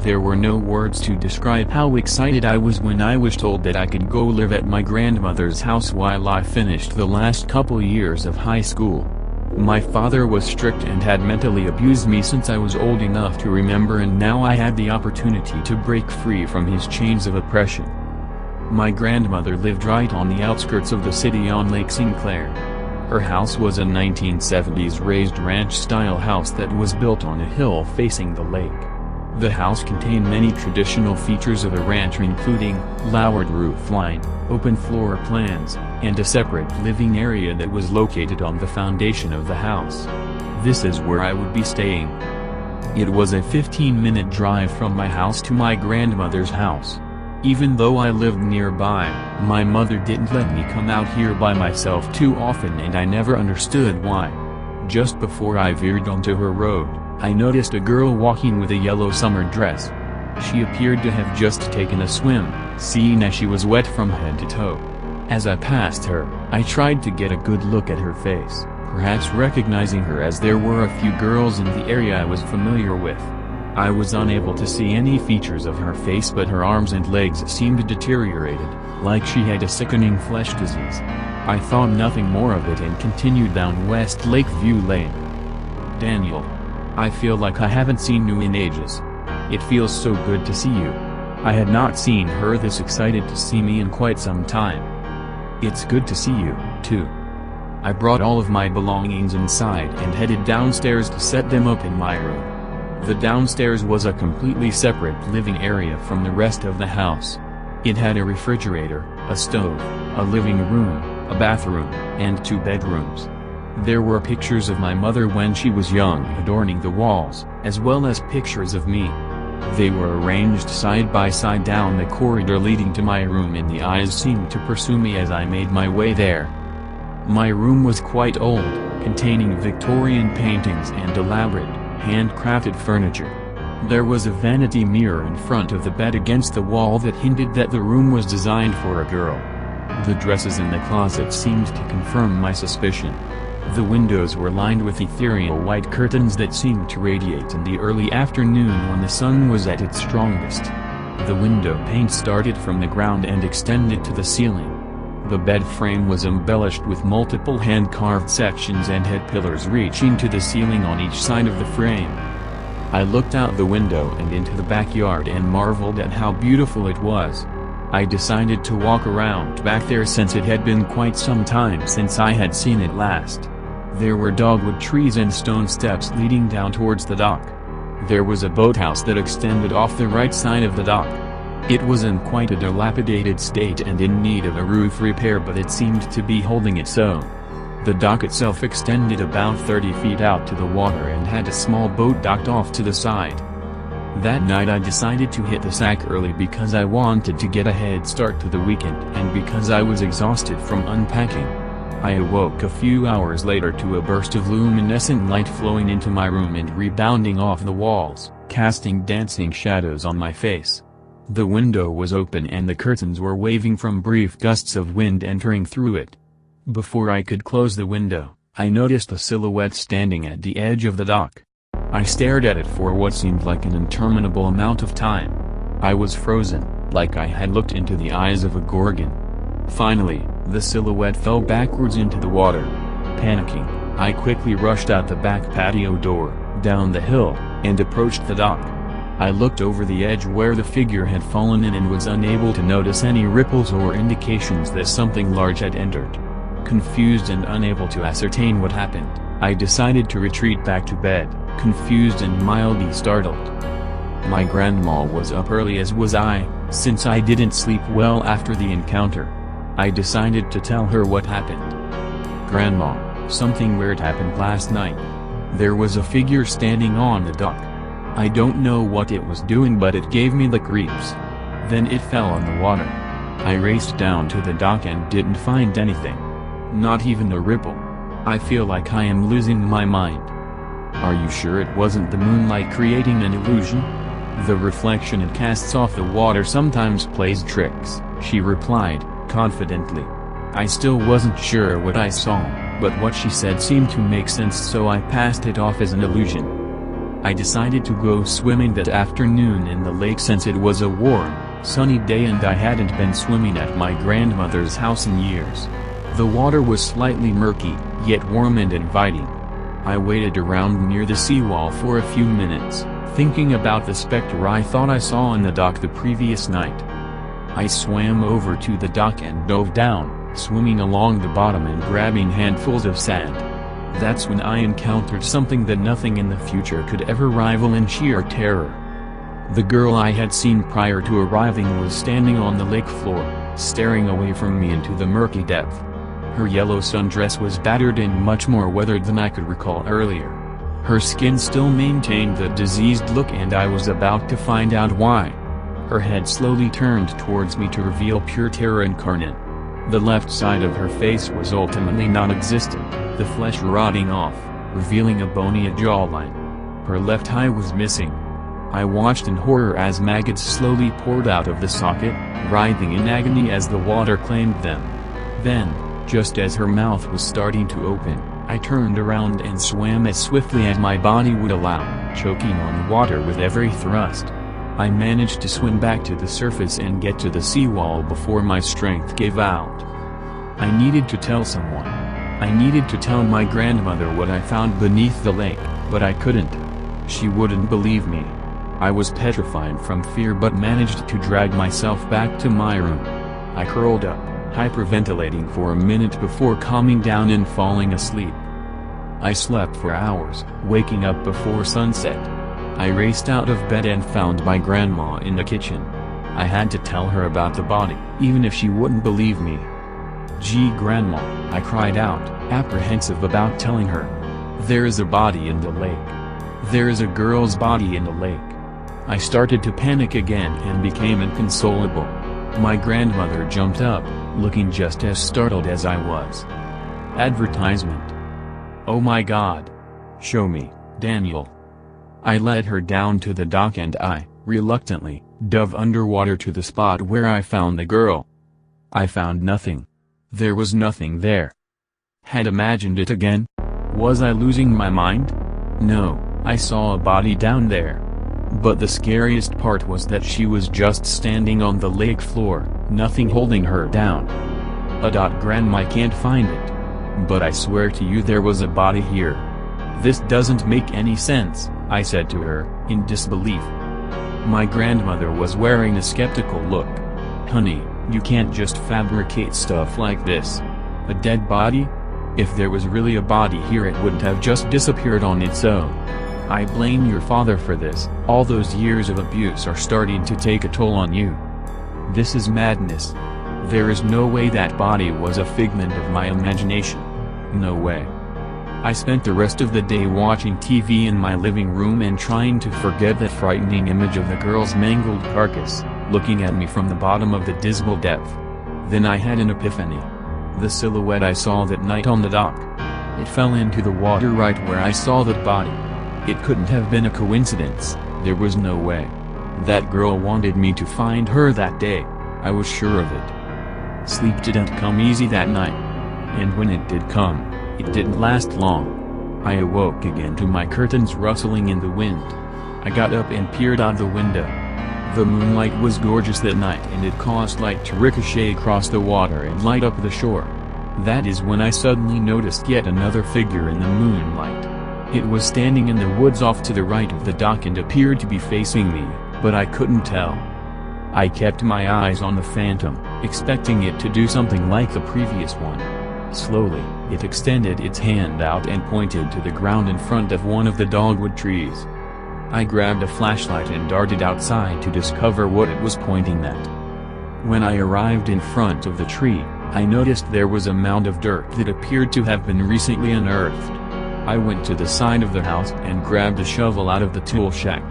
There were no words to describe how excited I was when I was told that I could go live at my grandmother's house while I finished the last couple years of high school. My father was strict and had mentally abused me since I was old enough to remember, and now I had the opportunity to break free from his chains of oppression. My grandmother lived right on the outskirts of the city on Lake Sinclair. Her house was a 1970s raised ranch-style house that was built on a hill facing the lake. The house contained many traditional features of a ranch, including lowered roof line, open floor plans, and a separate living area that was located on the foundation of the house. This is where I would be staying. It was a 15-minute drive from my house to my grandmother's house. Even though I lived nearby, my mother didn't let me come out here by myself too often, and I never understood why. Just before I veered onto her road, I noticed a girl walking with a yellow summer dress. She appeared to have just taken a swim, seeing as she was wet from head to toe. As I passed her, I tried to get a good look at her face, perhaps recognizing her, as there were a few girls in the area I was familiar with. I was unable to see any features of her face, but her arms and legs seemed deteriorated, like she had a sickening flesh disease. I thought nothing more of it and continued down West Lakeview Lane. Daniel. I feel like I haven't seen you in ages. It feels so good to see you. I had not seen her this excited to see me in quite some time. It's good to see you, too. I brought all of my belongings inside and headed downstairs to set them up in my room. The downstairs was a completely separate living area from the rest of the house. It had a refrigerator, a stove, a living room, a bathroom, and 2 bedrooms. There were pictures of my mother when she was young adorning the walls, as well as pictures of me. They were arranged side by side down the corridor leading to my room, and the eyes seemed to pursue me as I made my way there. My room was quite old, containing Victorian paintings and elaborate, handcrafted furniture. There was a vanity mirror in front of the bed against the wall that hinted that the room was designed for a girl. The dresses in the closet seemed to confirm my suspicion. The windows were lined with ethereal white curtains that seemed to radiate in the early afternoon when the sun was at its strongest. The window pane started from the ground and extended to the ceiling. The bed frame was embellished with multiple hand-carved sections and had pillars reaching to the ceiling on each side of the frame. I looked out the window and into the backyard and marveled at how beautiful it was. I decided to walk around back there since it had been quite some time since I had seen it last. There were dogwood trees and stone steps leading down towards the dock. There was a boathouse that extended off the right side of the dock. It was in quite a dilapidated state and in need of a roof repair, but it seemed to be holding its own. The dock itself extended about 30 feet out to the water and had a small boat docked off to the side. That night I decided to hit the sack early because I wanted to get a head start to the weekend and because I was exhausted from unpacking. I awoke a few hours later to a burst of luminescent light flowing into my room and rebounding off the walls, casting dancing shadows on my face. The window was open and the curtains were waving from brief gusts of wind entering through it. Before I could close the window, I noticed a silhouette standing at the edge of the dock. I stared at it for what seemed like an interminable amount of time. I was frozen, like I had looked into the eyes of a gorgon. Finally, the silhouette fell backwards into the water. Panicking, I quickly rushed out the back patio door, down the hill, and approached the dock. I looked over the edge where the figure had fallen in and was unable to notice any ripples or indications that something large had entered. Confused and unable to ascertain what happened, I decided to retreat back to bed, confused and mildly startled. My grandma was up early, as was I, since I didn't sleep well after the encounter. I decided to tell her what happened. "Grandma, something weird happened last night. There was a figure standing on the dock. I don't know what it was doing, but it gave me the creeps. Then it fell on the water. I raced down to the dock and didn't find anything. Not even a ripple. I feel like I am losing my mind." "Are you sure it wasn't the moonlight creating an illusion? The reflection it casts off the water sometimes plays tricks," she replied, confidently. I still wasn't sure what I saw, but what she said seemed to make sense, so I passed it off as an illusion. I decided to go swimming that afternoon in the lake since it was a warm, sunny day and I hadn't been swimming at my grandmother's house in years. The water was slightly murky, yet warm and inviting. I waited around near the seawall for a few minutes, thinking about the specter I thought I saw on the dock the previous night. I swam over to the dock and dove down, swimming along the bottom and grabbing handfuls of sand. That's when I encountered something that nothing in the future could ever rival in sheer terror. The girl I had seen prior to arriving was standing on the lake floor, staring away from me into the murky depth. Her yellow sundress was battered and much more weathered than I could recall earlier. Her skin still maintained the diseased look and I was about to find out why. Her head slowly turned towards me to reveal pure terror incarnate. The left side of her face was ultimately non-existent, the flesh rotting off, revealing a bony jawline. Her left eye was missing. I watched in horror as maggots slowly poured out of the socket, writhing in agony as the water claimed them. Then, just as her mouth was starting to open, I turned around and swam as swiftly as my body would allow, choking on the water with every thrust. I managed to swim back to the surface and get to the seawall before my strength gave out. I needed to tell someone. I needed to tell my grandmother what I found beneath the lake, but I couldn't. She wouldn't believe me. I was petrified from fear but managed to drag myself back to my room. I curled up, hyperventilating for a minute before calming down and falling asleep. I slept for hours, waking up before sunset. I raced out of bed and found my grandma in the kitchen. I had to tell her about the body, even if she wouldn't believe me. "Gee, Grandma," I cried out, apprehensive about telling her. "There is a body in the lake. There is a girl's body in the lake." I started to panic again and became inconsolable. My grandmother jumped up, looking just as startled as I was. "Advertisement. Oh my God. Show me, Daniel." I led her down to the dock and I, reluctantly, dove underwater to the spot where I found the girl. I found nothing. There was nothing there. Had imagined it again? Was I losing my mind? No, I saw a body down there. But the scariest part was that she was just standing on the lake floor, nothing holding her down. Grandma, I can't find it. But I swear to you there was a body here. This doesn't make any sense, I said to her, in disbelief. My grandmother was wearing a skeptical look. "Honey, you can't just fabricate stuff like this. A dead body? If there was really a body here it wouldn't have just disappeared on its own. I blame your father for this. All those years of abuse are starting to take a toll on you. This is madness. There is no way that body was a figment of my imagination. No way." I spent the rest of the day watching TV in my living room and trying to forget that frightening image of the girl's mangled carcass, looking at me from the bottom of the dismal depth. Then I had an epiphany. The silhouette I saw that night on the dock. It fell into the water right where I saw that body. It couldn't have been a coincidence, there was no way. That girl wanted me to find her that day, I was sure of it. Sleep didn't come easy that night. And when it did come, it didn't last long. I awoke again to my curtains rustling in the wind. I got up and peered out the window. The moonlight was gorgeous that night and it caused light to ricochet across the water and light up the shore. That is when I suddenly noticed yet another figure in the moonlight. It was standing in the woods off to the right of the dock and appeared to be facing me, but I couldn't tell. I kept my eyes on the phantom, expecting it to do something like the previous one. Slowly, it extended its hand out and pointed to the ground in front of one of the dogwood trees. I grabbed a flashlight and darted outside to discover what it was pointing at. When I arrived in front of the tree, I noticed there was a mound of dirt that appeared to have been recently unearthed. I went to the side of the house and grabbed a shovel out of the tool shack.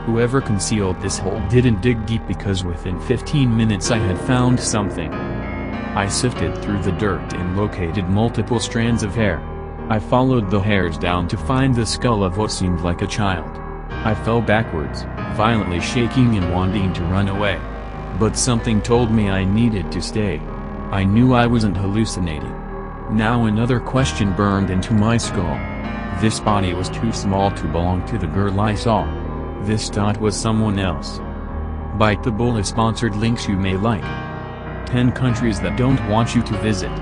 Whoever concealed this hole didn't dig deep because within 15 minutes I had found something. I sifted through the dirt and located multiple strands of hair. I followed the hairs down to find the skull of what seemed like a child. I fell backwards, violently shaking and wanting to run away. But something told me I needed to stay. I knew I wasn't hallucinating. Now another question burned into my skull. This body was too small to belong to the girl I saw. This dot was someone else. Bite the bullet sponsored links you may like. 10 countries that don't want you to visit.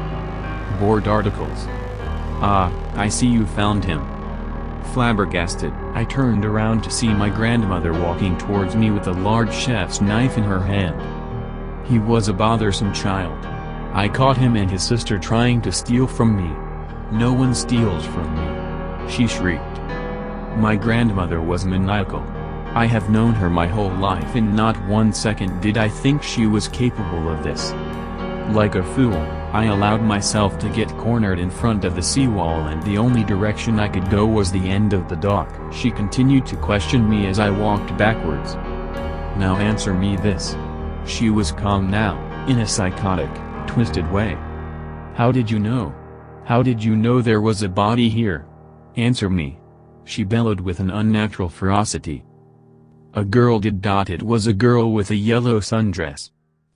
Bored articles. Ah, I see you found him. Flabbergasted, I turned around to see my grandmother walking towards me with a large chef's knife in her hand. He was a bothersome child. I caught him and his sister trying to steal from me. No one steals from me, she shrieked. My grandmother was maniacal. I have known her my whole life and not 1 second did I think she was capable of this. Like a fool, I allowed myself to get cornered in front of the seawall and the only direction I could go was the end of the dock. She continued to question me as I walked backwards. Now answer me this. She was calm now, in a psychotic, twisted way. How did you know? How did you know there was a body here? Answer me. She bellowed with an unnatural ferocity. A girl did. It was a girl with a yellow sundress.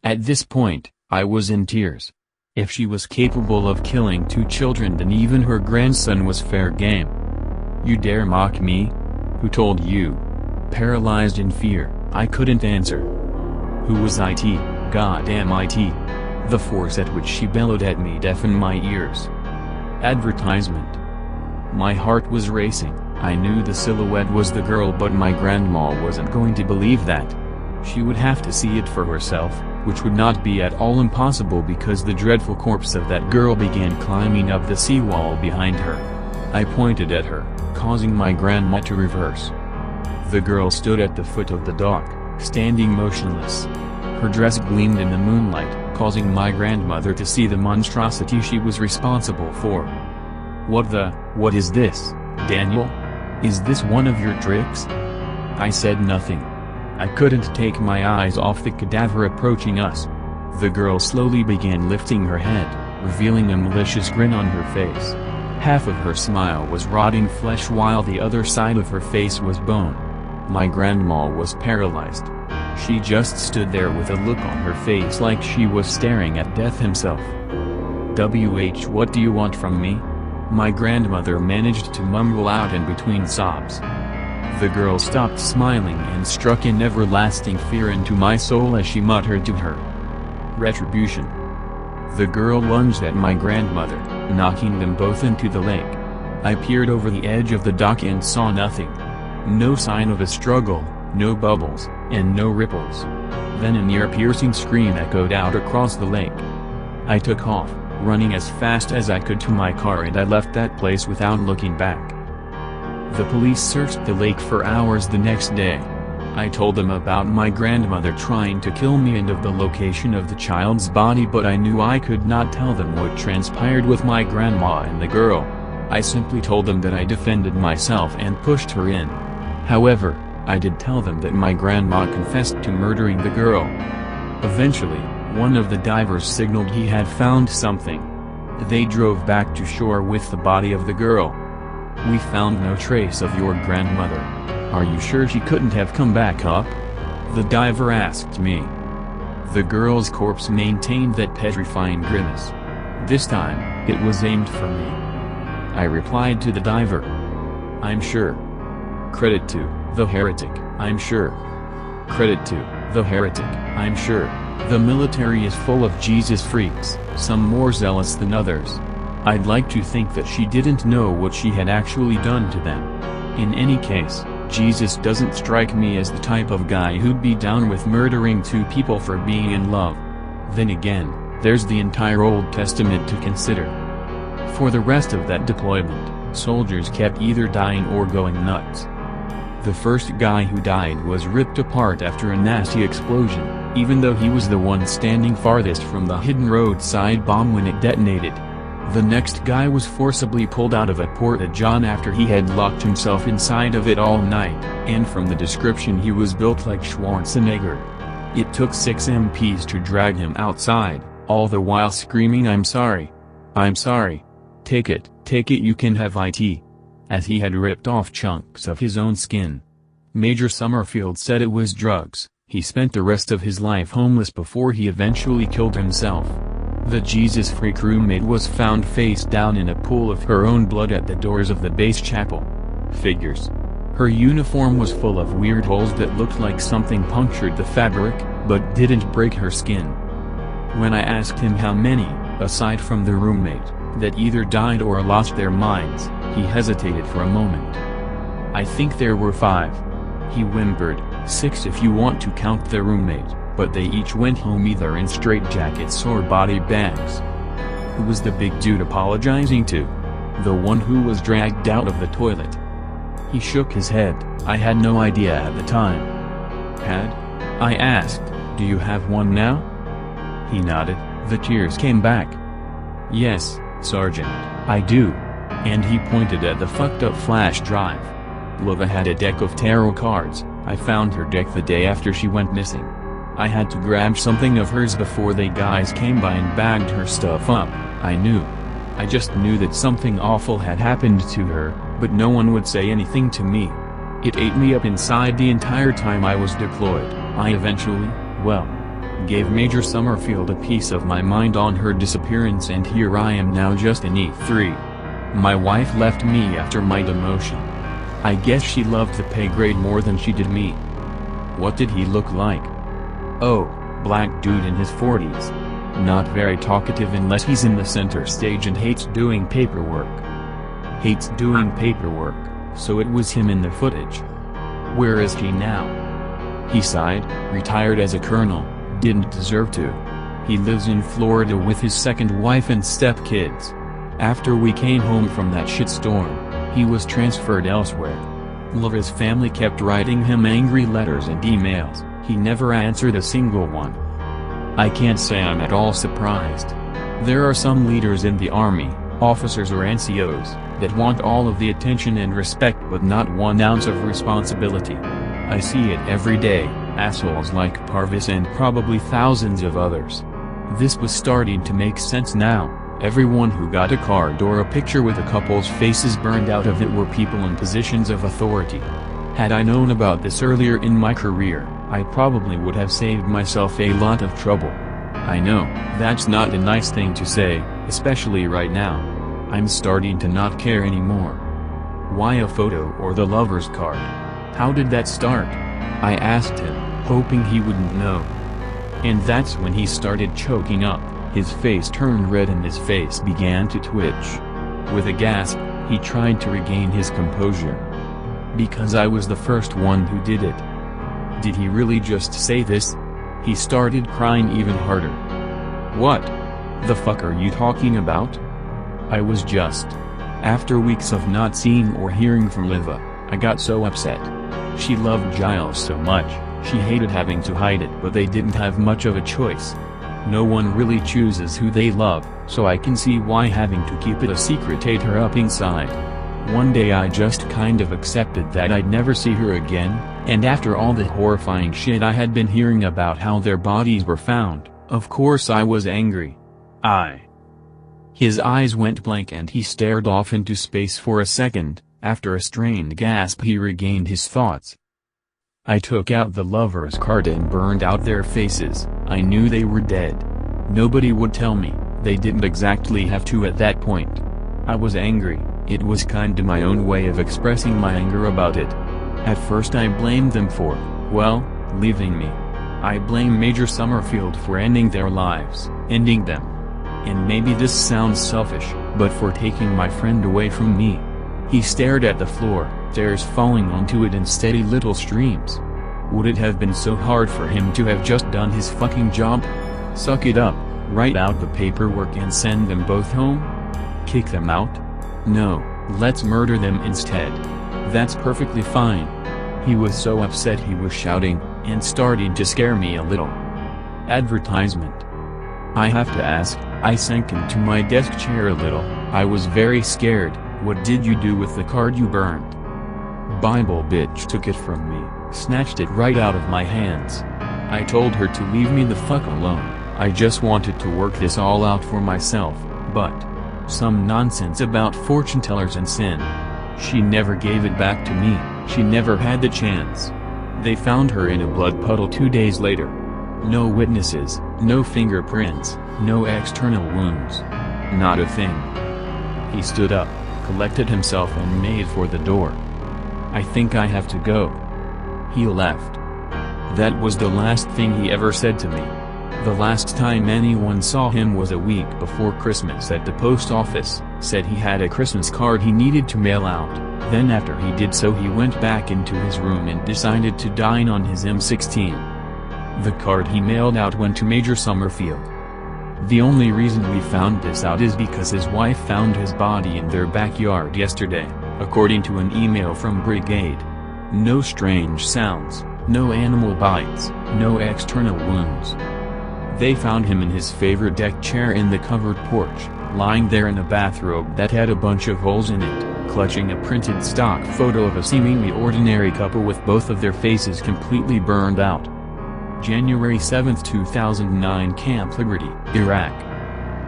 At this point, I was in tears. If she was capable of killing 2 children then even her grandson was fair game. You dare mock me? Who told you? Paralyzed in fear, I couldn't answer. Who was it? Goddamn it. The force at which she bellowed at me deafened my ears. Advertisement. My heart was racing. I knew the silhouette was the girl but my grandma wasn't going to believe that. She would have to see it for herself, which would not be at all impossible because the dreadful corpse of that girl began climbing up the seawall behind her. I pointed at her, causing my grandma to reverse. The girl stood at the foot of the dock, standing motionless. Her dress gleamed in the moonlight, causing my grandmother to see the monstrosity she was responsible for. What is this, Daniel? Is this one of your tricks? I said nothing. I couldn't take my eyes off the cadaver approaching us. The girl slowly began lifting her head, revealing a malicious grin on her face. Half of her smile was rotting flesh while the other side of her face was bone. My grandma was paralyzed. She just stood there with a look on her face like she was staring at death himself. What do you want from me? My grandmother managed to mumble out in between sobs. The girl stopped smiling and struck an everlasting fear into my soul as she muttered to her. Retribution. The girl lunged at my grandmother, knocking them both into the lake. I peered over the edge of the dock and saw nothing. No sign of a struggle, no bubbles, and no ripples. Then an ear-piercing scream echoed out across the lake. I took off, running as fast as I could to my car and I left that place without looking back. The police searched the lake for hours the next day. I told them about my grandmother trying to kill me and of the location of the child's body but I knew I could not tell them what transpired with my grandma and the girl. I simply told them that I defended myself and pushed her in. However, I did tell them that my grandma confessed to murdering the girl. Eventually, one of the divers signaled he had found something. They drove back to shore with the body of the girl. We found no trace of your grandmother. Are you sure she couldn't have come back up? The diver asked me. The girl's corpse maintained that petrifying grimace. This time, it was aimed for me. I replied to the diver. I'm sure. Credit to the heretic, I'm sure. Credit to the heretic, I'm sure. The military is full of Jesus freaks, some more zealous than others. I'd like to think that she didn't know what she had actually done to them. In any case, Jesus doesn't strike me as the type of guy who'd be down with murdering 2 people for being in love. Then again, there's the entire Old Testament to consider. For the rest of that deployment, soldiers kept either dying or going nuts. The first guy who died was ripped apart after a nasty explosion, even though he was the one standing farthest from the hidden roadside bomb when it detonated. The next guy was forcibly pulled out of a porta-john after he had locked himself inside of it all night, and from the description he was built like Schwarzenegger. It took 6 MPs to drag him outside, all the while screaming I'm sorry. I'm sorry. Take it, you can have it. As he had ripped off chunks of his own skin. Major Summerfield said it was drugs. He spent the rest of his life homeless before he eventually killed himself. The Jesus-freak roommate was found face down in a pool of her own blood at the doors of the base chapel. Figures. Her uniform was full of weird holes that looked like something punctured the fabric, but didn't break her skin. When I asked him how many, aside from the roommate, that either died or lost their minds, he hesitated for a moment. "I think there were 5. He whimpered, "6 if you want to count the roommate, but they each went home either in straitjackets or body bags." Who was the big dude apologizing to? The one who was dragged out of the toilet. He shook his head. I had no idea at the time. "Had?" I asked, "Do you have one now?" He nodded. The tears came back. "Yes, Sergeant, I do." And he pointed at the fucked up flash drive. Lova had a deck of tarot cards. I found her deck the day after she went missing. I had to grab something of hers before they guys came by and bagged her stuff up. I knew. I just knew that something awful had happened to her, but no one would say anything to me. It ate me up inside the entire time I was deployed. I eventually, well, gave Major Summerfield a piece of my mind on her disappearance, and here I am now just an E3. My wife left me after my demotion. I guess she loved the pay grade more than she did me. What did he look like? Oh, black dude in his 40s. Not very talkative unless he's in the center stage and hates doing paperwork. Hates doing paperwork, so it was him in the footage. Where is he now? He sighed, retired as a colonel, didn't deserve to. He lives in Florida with his second wife and stepkids. After we came home from that shitstorm, he was transferred elsewhere. Lova's family kept writing him angry letters and emails. He never answered a single one. I can't say I'm at all surprised. There are some leaders in the army, officers or NCOs, that want all of the attention and respect but not 1 ounce of responsibility. I see it every day, assholes like Parvis and probably thousands of others. This was starting to make sense now. Everyone who got a card or a picture with a couple's faces burned out of it were people in positions of authority. Had I known about this earlier in my career, I probably would have saved myself a lot of trouble. I know, that's not a nice thing to say, especially right now. I'm starting to not care anymore. Why a photo or the lover's card? How did that start? I asked him, hoping he wouldn't know. And that's when he started choking up, his face turned red and his face began to twitch. With a gasp, he tried to regain his composure. Because I was the first one who did it. Did he really just say this? He started crying even harder. What the fuck are you talking about? I was just. After weeks of not seeing or hearing from Liva, I got so upset. She loved Giles so much, she hated having to hide it, but they didn't have much of a choice. No one really chooses who they love, so I can see why having to keep it a secret ate her up inside. One day I just kind of accepted that I'd never see her again, and after all the horrifying shit I had been hearing about how their bodies were found, of course I was angry. His eyes went blank and he stared off into space for a second. After a strained gasp he regained his thoughts. I took out the lover's card and burned out their faces. I knew they were dead. Nobody would tell me, they didn't exactly have to at that point. I was angry, it was kinda my own way of expressing my anger about it. At first I blamed them for, well, leaving me. I blame Major Summerfield for ending their lives, ending them. And maybe this sounds selfish, but for taking my friend away from me. He stared at the floor, tears falling onto it in steady little streams. Would it have been so hard for him to have just done his fucking job? Suck it up, write out the paperwork and send them both home? Kick them out? No, let's murder them instead. That's perfectly fine. He was so upset he was shouting, and starting to scare me a little. Advertisement. I have to ask, I sank into my desk chair a little. I was very scared. What did you do with the card you burned? Bible bitch took it from me, snatched it right out of my hands. I told her to leave me the fuck alone. I just wanted to work this all out for myself, but some nonsense about fortune tellers and sin. She never gave it back to me, she never had the chance. They found her in a blood puddle 2 days later. No witnesses, no fingerprints, no external wounds. Not a thing. He stood up, collected himself and made for the door. "I think I have to go." He left. That was the last thing he ever said to me. The last time anyone saw him was a week before Christmas at the post office. Said he had a Christmas card he needed to mail out. Then after he did so he went back into his room and decided to dine on his M16. The card he mailed out went to Major Summerfield. The only reason we found this out is because his wife found his body in their backyard yesterday, according to an email from Brigade. No strange sounds, no animal bites, no external wounds. They found him in his favorite deck chair in the covered porch, lying there in a bathrobe that had a bunch of holes in it, clutching a printed stock photo of a seemingly ordinary couple with both of their faces completely burned out. January 7, 2009, Camp Liberty, Iraq.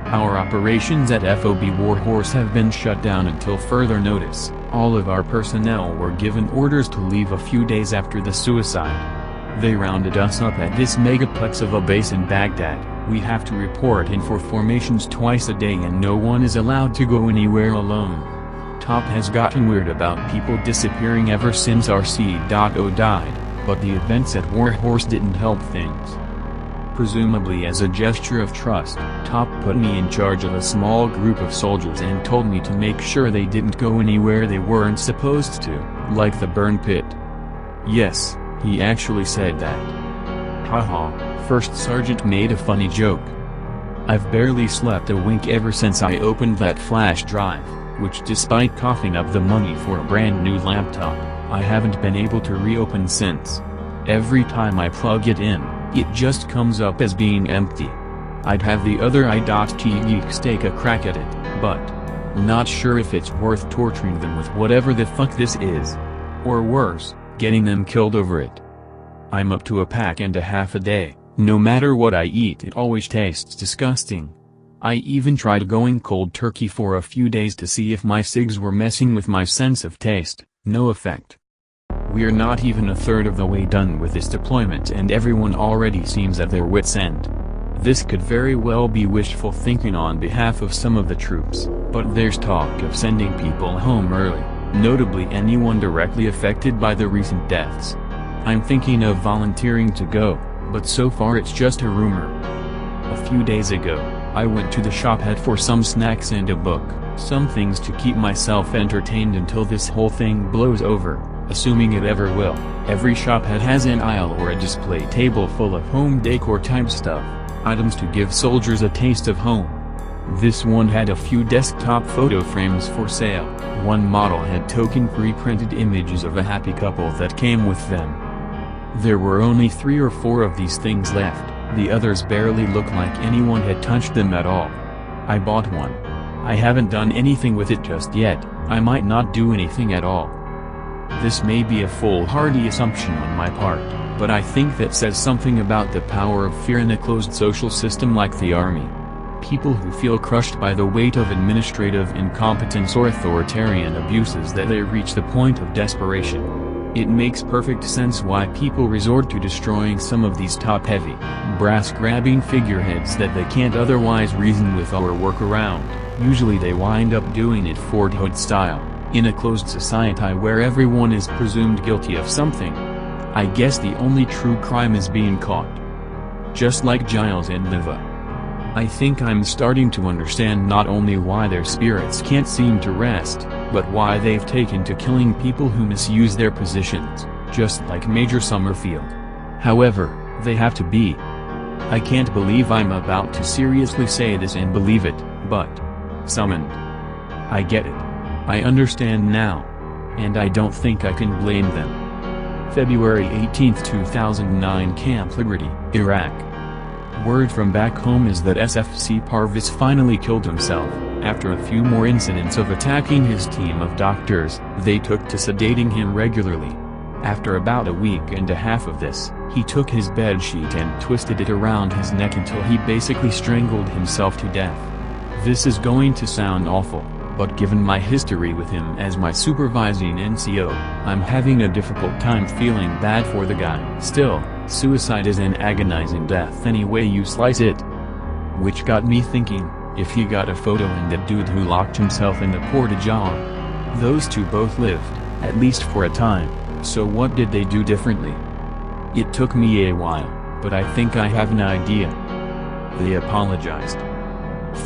Our operations at FOB Warhorse have been shut down until further notice. All of our personnel were given orders to leave a few days after the suicide. They rounded us up at this megaplex of a base in Baghdad. We have to report in for formations twice a day and no one is allowed to go anywhere alone. Top has gotten weird about people disappearing ever since RC.O died, but the events at Warhorse didn't help things. Presumably as a gesture of trust, Top put me in charge of a small group of soldiers and told me to make sure they didn't go anywhere they weren't supposed to, like the burn pit. Yes, he actually said that. Haha, First Sergeant made a funny joke. I've barely slept a wink ever since I opened that flash drive, which despite coughing up the money for a brand new laptop, I haven't been able to reopen since. Every time I plug it in, it just comes up as being empty. I'd have the other I.T geeks take a crack at it, but not sure if it's worth torturing them with whatever the fuck this is. Or worse, getting them killed over it. I'm up to a pack and a half a day. No matter what I eat it always tastes disgusting. I even tried going cold turkey for a few days to see if my cigs were messing with my sense of taste, no effect. We're not even a third of the way done with this deployment and everyone already seems at their wits' end. This could very well be wishful thinking on behalf of some of the troops, but there's talk of sending people home early, notably anyone directly affected by the recent deaths. I'm thinking of volunteering to go, but so far it's just a rumor. A few days ago, I went to the shop head for some snacks and a book, some things to keep myself entertained until this whole thing blows over. Assuming it ever will. Every shop head has an aisle or a display table full of home decor type stuff, items to give soldiers a taste of home. This one had a few desktop photo frames for sale. One model had token pre-printed images of a happy couple that came with them. There were only 3 or 4 of these things left, the others barely looked like anyone had touched them at all. I bought one. I haven't done anything with it just yet, I might not do anything at all. This may be a foolhardy assumption on my part, but I think that says something about the power of fear in a closed social system like the army. People who feel crushed by the weight of administrative incompetence or authoritarian abuses that they reach the point of desperation. It makes perfect sense why people resort to destroying some of these top-heavy, brass-grabbing figureheads that they can't otherwise reason with or work around. Usually they wind up doing it Fort Hood style. In a closed society where everyone is presumed guilty of something. I guess the only true crime is being caught. Just like Giles and Liva. I think I'm starting to understand not only why their spirits can't seem to rest, but why they've taken to killing people who misuse their positions, just like Major Summerfield. However, they have to be. I can't believe I'm about to seriously say this and believe it, but summoned. I get it. I understand now. And I don't think I can blame them. February 18, 2009, Camp Liberty, Iraq. Word from back home is that SFC Parvis finally killed himself. After a few more incidents of attacking his team of doctors, they took to sedating him regularly. After about a week and a half of this, he took his bedsheet and twisted it around his neck until he basically strangled himself to death. This is going to sound awful, but given my history with him as my supervising NCO, I'm having a difficult time feeling bad for the guy. Still, Suicide is an agonizing death any way you slice it. Which got me thinking, if he got a photo and that dude who locked himself in the porta-john. Those two both lived, at least for a time, so what did they do differently? It took me a while, but I think I have an idea. They apologized.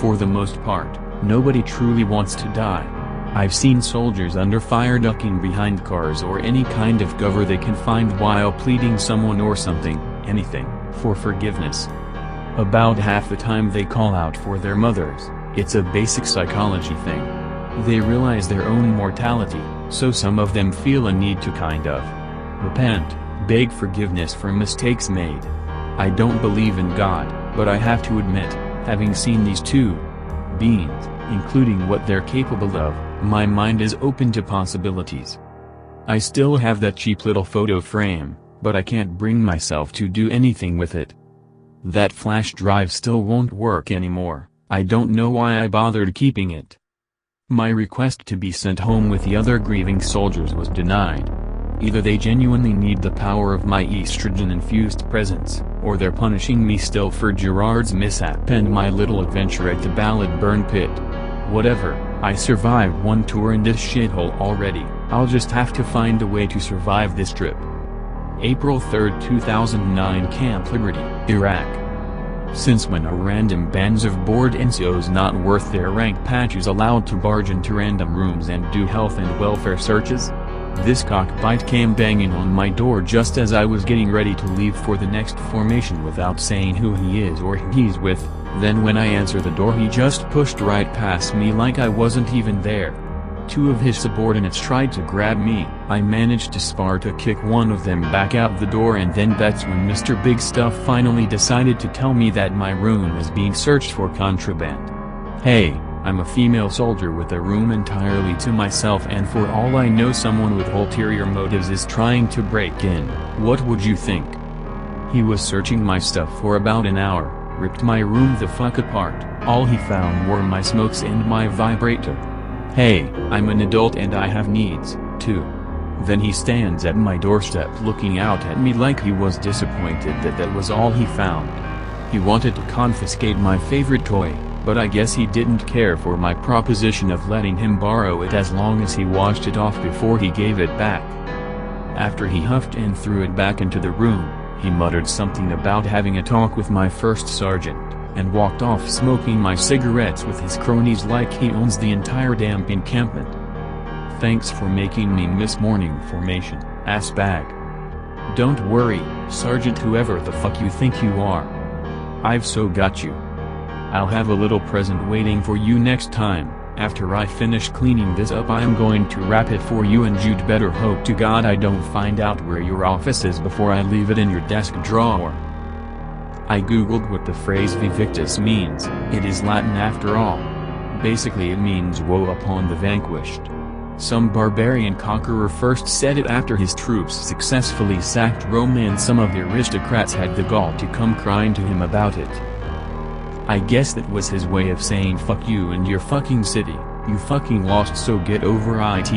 For the most part, nobody truly wants to die. I've seen soldiers under fire ducking behind cars or any kind of cover they can find while pleading someone or something, anything, for forgiveness. About half the time they call out for their mothers. It's a basic psychology thing. They realize their own mortality, so some of them feel a need to kind of repent, beg forgiveness for mistakes made. I don't believe in God, but I have to admit, having seen these two beings, including what they're capable of, my mind is open to possibilities. I still have that cheap little photo frame, but I can't bring myself to do anything with it. That flash drive still won't work anymore. I don't know why I bothered keeping it. My request to be sent home with the other grieving soldiers was denied. Either they genuinely need the power of my estrogen-infused presence, or they're punishing me still for Gerard's mishap and my little adventure at the Ballad Burn Pit. Whatever, I survived one tour in this shithole already. I'll just have to find a way to survive this trip. April 3, 2009 Camp Liberty, Iraq. Since when are random bands of bored NCOs not worth their rank patches allowed to barge into random rooms and do health and welfare searches? This cockbite came banging on my door just as I was getting ready to leave for the next formation without saying who he is or who he's with. Then when I answer the door he just pushed right past me like I wasn't even there. Two of his subordinates tried to grab me. I managed to Sparta kick one of them back out the door, and then that's when Mr. Big Stuff finally decided to tell me that my room is being searched for contraband. Hey, I'm a female soldier with a room entirely to myself, and for all I know someone with ulterior motives is trying to break in. What would you think? He was searching my stuff for about an hour, ripped my room the fuck apart. All he found were my smokes and my vibrator. Hey, I'm an adult and I have needs, too. Then he stands at my doorstep looking out at me like he was disappointed that that was all he found. He wanted to confiscate my favorite toy, but I guess he didn't care for my proposition of letting him borrow it as long as he washed it off before he gave it back. After he huffed and threw it back into the room, he muttered something about having a talk with my first sergeant, and walked off smoking my cigarettes with his cronies like he owns the entire damn encampment. Thanks for making me miss morning formation, ass bag. Don't worry, Sergeant whoever the fuck you think you are. I've so got you. I'll have a little present waiting for you next time. After I finish cleaning this up I'm going to wrap it for you, and you'd better hope to God I don't find out where your office is before I leave it in your desk drawer. I googled what the phrase Vivictus means. It is Latin after all. Basically it means woe upon the vanquished. Some barbarian conqueror first said it after his troops successfully sacked Rome, and some of the aristocrats had the gall to come crying to him about it. I guess that was his way of saying fuck you and your fucking city, you fucking lost, so get over it.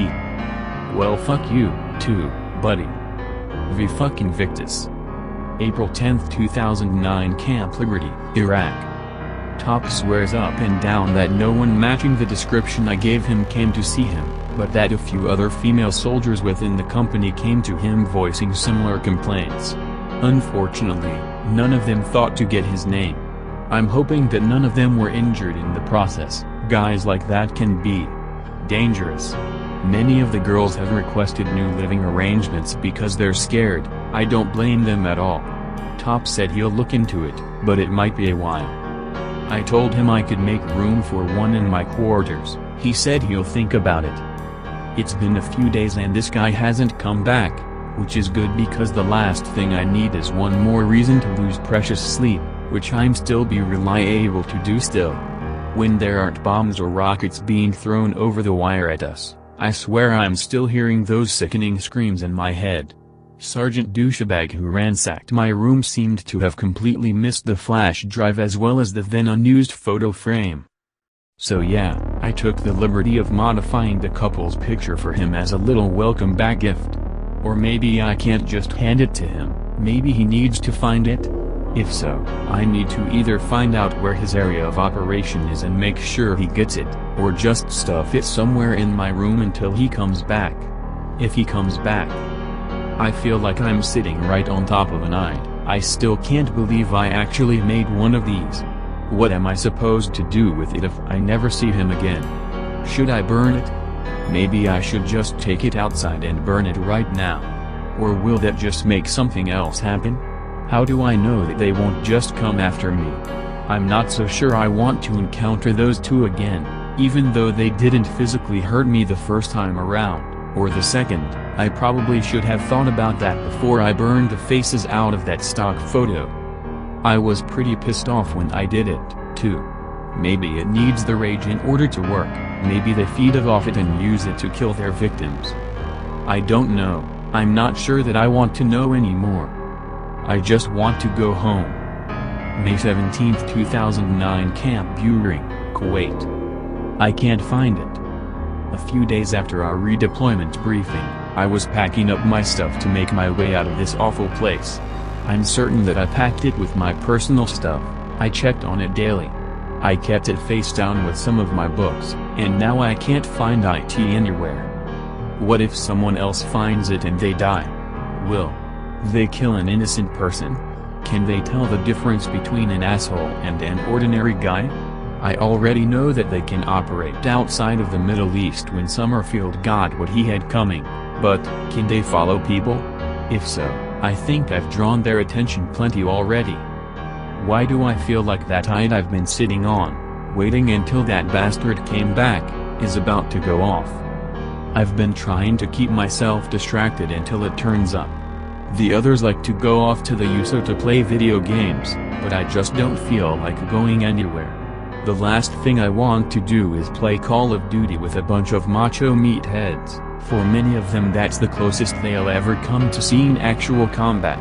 Well fuck you, too, buddy. V fucking Victus. April 10, 2009 Camp Liberty, Iraq. Top swears up and down that no one matching the description I gave him came to see him, but that a few other female soldiers within the company came to him voicing similar complaints. Unfortunately, none of them thought to get his name. I'm hoping that none of them were injured in the process. Guys like that can be dangerous. Many of the girls have requested new living arrangements because they're scared. I don't blame them at all. Top said he'll look into it, but it might be a while. I told him I could make room for one in my quarters. He said he'll think about it. It's been a few days and this guy hasn't come back, which is good because the last thing I need is one more reason to lose precious sleep, which I'm still be reliable to do still. When there aren't bombs or rockets being thrown over the wire at us, I swear I'm still hearing those sickening screams in my head. Sergeant Douchebag who ransacked my room seemed to have completely missed the flash drive as well as the then unused photo frame. So yeah, I took the liberty of modifying the couple's picture for him as a little welcome back gift. Or maybe I can't just hand it to him, Maybe he needs to find it? If so, I need to either find out where his area of operation is and make sure he gets it, or just stuff it somewhere in my room until he comes back. If he comes back. I feel like I'm sitting right on top of an I still can't believe I actually made one of these. What am I supposed to do with it if I never see him again? Should I burn it? Maybe I should just take it outside and burn it right now. Or will that just make something else happen? How do I know that they won't just come after me? I'm not so sure I want to encounter those two again, even though they didn't physically hurt me the first time around, or the second. I probably should have thought about that before I burned the faces out of that stock photo. I was pretty pissed off when I did it, too. Maybe it needs the rage in order to work, maybe they feed off it and use it to kill their victims. I don't know, I'm not sure that I want to know anymore. I just want to go home. May 17, 2009 Camp Buehring, Kuwait. I can't find it. A few days after our redeployment briefing, I was packing up my stuff to make my way out of this awful place. I'm certain that I packed it with my personal stuff. I checked on it daily. I kept it face down with some of my books, and now I can't find it anywhere. What if someone else finds it and they die? Will they kill an innocent person? Can they tell the difference between an asshole and an ordinary guy? I already know that they can operate outside of the Middle East when Summerfield got what he had coming, but can they follow people? If so, I think I've drawn their attention plenty already. Why do I feel like that I've been sitting on, waiting until that bastard came back, is about to go off? I've been trying to keep myself distracted until it turns up. The others like to go off to the USO to play video games, but I just don't feel like going anywhere. The last thing I want to do is play Call of Duty with a bunch of macho meatheads. For many of them that's the closest they'll ever come to seeing actual combat.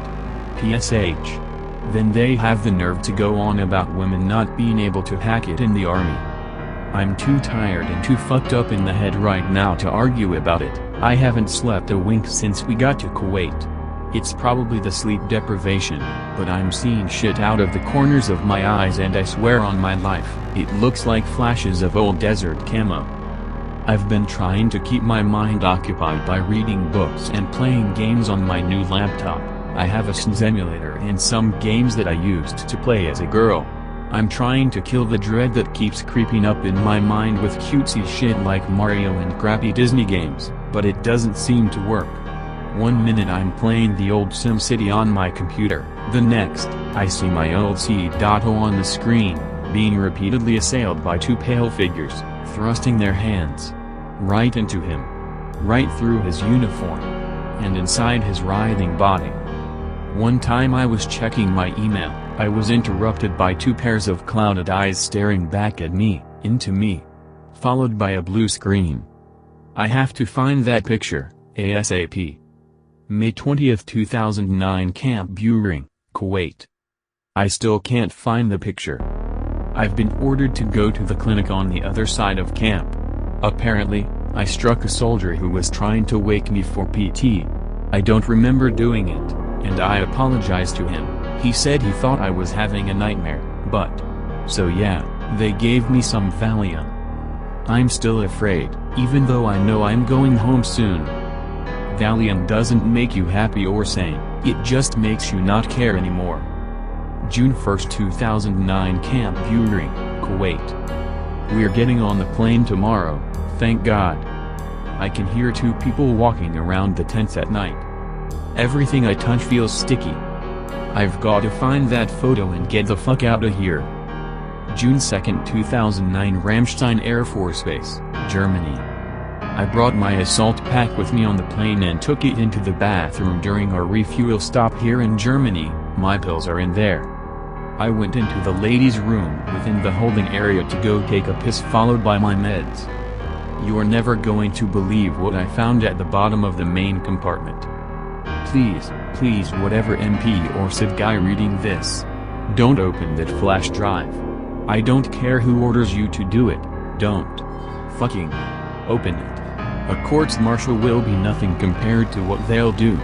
PSH. Then they have the nerve to go on about women not being able to hack it in the army. I'm too tired and too fucked up in the head right now to argue about it. I haven't slept a wink since we got to Kuwait. It's probably the sleep deprivation, but I'm seeing shit out of the corners of my eyes and I swear on my life, it looks like flashes of old desert camo. I've been trying to keep my mind occupied by reading books and playing games on my new laptop. I have a SNES emulator and some games that I used to play as a girl. I'm trying to kill the dread that keeps creeping up in my mind with cutesy shit like Mario and crappy Disney games, but it doesn't seem to work. One minute I'm playing the old SimCity on my computer, the next, I see my old C.O on the screen, being repeatedly assailed by two pale figures, thrusting their hands right into him, right through his uniform, and inside his writhing body. One time I was checking my email, I was interrupted by two pairs of clouded eyes staring back at me, into me, followed by a blue screen. I have to find that picture, ASAP. May 20, 2009 Camp Buehring, Kuwait. I still can't find the picture. I've been ordered to go to the clinic on the other side of camp. Apparently, I struck a soldier who was trying to wake me for PT. I don't remember doing it, and I apologized to him. He said he thought I was having a nightmare, but... So yeah, they gave me some Valium. I'm still afraid, even though I know I'm going home soon. Valium doesn't make you happy or sane, it just makes you not care anymore. June 1, 2009 Camp Buehring, Kuwait. We're getting on the plane tomorrow, thank God. I can hear two people walking around the tents at night. Everything I touch feels sticky. I've got to find that photo and get the fuck out of here. June 2, 2009 Ramstein Air Force Base, Germany. I brought my assault pack with me on the plane and took it into the bathroom during our refuel stop here in Germany. My pills are in there. I went into the ladies' room within the holding area to go take a piss followed by my meds. You're never going to believe what I found at the bottom of the main compartment. Please whatever MP or SID guy reading this, don't open that flash drive. I don't care who orders you to do it, don't fucking open it. A court-martial will be nothing compared to what they'll do.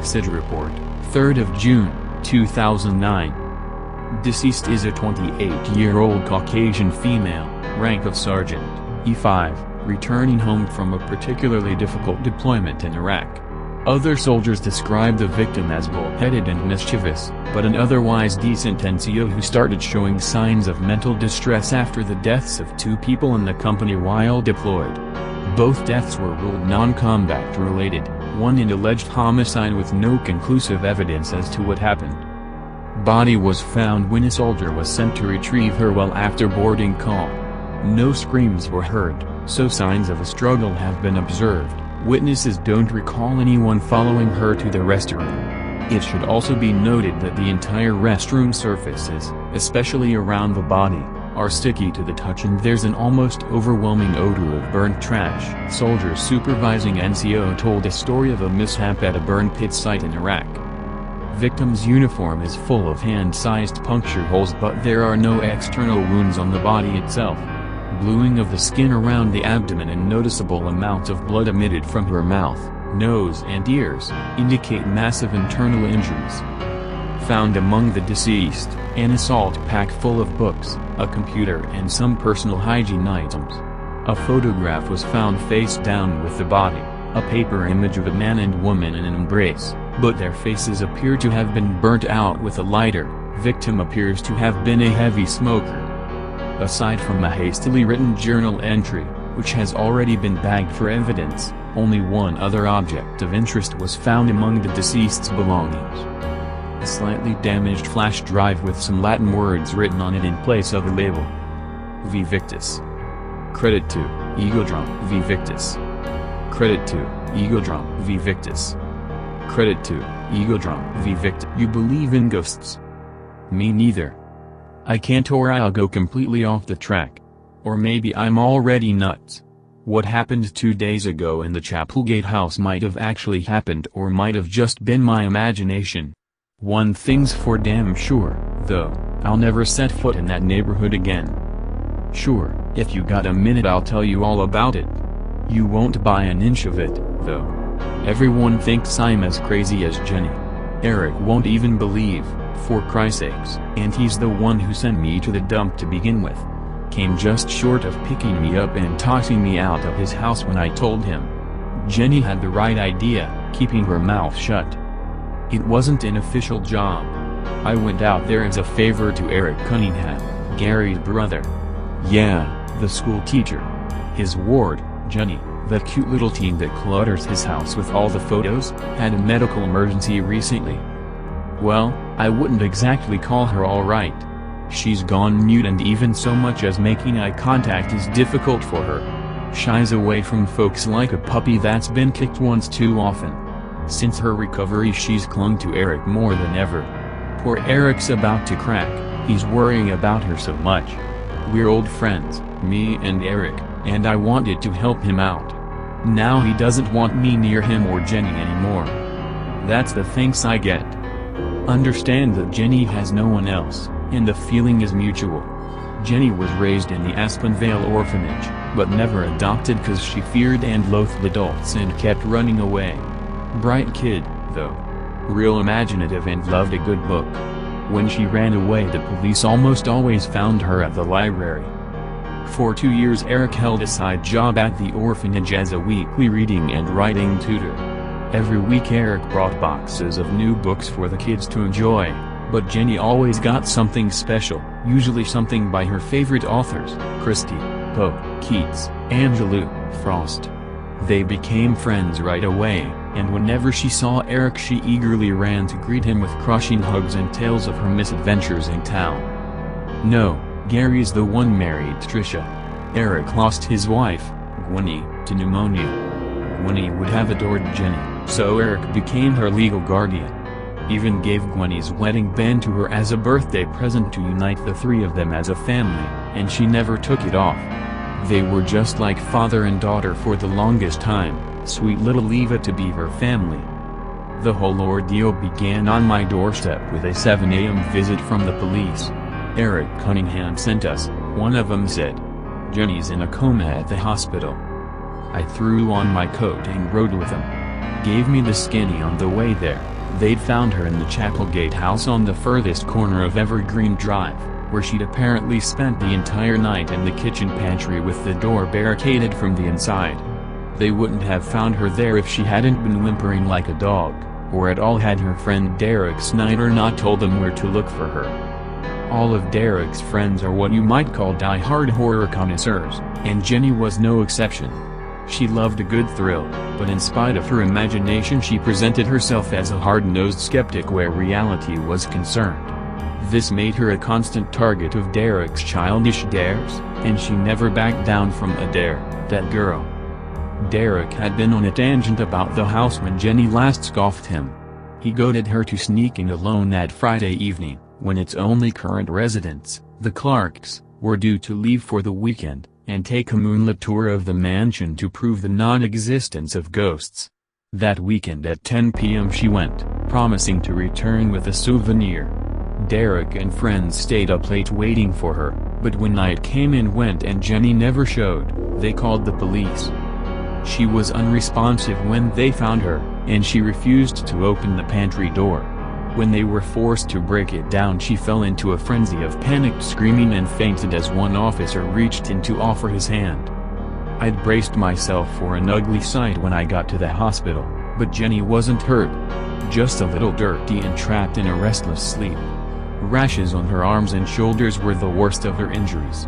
SID report, 3rd of June, 2009. Deceased is a 28-year-old Caucasian female, rank of Sergeant, E5, returning home from a particularly difficult deployment in Iraq. Other soldiers describe the victim as bull-headed and mischievous, but an otherwise decent NCO who started showing signs of mental distress after the deaths of 2 people in the company while deployed. Both deaths were ruled non-combat related, one an alleged homicide with no conclusive evidence as to what happened. Body was found when a soldier was sent to retrieve her well after boarding call. No screams were heard, so signs of a struggle have been observed. Witnesses don't recall anyone following her to the restroom. It should also be noted that the entire restroom surfaces, especially around the body, are sticky to the touch and there's an almost overwhelming odor of burnt trash. Soldiers supervising NCO told a story of a mishap at a burn pit site in Iraq. Victim's uniform is full of hand-sized puncture holes but there are no external wounds on the body itself. Bluing of the skin around the abdomen and noticeable amounts of blood emitted from her mouth, nose and ears, indicate massive internal injuries. Found among the deceased, an assault pack full of books, a computer and some personal hygiene items. A photograph was found face down with the body, a paper image of a man and woman in an embrace, but their faces appear to have been burnt out with a lighter. Victim appears to have been a heavy smoker. Aside from a hastily written journal entry, which has already been bagged for evidence, only one other object of interest was found among the deceased's belongings. A slightly damaged flash drive with some Latin words written on it in place of the label. V Victis. Credit to Egodrum V Victis. Credit to Egodrum V Victis. Credit to Egodrum V Victis. You believe in ghosts? Me neither. I can't, or I'll go completely off the track. Or maybe I'm already nuts. What happened 2 days ago in the Chapelgate house might have actually happened or might have just been my imagination. One thing's for damn sure, though, I'll never set foot in that neighborhood again. Sure, if you got a minute I'll tell you all about it. You won't buy an inch of it, though. Everyone thinks I'm as crazy as Jenny. Eric won't even believe, for Christ's sakes, and he's the one who sent me to the dump to begin with. Came just short of picking me up and tossing me out of his house when I told him. Jenny had the right idea, keeping her mouth shut. It wasn't an official job. I went out there as a favor to Eric Cunningham, Gary's brother. Yeah, the school teacher. His ward, Jenny, the cute little teen that clutters his house with all the photos, had a medical emergency recently. Well, I wouldn't exactly call her alright. She's gone mute and even so much as making eye contact is difficult for her. Shies away from folks like a puppy that's been kicked once too often. Since her recovery she's clung to Eric more than ever. Poor Eric's about to crack, he's worrying about her so much. We're old friends, me and Eric, and I wanted to help him out. Now he doesn't want me near him or Jenny anymore. That's the thanks I get. Understand that Jenny has no one else, and the feeling is mutual. Jenny was raised in the Aspenvale orphanage, but never adopted cause she feared and loathed adults and kept running away. Bright kid, though. Real imaginative and loved a good book. When she ran away the police almost always found her at the library. For 2 years Eric held a side job at the orphanage as a weekly reading and writing tutor. Every week Eric brought boxes of new books for the kids to enjoy, but Jenny always got something special, usually something by her favorite authors, Christie, Poe, Keats, Angelou, Frost. They became friends right away, and whenever she saw Eric she eagerly ran to greet him with crushing hugs and tales of her misadventures in town. No, Gary's the one married Tricia. Eric lost his wife, Gwenny, to pneumonia. Gwenny would have adored Jenny, so Eric became her legal guardian. Even gave Gwenny's wedding band to her as a birthday present to unite the three of them as a family, and she never took it off. They were just like father and daughter for the longest time, sweet little Eva to be her family. The whole ordeal began on my doorstep with a 7 a.m. visit from the police. Eric Cunningham sent us, one of them said. Jenny's in a coma at the hospital. I threw on my coat and rode with him. Gave me the skinny on the way there. They'd found her in the Chapelgate house on the furthest corner of Evergreen Drive, where she'd apparently spent the entire night in the kitchen pantry with the door barricaded from the inside. They wouldn't have found her there if she hadn't been whimpering like a dog, or at all had her friend Derek Snyder not told them where to look for her. All of Derek's friends are what you might call die-hard horror connoisseurs, and Jenny was no exception. She loved a good thrill, but in spite of her imagination she presented herself as a hard-nosed skeptic where reality was concerned. This made her a constant target of Derek's childish dares, and she never backed down from a dare, that girl. Derek had been on a tangent about the house when Jenny last scoffed him. He goaded her to sneak in alone that Friday evening, when its only current residents, the Clarks, were due to leave for the weekend, and take a moonlit tour of the mansion to prove the non-existence of ghosts. That weekend at 10 p.m. she went, promising to return with a souvenir. Derek and friends stayed up late waiting for her, but when night came and went and Jenny never showed, they called the police. She was unresponsive when they found her, and she refused to open the pantry door. When they were forced to break it down she fell into a frenzy of panicked screaming and fainted as one officer reached in to offer his hand. I'd braced myself for an ugly sight when I got to the hospital, but Jenny wasn't hurt. Just a little dirty and trapped in a restless sleep. Rashes on her arms and shoulders were the worst of her injuries.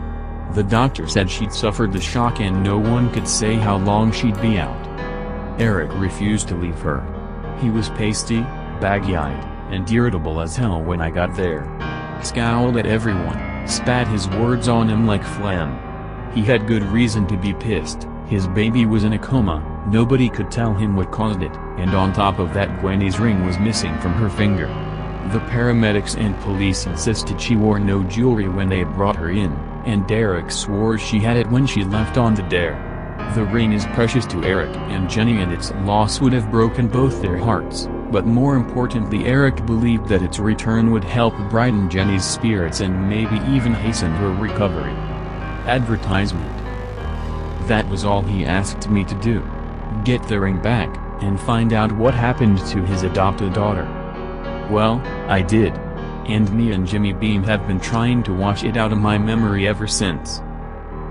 The doctor said she'd suffered the shock and no one could say how long she'd be out. Eric refused to leave her. He was pasty, baggy-eyed, and irritable as hell when I got there. Scowled at everyone, spat his words on him like phlegm. He had good reason to be pissed. His baby was in a coma, nobody could tell him what caused it, and on top of that Gwenny's ring was missing from her finger. The paramedics and police insisted she wore no jewelry when they brought her in, and Derek swore she had it when she left on the dare. The ring is precious to Eric and Jenny and its loss would have broken both their hearts, but more importantly Eric believed that its return would help brighten Jenny's spirits and maybe even hasten her recovery. Advertisement. That was all he asked me to do. Get the ring back, and find out what happened to his adopted daughter. Well, I did. And me and Jimmy Beam have been trying to wash it out of my memory ever since.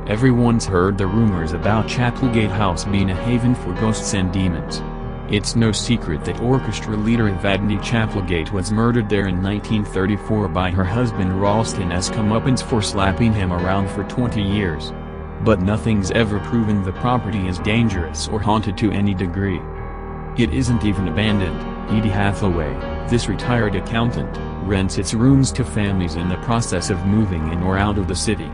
Everyone's heard the rumors about Chapelgate House being a haven for ghosts and demons. It's no secret that orchestra leader Evadne Chapelgate was murdered there in 1934 by her husband Ralston as comeuppance for slapping him around for 20 years. But nothing's ever proven the property is dangerous or haunted to any degree. It isn't even abandoned. Edie Hathaway, this retired accountant, rents its rooms to families in the process of moving in or out of the city.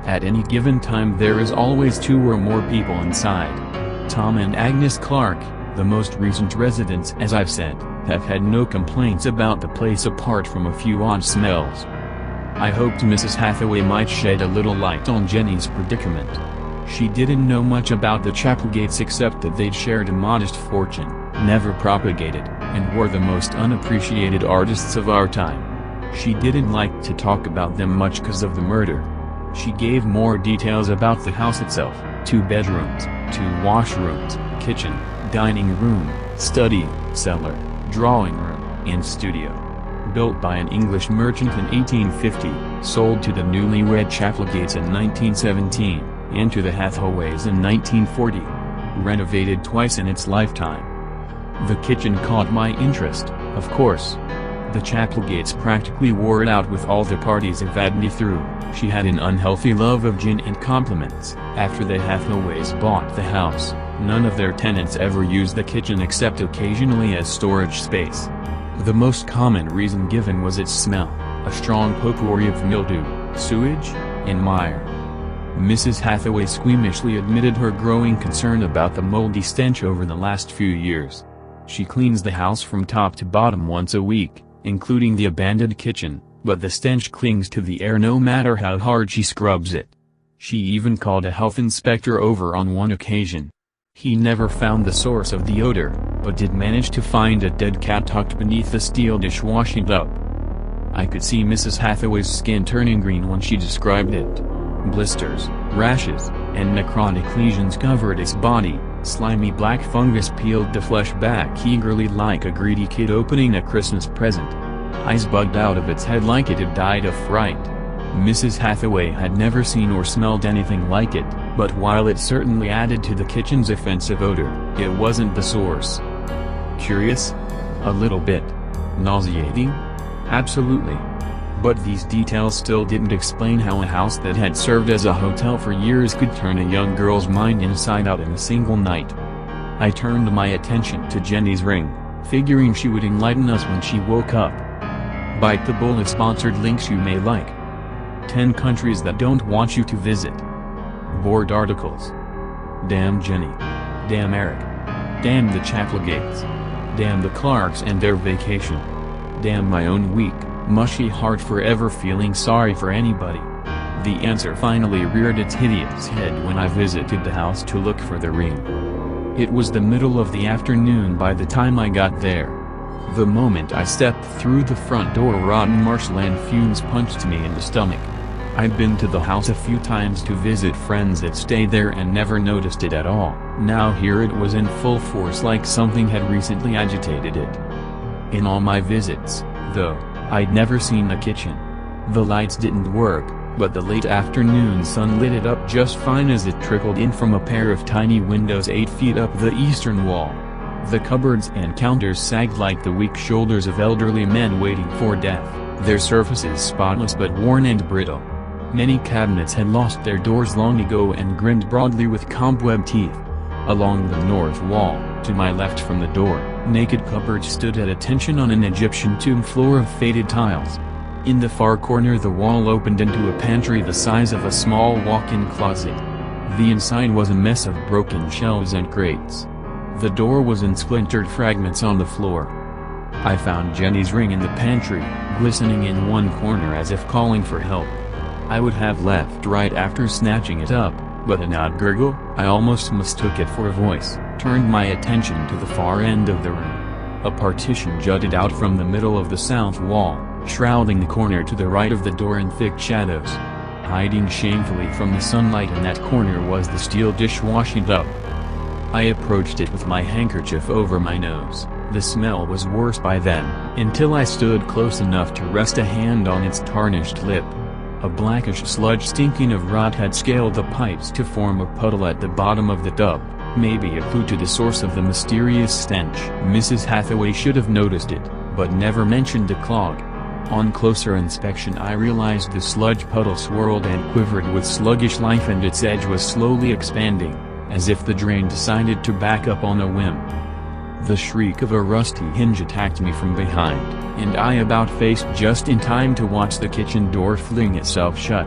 At any given time there is always 2 or more people inside. Tom and Agnes Clark, the most recent residents as I've said, have had no complaints about the place apart from a few odd smells. I hoped Mrs. Hathaway might shed a little light on Jenny's predicament. She didn't know much about the Chapelgates except that they'd shared a modest fortune, never propagated, and were the most unappreciated artists of our time. She didn't like to talk about them much 'cause of the murder. She gave more details about the house itself: 2 bedrooms, 2 washrooms, kitchen, dining room, study, cellar, drawing room, and studio. Built by an English merchant in 1850, sold to the newlywed Chapelgates in 1917, and to the Hathaways in 1940. Renovated twice in its lifetime. The kitchen caught my interest, of course. The Chapelgates practically wore it out with all the parties Evadne threw. She had an unhealthy love of gin and compliments. After the Hathaways bought the house, none of their tenants ever used the kitchen except occasionally as storage space. The most common reason given was its smell, a strong potpourri of mildew, sewage, and mire. Mrs. Hathaway squeamishly admitted her growing concern about the moldy stench over the last few years. She cleans the house from top to bottom once a week, including the abandoned kitchen, but the stench clings to the air no matter how hard she scrubs it. She even called a health inspector over on one occasion. He never found the source of the odor, but did manage to find a dead cat tucked beneath the steel dishwashing tub. I could see Mrs. Hathaway's skin turning green when she described it. Blisters, rashes, and necrotic lesions covered its body, Slimy black fungus peeled the flesh back eagerly like a greedy kid opening a Christmas present. Eyes bugged out of its head like it had died of fright. Mrs. Hathaway had never seen or smelled anything like it, but while it certainly added to the kitchen's offensive odor, it wasn't the source. Curious? A little bit. Nauseating? Absolutely. But these details still didn't explain how a house that had served as a hotel for years could turn a young girl's mind inside out in a single night. I turned my attention to Jenny's ring, figuring she would enlighten us when she woke up. Bite the bullet sponsored links you may like. 10 countries that don't want you to visit. Board articles. Damn Jenny. Damn Eric. Damn the Chapelgates. Damn the Clarks and their vacation. Damn my own weak, mushy heart forever feeling sorry for anybody. The answer finally reared its hideous head when I visited the house to look for the ring. It was the middle of the afternoon by the time I got there. The moment I stepped through the front door, rotten marshland fumes punched me in the stomach. I'd been to the house a few times to visit friends that stayed there and never noticed it at all. Now here it was in full force, like something had recently agitated it. In all my visits, though, I'd never seen a kitchen. The lights didn't work, but the late afternoon sun lit it up just fine as it trickled in from a pair of tiny windows 8 feet up the eastern wall. The cupboards and counters sagged like the weak shoulders of elderly men waiting for death, their surfaces spotless but worn and brittle. Many cabinets had lost their doors long ago and grinned broadly with cobweb teeth. Along the north wall, to my left from the door, naked cupboards stood at attention on an Egyptian tomb floor of faded tiles. In the far corner the wall opened into a pantry the size of a small walk-in closet. The inside was a mess of broken shelves and crates. The door was in splintered fragments on the floor. I found Jenny's ring in the pantry, glistening in one corner as if calling for help. I would have left right after snatching it up, but an odd gurgle, I almost mistook it for a voice, turned my attention to the far end of the room. A partition jutted out from the middle of the south wall, shrouding the corner to the right of the door in thick shadows. Hiding shamefully from the sunlight in that corner was the steel dishwashing tub. I approached it with my handkerchief over my nose. The smell was worse by then, until I stood close enough to rest a hand on its tarnished lip. A blackish sludge stinking of rot had scaled the pipes to form a puddle at the bottom of the tub, maybe a clue to the source of the mysterious stench. Mrs. Hathaway should have noticed it, but never mentioned the clog. On closer inspection I realized the sludge puddle swirled and quivered with sluggish life and its edge was slowly expanding, as if the drain decided to back up on a whim. The shriek of a rusty hinge attacked me from behind, and I about faced just in time to watch the kitchen door fling itself shut.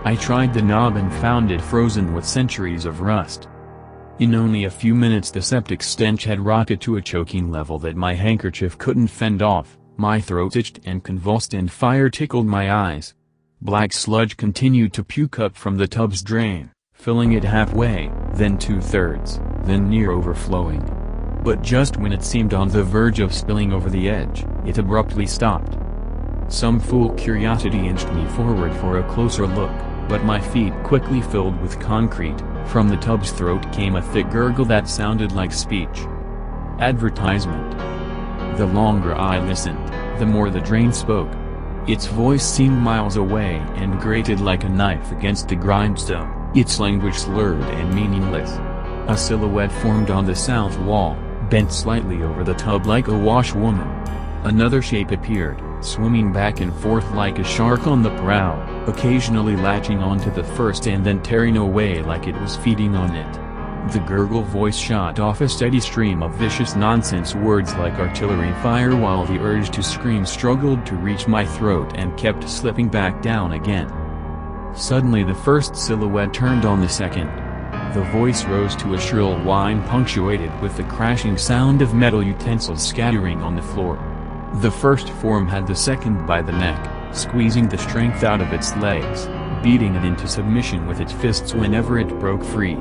I tried the knob and found it frozen with centuries of rust. In only a few minutes the septic stench had rocketed to a choking level that my handkerchief couldn't fend off, my throat itched and convulsed and fire tickled my eyes. Black sludge continued to puke up from the tub's drain, filling it halfway, then 2/3, then near overflowing. But just when it seemed on the verge of spilling over the edge, it abruptly stopped. Some fool curiosity inched me forward for a closer look, but my feet quickly filled with concrete. From the tub's throat came a thick gurgle that sounded like speech. Advertisement. The longer I listened, the more the drain spoke. Its voice seemed miles away and grated like a knife against the grindstone, its language slurred and meaningless. A silhouette formed on the south wall, bent slightly over the tub like a washwoman. Another shape appeared, swimming back and forth like a shark on the prowl, occasionally latching onto the first and then tearing away like it was feeding on it. The gurgle voice shot off a steady stream of vicious nonsense words like artillery fire while the urge to scream struggled to reach my throat and kept slipping back down again. Suddenly the first silhouette turned on the second. The voice rose to a shrill whine punctuated with the crashing sound of metal utensils scattering on the floor. The first form had the second by the neck, squeezing the strength out of its legs, beating it into submission with its fists whenever it broke free.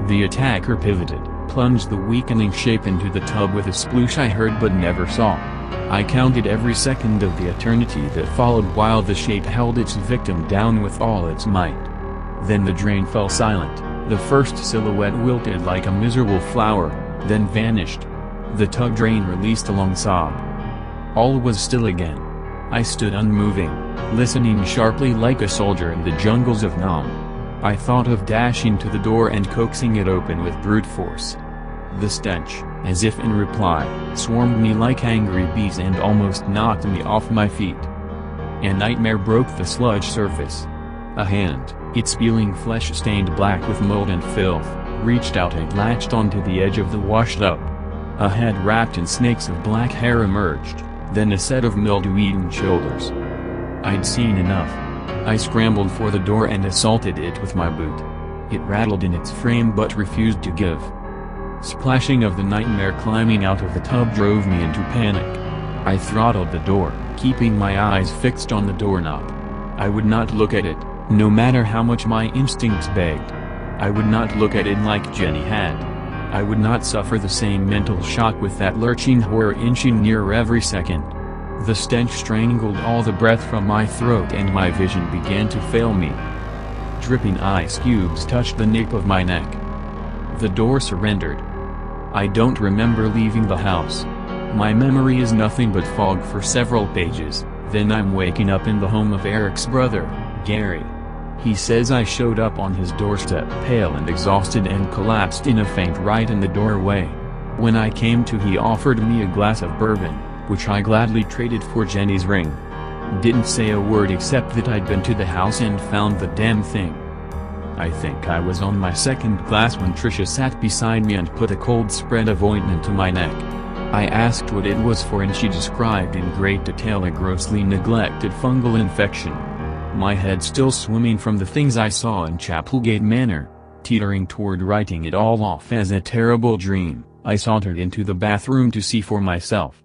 The attacker pivoted, plunged the weakening shape into the tub with a sploosh I heard but never saw. I counted every second of the eternity that followed while the shape held its victim down with all its might. Then the drain fell silent, The first silhouette wilted like a miserable flower, then vanished. The tug drain released a long sob. All was still again. I stood unmoving, listening sharply like a soldier in the jungles of Nam. I thought of dashing to the door and coaxing it open with brute force. The stench, as if in reply, swarmed me like angry bees and almost knocked me off my feet. A nightmare broke the sludge surface. A hand, its peeling flesh stained black with mold and filth, reached out and latched onto the edge of the washed-up. A head wrapped in snakes of black hair emerged, then a set of mildew-eaten shoulders. I'd seen enough. I scrambled for the door and assaulted it with my boot. It rattled in its frame but refused to give. Splashing of the nightmare climbing out of the tub drove me into panic. I throttled the door, keeping my eyes fixed on the doorknob. I would not look at it, no matter how much my instincts begged. I would not look at it like Jenny had. I would not suffer the same mental shock with that lurching horror inching nearer every second. The stench strangled all the breath from my throat and my vision began to fail me. Dripping ice cubes touched the nape of my neck. The door surrendered. I don't remember leaving the house. My memory is nothing but fog for several pages, then I'm waking up in the home of Eric's brother, Gary. He says I showed up on his doorstep pale and exhausted and collapsed in a faint right in the doorway. When I came to, he offered me a glass of bourbon, which I gladly traded for Jenny's ring. Didn't say a word except that I'd been to the house and found the damn thing. I think I was on my second glass when Tricia sat beside me and put a cold spread of ointment to my neck. I asked what it was for and she described in great detail a grossly neglected fungal infection. My head still swimming from the things I saw in Chapelgate Manor, teetering toward writing it all off as a terrible dream, I sauntered into the bathroom to see for myself.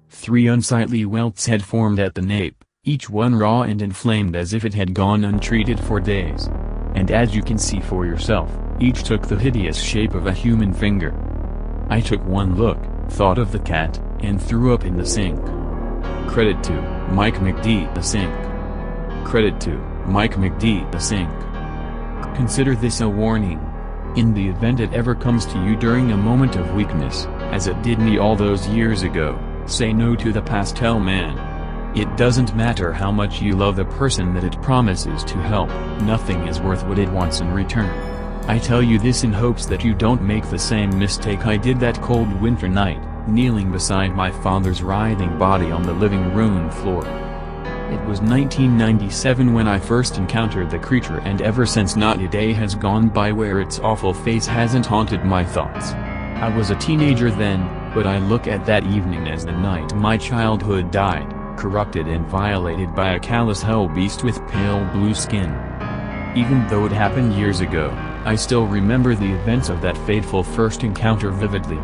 3 unsightly welts had formed at the nape, each one raw and inflamed as if it had gone untreated for days. And as you can see for yourself, each took the hideous shape of a human finger. I took one look, thought of the cat, and threw up in the sink. Credit to Mike McD. The sink. Credit to Mike McD. The sink. Consider this a warning. In the event it ever comes to you during a moment of weakness, as it did me all those years ago, say no to the pastel man. It doesn't matter how much you love the person that it promises to help, nothing is worth what it wants in return. I tell you this in hopes that you don't make the same mistake I did that cold winter night, kneeling beside my father's writhing body on the living room floor. It was 1997 when I first encountered the creature, and ever since not a day has gone by where its awful face hasn't haunted my thoughts. I was a teenager then, but I look at that evening as the night my childhood died, corrupted and violated by a callous hell beast with pale blue skin. Even though it happened years ago, I still remember the events of that fateful first encounter vividly.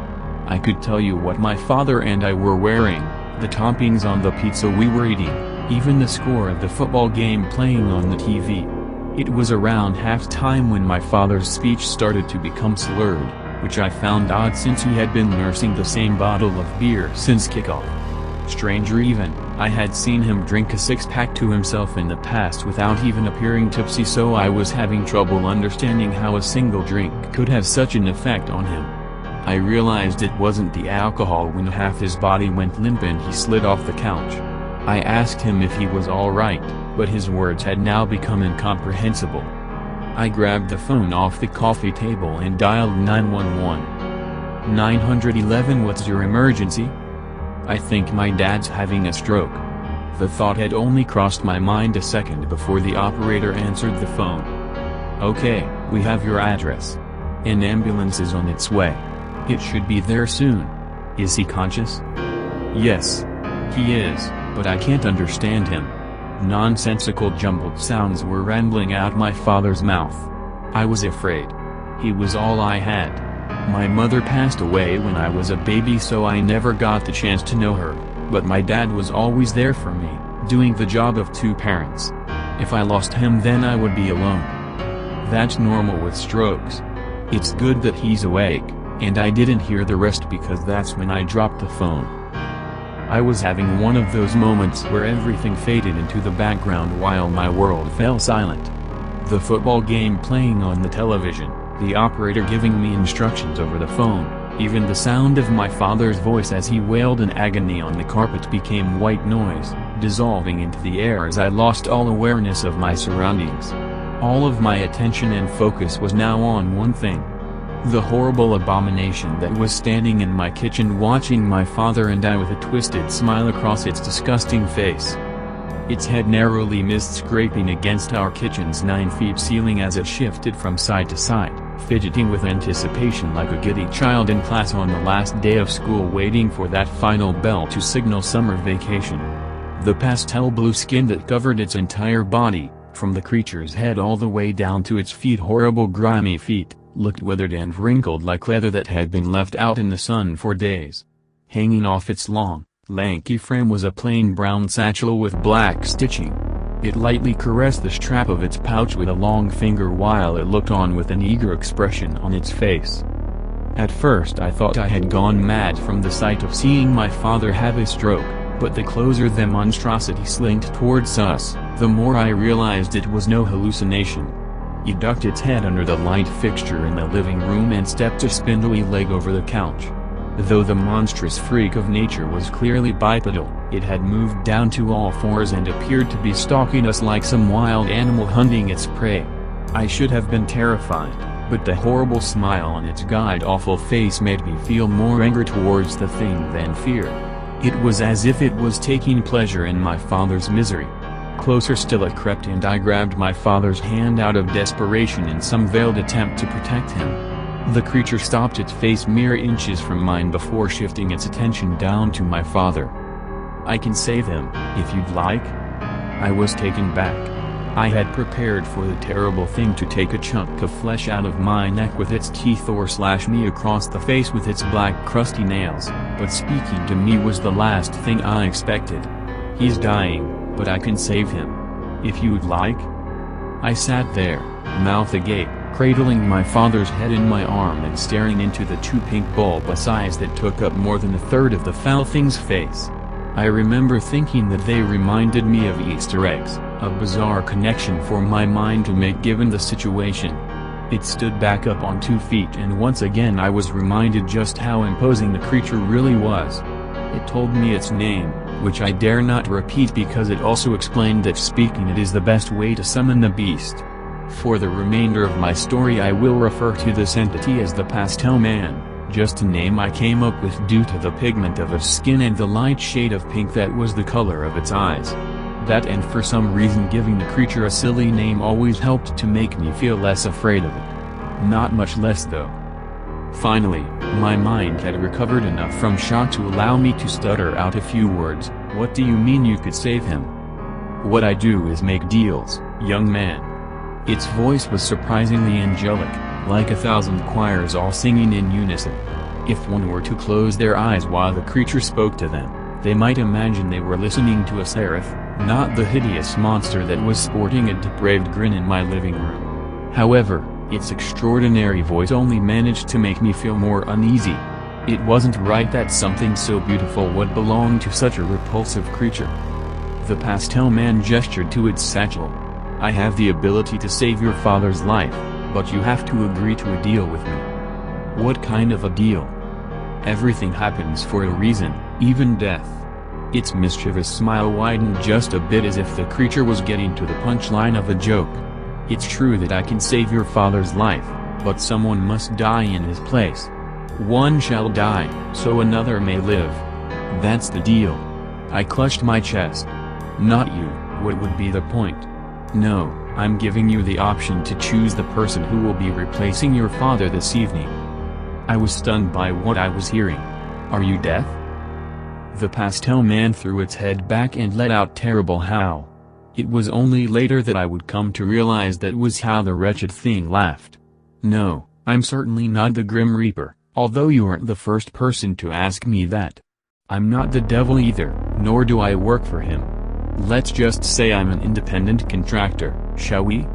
I could tell you what my father and I were wearing, the toppings on the pizza we were eating, even the score of the football game playing on the TV. It was around halftime when my father's speech started to become slurred, which I found odd since he had been nursing the same bottle of beer since kickoff. Stranger even, I had seen him drink a six-pack to himself in the past without even appearing tipsy, so I was having trouble understanding how a single drink could have such an effect on him. I realized it wasn't the alcohol when half his body went limp and he slid off the couch. I asked him if he was alright, but his words had now become incomprehensible. I grabbed the phone off the coffee table and dialed 911. 911, what's your emergency? I think my dad's having a stroke. The thought had only crossed my mind a second before the operator answered the phone. Okay, we have your address. An ambulance is on its way. It should be there soon. Is he conscious? Yes. He is, but I can't understand him. Nonsensical jumbled sounds were rambling out my father's mouth. I was afraid. He was all I had. My mother passed away when I was a baby, so I never got the chance to know her, but my dad was always there for me, doing the job of two parents. If I lost him, then I would be alone. That's normal with strokes. It's good that he's awake, and I didn't hear the rest because that's when I dropped the phone. I was having one of those moments where everything faded into the background while my world fell silent. The football game playing on the television, the operator giving me instructions over the phone. Even the sound of my father's voice as he wailed in agony on the carpet became white noise, dissolving into the air as I lost all awareness of my surroundings. All of my attention and focus was now on one thing. The horrible abomination that was standing in my kitchen watching my father and I with a twisted smile across its disgusting face. Its head narrowly missed scraping against our kitchen's 9-feet ceiling as it shifted from side to side, fidgeting with anticipation like a giddy child in class on the last day of school waiting for that final bell to signal summer vacation. The pastel blue skin that covered its entire body, from the creature's head all the way down to its feet, horrible grimy feet, looked withered and wrinkled like leather that had been left out in the sun for days. Hanging off its long, lanky frame was a plain brown satchel with black stitching. It lightly caressed the strap of its pouch with a long finger while it looked on with an eager expression on its face. At first I thought I had gone mad from the sight of seeing my father have a stroke, but the closer the monstrosity slinked towards us, the more I realized it was no hallucination. It ducked its head under the light fixture in the living room and stepped a spindly leg over the couch. Though the monstrous freak of nature was clearly bipedal, it had moved down to all fours and appeared to be stalking us like some wild animal hunting its prey. I should have been terrified, but the horrible smile on its god-awful face made me feel more anger towards the thing than fear. It was as if it was taking pleasure in my father's misery. Closer still it crept and I grabbed my father's hand out of desperation in some veiled attempt to protect him. The creature stopped its face mere inches from mine before shifting its attention down to my father. "I can save him, if you'd like." I was taken back. I had prepared for the terrible thing to take a chunk of flesh out of my neck with its teeth or slash me across the face with its black crusty nails, but speaking to me was the last thing I expected. "He's dying, but I can save him. If you'd like." I sat there, mouth agape, cradling my father's head in my arm and staring into the two pink bulbous eyes that took up more than a third of the foul thing's face. I remember thinking that they reminded me of Easter eggs, a bizarre connection for my mind to make given the situation. It stood back up on 2 feet and once again I was reminded just how imposing the creature really was. It told me its name, which I dare not repeat because it also explained that speaking it is the best way to summon the beast. For the remainder of my story I will refer to this entity as the Pastel Man, just a name I came up with due to the pigment of its skin and the light shade of pink that was the color of its eyes. That and for some reason giving the creature a silly name always helped to make me feel less afraid of it. Not much less though. Finally, my mind had recovered enough from shock to allow me to stutter out a few words. "What do you mean you could save him?" "What I do is make deals, young man." Its voice was surprisingly angelic, like 1,000 choirs all singing in unison. If one were to close their eyes while the creature spoke to them, they might imagine they were listening to a seraph, not the hideous monster that was sporting a depraved grin in my living room. However, its extraordinary voice only managed to make me feel more uneasy. It wasn't right that something so beautiful would belong to such a repulsive creature. The Pastel Man gestured to its satchel. "I have the ability to save your father's life, but you have to agree to a deal with me." "What kind of a deal?" "Everything happens for a reason, even death." Its mischievous smile widened just a bit as if the creature was getting to the punchline of a joke. "It's true that I can save your father's life, but someone must die in his place. One shall die, so another may live. That's the deal." I clutched my chest. "Not you, what would be the point?" "No, I'm giving you the option to choose the person who will be replacing your father this evening." I was stunned by what I was hearing. "Are you deaf?" The Pastel Man threw its head back and let out a terrible howl. It was only later that I would come to realize that was how the wretched thing laughed. "No, I'm certainly not the Grim Reaper, although you aren't the first person to ask me that. I'm not the devil either, nor do I work for him. Let's just say I'm an independent contractor, shall we?"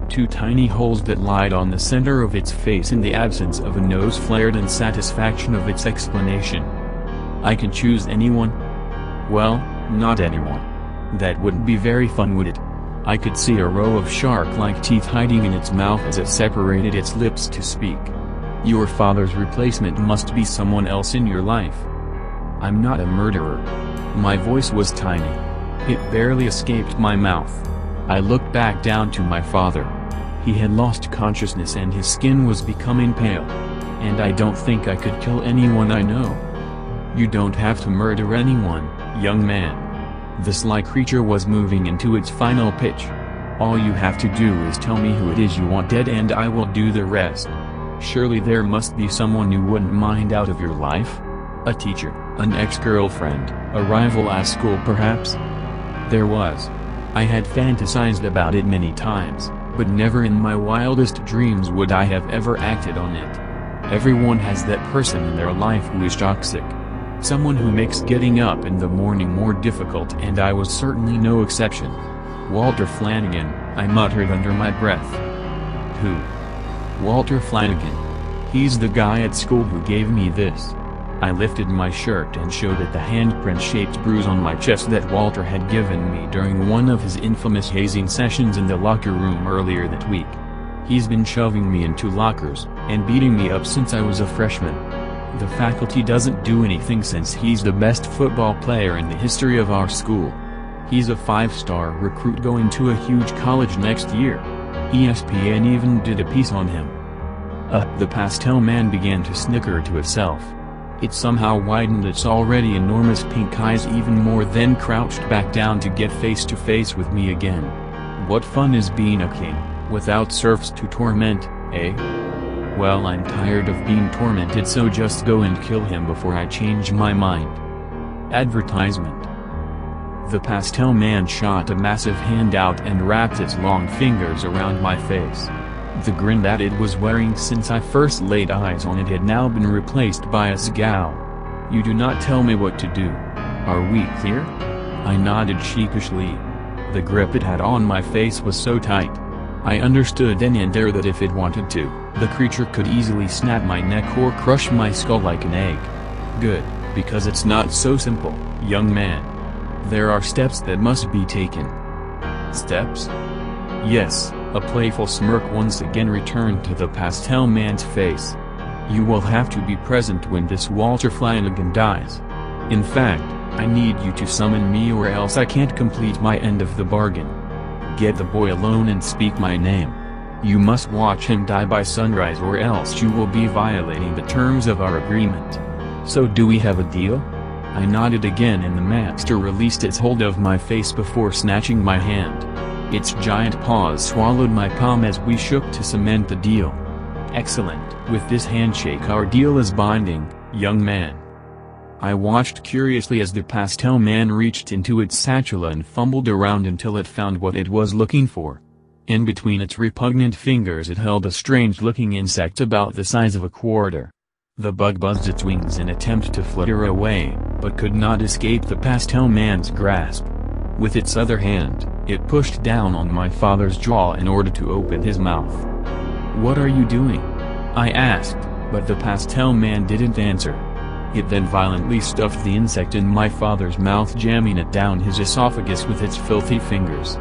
Two tiny holes that lied on the center of its face in the absence of a nose flared in satisfaction of its explanation. "I can choose anyone?" "Well, not anyone. That wouldn't be very fun, would it?" I could see a row of shark-like teeth hiding in its mouth as it separated its lips to speak. Your father's replacement must be someone else in your life. I'm not a murderer. My voice was tiny. It barely escaped my mouth. I looked back down to my father. He had lost consciousness and his skin was becoming pale. And I don't think I could kill anyone I know. You don't have to murder anyone, young man. The sly creature was moving into its final pitch. All you have to do is tell me who it is you want dead and I will do the rest. Surely there must be someone you wouldn't mind out of your life? A teacher, an ex-girlfriend, a rival at school perhaps? There was. I had fantasized about it many times, but never in my wildest dreams would I have ever acted on it. Everyone has that person in their life who is toxic. Someone who makes getting up in the morning more difficult, and I was certainly no exception. Walter Flanagan, I muttered under my breath. Who? Walter Flanagan. He's the guy at school who gave me this. I lifted my shirt and showed it the handprint-shaped bruise on my chest that Walter had given me during one of his infamous hazing sessions in the locker room earlier that week. He's been shoving me into lockers, and beating me up since I was a freshman. The faculty doesn't do anything since he's the best football player in the history of our school. He's a 5-star recruit going to a huge college next year. ESPN even did a piece on him. The pastel man began to snicker to itself. It somehow widened its already enormous pink eyes even more, then crouched back down to get face to face with me again. What fun is being a king, without serfs to torment, eh? Well, I'm tired of being tormented, so just go and kill him before I change my mind. Advertisement. The pastel man shot a massive hand out and wrapped its long fingers around my face. The grin that it was wearing since I first laid eyes on it had now been replaced by a scowl. You do not tell me what to do. Are we clear? I nodded sheepishly. The grip it had on my face was so tight. I understood then and there that if it wanted to, the creature could easily snap my neck or crush my skull like an egg. Good, because it's not so simple, young man. There are steps that must be taken. Steps? Yes, a playful smirk once again returned to the pastel man's face. You will have to be present when this Walter Flanagan dies. In fact, I need you to summon me or else I can't complete my end of the bargain. Get the boy alone and speak my name. You must watch him die by sunrise or else you will be violating the terms of our agreement. So do we have a deal? I nodded again and the monster released its hold of my face before snatching my hand. Its giant paws swallowed my palm as we shook to cement the deal. Excellent. With this handshake our deal is binding, young man. I watched curiously as the pastel man reached into its satchel and fumbled around until it found what it was looking for. In between its repugnant fingers it held a strange-looking insect about the size of a quarter. The bug buzzed its wings in attempt to flutter away, but could not escape the pastel man's grasp. With its other hand, it pushed down on my father's jaw in order to open his mouth. "What are you doing?" I asked, but the pastel man didn't answer. It then violently stuffed the insect in my father's mouth, jamming it down his esophagus with its filthy fingers.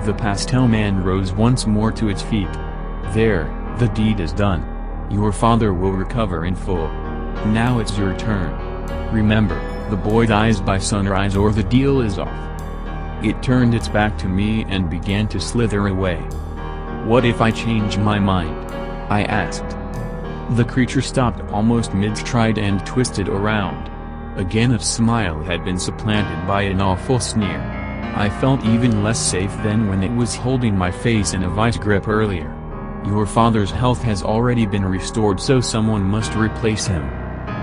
The pastel man rose once more to its feet. There, the deed is done. Your father will recover in full. Now it's your turn. Remember, the boy dies by sunrise or the deal is off. It turned its back to me and began to slither away. What if I change my mind? I asked. The creature stopped almost mid-stride and twisted around. Again its smile had been supplanted by an awful sneer. I felt even less safe than when it was holding my face in a vice grip earlier. Your father's health has already been restored, so someone must replace him.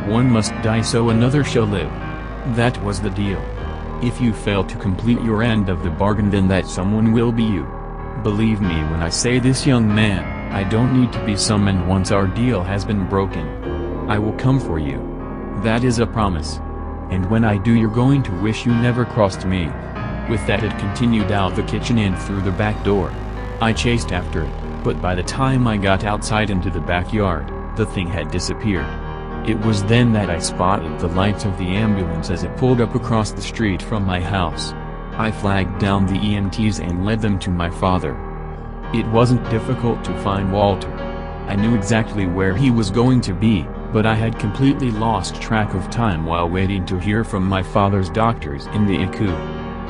One must die so another shall live. That was the deal. If you fail to complete your end of the bargain, then that someone will be you. Believe me when I say this, young man, I don't need to be summoned once our deal has been broken. I will come for you. That is a promise. And when I do, you're going to wish you never crossed me. With that it continued out the kitchen and through the back door. I chased after it, but by the time I got outside into the backyard, the thing had disappeared. It was then that I spotted the lights of the ambulance as it pulled up across the street from my house. I flagged down the EMTs and led them to my father. It wasn't difficult to find Walter. I knew exactly where he was going to be, but I had completely lost track of time while waiting to hear from my father's doctors in the ICU.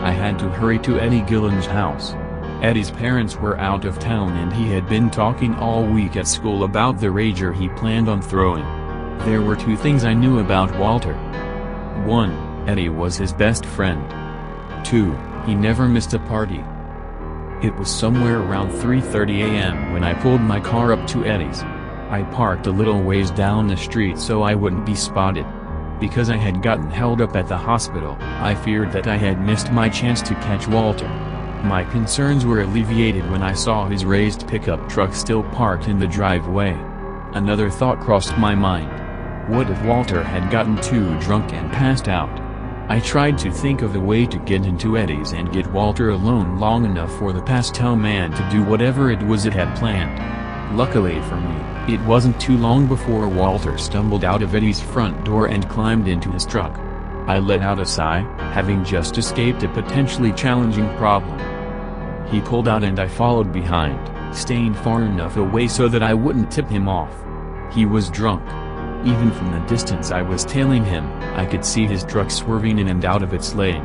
I had to hurry to Eddie Gillen's house. Eddie's parents were out of town and he had been talking all week at school about the rager he planned on throwing. There were two things I knew about Walter. 1. Eddie was his best friend. 2. He never missed a party. It was somewhere around 3:30 a.m. when I pulled my car up to Eddie's. I parked a little ways down the street so I wouldn't be spotted. Because I had gotten held up at the hospital, I feared that I had missed my chance to catch Walter. My concerns were alleviated when I saw his raised pickup truck still parked in the driveway. Another thought crossed my mind. What if Walter had gotten too drunk and passed out? I tried to think of a way to get into Eddie's and get Walter alone long enough for the pastel man to do whatever it was it had planned. Luckily for me, it wasn't too long before Walter stumbled out of Eddie's front door and climbed into his truck. I let out a sigh, having just escaped a potentially challenging problem. He pulled out and I followed behind, staying far enough away so that I wouldn't tip him off. He was drunk. Even from the distance I was tailing him, I could see his truck swerving in and out of its lane.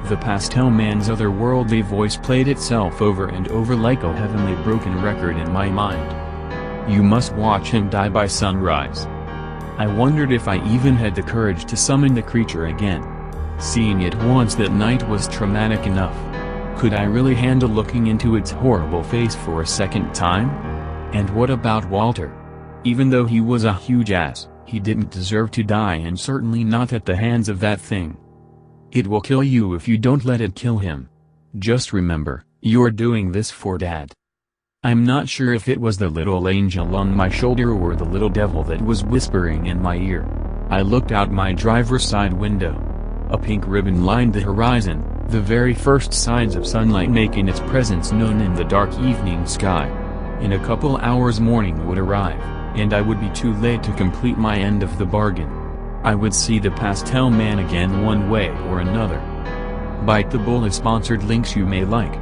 The pastel man's otherworldly voice played itself over and over like a heavenly broken record in my mind. You must watch him die by sunrise. I wondered if I even had the courage to summon the creature again. Seeing it once that night was traumatic enough. Could I really handle looking into its horrible face for a second time? And what about Walter? Even though he was a huge ass, he didn't deserve to die, and certainly not at the hands of that thing. It will kill you if you don't let it kill him. Just remember, you're doing this for Dad. I'm not sure if it was the little angel on my shoulder or the little devil that was whispering in my ear. I looked out my driver's side window. A pink ribbon lined the horizon, the very first signs of sunlight making its presence known in the dark evening sky. In a couple hours morning would arrive, and I would be too late to complete my end of the bargain. I would see the pastel man again one way or another. Bite the Bullet sponsored links you may like.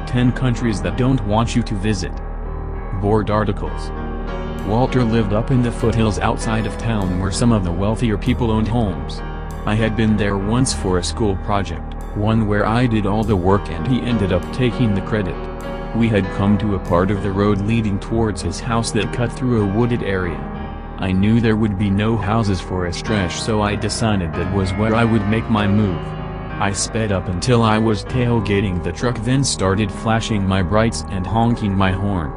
10 countries that don't want you to visit. Board articles. Walter lived up in the foothills outside of town where some of the wealthier people owned homes. I had been there once for a school project, one where I did all the work and he ended up taking the credit. We had come to a part of the road leading towards his house that cut through a wooded area. I knew there would be no houses for a stretch, so I decided that was where I would make my move. I sped up until I was tailgating the truck, then started flashing my brights and honking my horn.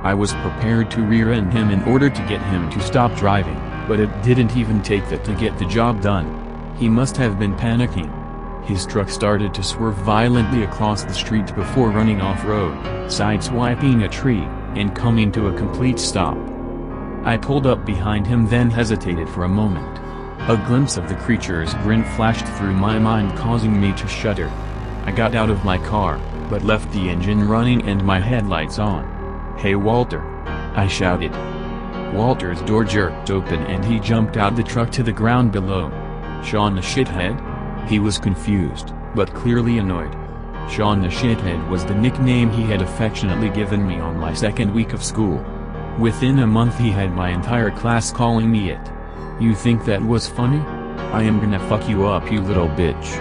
I was prepared to rear-end him in order to get him to stop driving, but it didn't even take that to get the job done. He must have been panicking. His truck started to swerve violently across the street before running off-road, sideswiping a tree, and coming to a complete stop. I pulled up behind him, then hesitated for a moment. A glimpse of the creature's grin flashed through my mind, causing me to shudder. I got out of my car, but left the engine running and my headlights on. "Hey Walter!" I shouted. Walter's door jerked open and he jumped out the truck to the ground below. "Sean the shithead?" He was confused, but clearly annoyed. Sean the shithead was the nickname he had affectionately given me on my second week of school. Within a month he had my entire class calling me it. "You think that was funny? I am gonna fuck you up, you little bitch."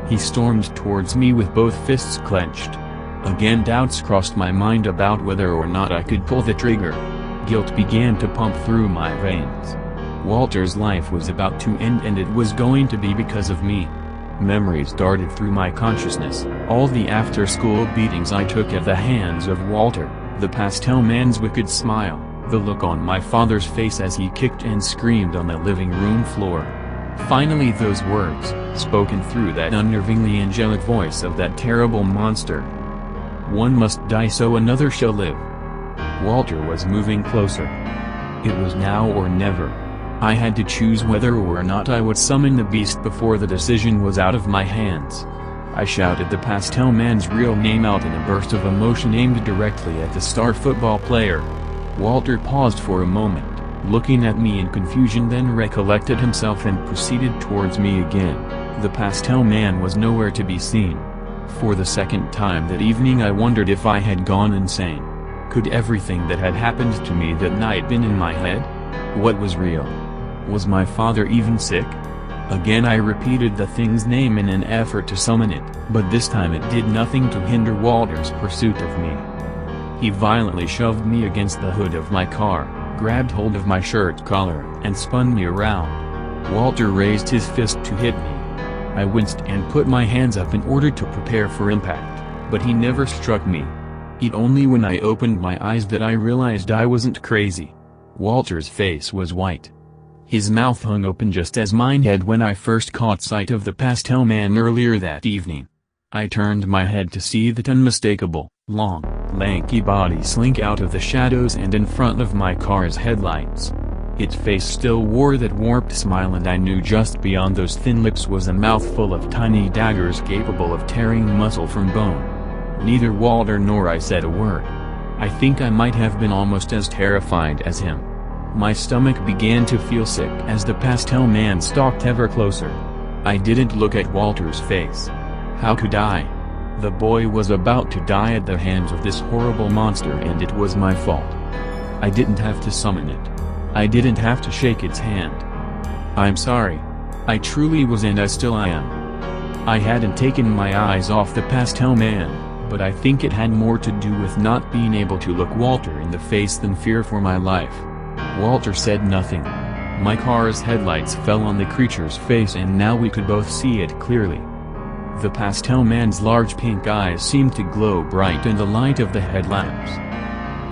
He stormed towards me with both fists clenched. Again doubts crossed my mind about whether or not I could pull the trigger. Guilt began to pump through my veins. Walter's life was about to end, and it was going to be because of me. Memories darted through my consciousness, all the after-school beatings I took at the hands of Walter, the pastel man's wicked smile, the look on my father's face as he kicked and screamed on the living room floor. Finally those words, spoken through that unnervingly angelic voice of that terrible monster. "One must die so another shall live." Walter was moving closer. It was now or never. I had to choose whether or not I would summon the beast before the decision was out of my hands. I shouted the pastel man's real name out in a burst of emotion aimed directly at the star football player. Walter paused for a moment, looking at me in confusion, then recollected himself and proceeded towards me again, The pastel man was nowhere to be seen. For the second time that evening I wondered if I had gone insane. Could everything that had happened to me that night been in my head? What was real? Was my father even sick? Again I repeated the thing's name in an effort to summon it, but this time it did nothing to hinder Walter's pursuit of me. He violently shoved me against the hood of my car, grabbed hold of my shirt collar, and spun me around. Walter raised his fist to hit me. I winced and put my hands up in order to prepare for impact, but he never struck me. It only when I opened my eyes that I realized I wasn't crazy. Walter's face was white. His mouth hung open just as mine had when I first caught sight of the pastel man earlier that evening. I turned my head to see that unmistakable, long, lanky body slink out of the shadows and in front of my car's headlights. Its face still wore that warped smile, and I knew just beyond those thin lips was a mouthful of tiny daggers capable of tearing muscle from bone. Neither Walter nor I said a word. I think I might have been almost as terrified as him. My stomach began to feel sick as the pastel man stalked ever closer. I didn't look at Walter's face. How could I? The boy was about to die at the hands of this horrible monster, and it was my fault. I didn't have to summon it. I didn't have to shake its hand. I'm sorry. I truly was, and I still am. I hadn't taken my eyes off the pastel man, but I think it had more to do with not being able to look Walter in the face than fear for my life. Walter said nothing. My car's headlights fell on the creature's face, and now we could both see it clearly. The pastel man's large pink eyes seemed to glow bright in the light of the headlamps.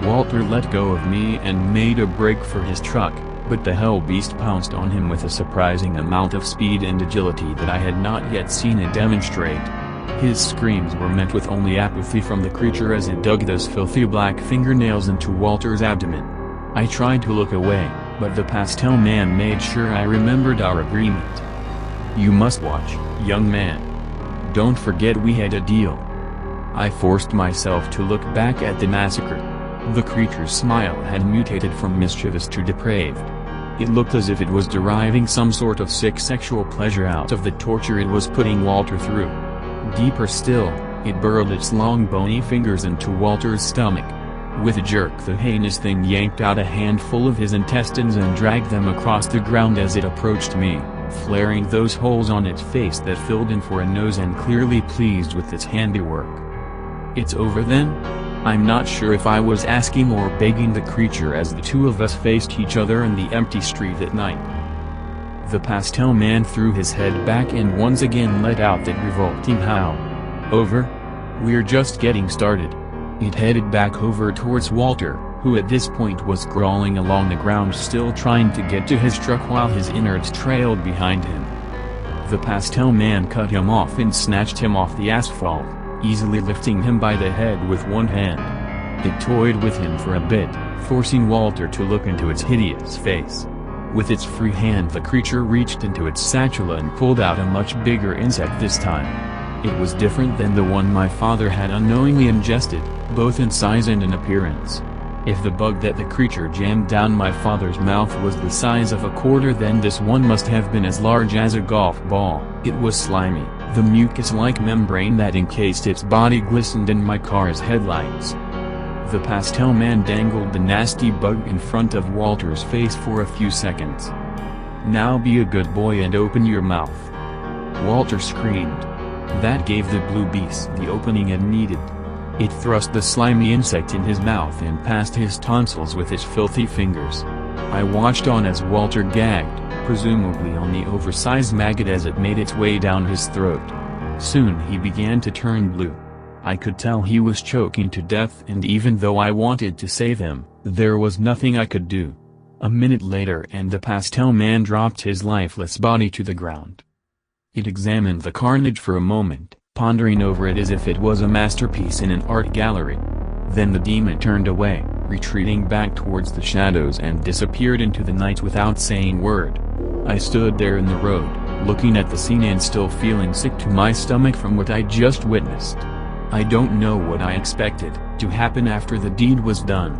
Walter let go of me and made a break for his truck, but the hell beast pounced on him with a surprising amount of speed and agility that I had not yet seen it demonstrate. His screams were met with only apathy from the creature as it dug those filthy black fingernails into Walter's abdomen. I tried to look away, but the pastel man made sure I remembered our agreement. You must watch, young man. Don't forget we had a deal. I forced myself to look back at the massacre. The creature's smile had mutated from mischievous to depraved. It looked as if it was deriving some sort of sick sexual pleasure out of the torture it was putting Walter through. Deeper still, it burrowed its long bony fingers into Walter's stomach. With a jerk, the heinous thing yanked out a handful of his intestines and dragged them across the ground as it approached me, flaring those holes on its face that filled in for a nose, and clearly pleased with its handiwork. It's over then? I'm not sure if I was asking or begging the creature as the two of us faced each other in the empty street at night. The pastel man threw his head back and once again let out that revolting howl. Over? We're just getting started. It headed back over towards Walter, who at this point was crawling along the ground, still trying to get to his truck while his innards trailed behind him. The pastel man cut him off and snatched him off the asphalt, easily lifting him by the head with one hand. It toyed with him for a bit, forcing Walter to look into its hideous face. With its free hand the creature reached into its satchel and pulled out a much bigger insect this time. It was different than the one my father had unknowingly ingested, both in size and in appearance. If the bug that the creature jammed down my father's mouth was the size of a quarter, then this one must have been as large as a golf ball. It was slimy. The mucus-like membrane that encased its body glistened in my car's headlights. The pastel man dangled the nasty bug in front of Walter's face for a few seconds. Now be a good boy and open your mouth. Walter screamed. That gave the blue beast the opening it needed. It thrust the slimy insect in his mouth and passed his tonsils with its filthy fingers. I watched on as Walter gagged, presumably on the oversized maggot as it made its way down his throat. Soon he began to turn blue. I could tell he was choking to death, and even though I wanted to save him, there was nothing I could do. A minute later and the pastel man dropped his lifeless body to the ground. It examined the carnage for a moment, pondering over it as if it was a masterpiece in an art gallery. Then the demon turned away, retreating back towards the shadows, and disappeared into the night without saying a word. I stood there in the road, looking at the scene and still feeling sick to my stomach from what I just witnessed. I don't know what I expected to happen after the deed was done.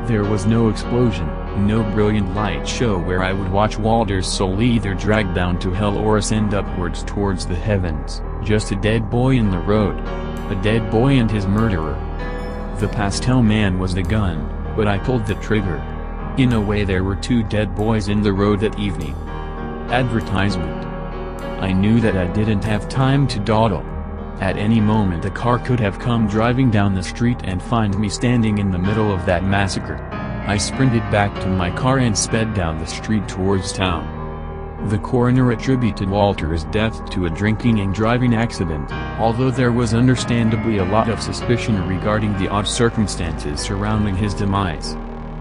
There was no explosion, no brilliant light show where I would watch Walter's soul either drag down to hell or ascend upwards towards the heavens, just a dead boy in the road. A dead boy and his murderer. The pastel man was the gun, but I pulled the trigger. In a way, there were 2 dead boys in the road that evening. Advertisement. I knew that I didn't have time to dawdle. At any moment a car could have come driving down the street and find me standing in the middle of that massacre. I sprinted back to my car and sped down the street towards town. The coroner attributed Walter's death to a drinking and driving accident, although there was understandably a lot of suspicion regarding the odd circumstances surrounding his demise.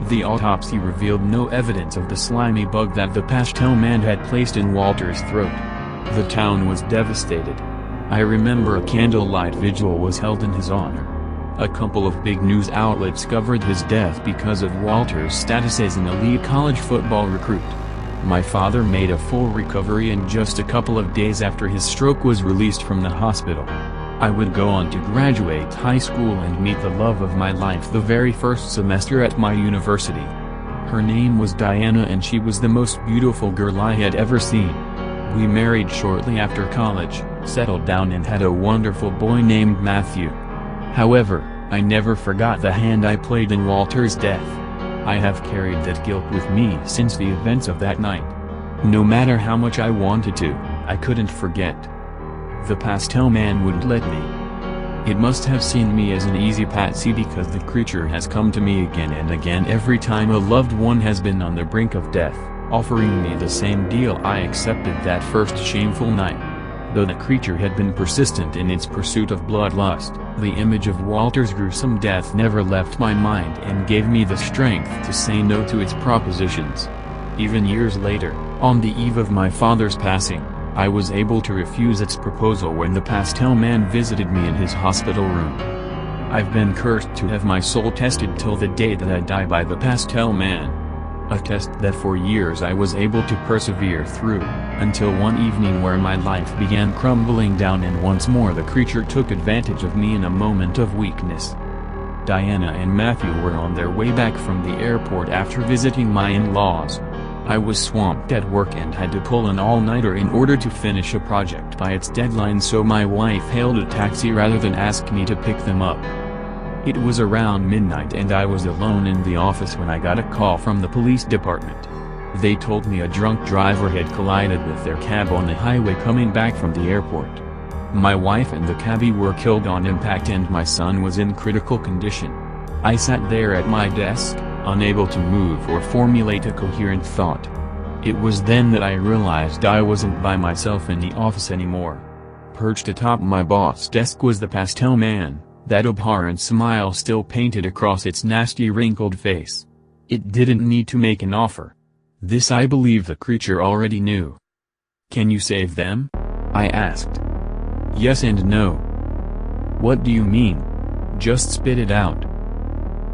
The autopsy revealed no evidence of the slimy bug that the pastel man had placed in Walter's throat. The town was devastated. I remember a candlelight vigil was held in his honor. A couple of big news outlets covered his death because of Walter's status as an elite college football recruit. My father made a full recovery, and just a couple of days after his stroke was released from the hospital. I would go on to graduate high school and meet the love of my life the very first semester at my university. Her name was Diana, and she was the most beautiful girl I had ever seen. We married shortly after college, settled down, and had a wonderful boy named Matthew. However, I never forgot the hand I played in Walter's death. I have carried that guilt with me since the events of that night. No matter how much I wanted to, I couldn't forget. The pastel man wouldn't let me. It must have seen me as an easy patsy, because the creature has come to me again and again every time a loved one has been on the brink of death, offering me the same deal I accepted that first shameful night. Though the creature had been persistent in its pursuit of bloodlust, the image of Walter's gruesome death never left my mind and gave me the strength to say no to its propositions. Even years later, on the eve of my father's passing, I was able to refuse its proposal when the pastel man visited me in his hospital room. I've been cursed to have my soul tested till the day that I die by the pastel man. A test that for years I was able to persevere through, until one evening where my life began crumbling down and once more the creature took advantage of me in a moment of weakness. Diana and Matthew were on their way back from the airport after visiting my in-laws. I was swamped at work and had to pull an all-nighter in order to finish a project by its deadline, so my wife hailed a taxi rather than ask me to pick them up. It was around midnight and I was alone in the office when I got a call from the police department. They told me a drunk driver had collided with their cab on the highway coming back from the airport. My wife and the cabbie were killed on impact and my son was in critical condition. I sat there at my desk, unable to move or formulate a coherent thought. It was then that I realized I wasn't by myself in the office anymore. Perched atop my boss' desk was the pastel man, that abhorrent smile still painted across its nasty wrinkled face. It didn't need to make an offer. This I believe the creature already knew. "Can you save them?" I asked. "Yes and no." "What do you mean? Just spit it out."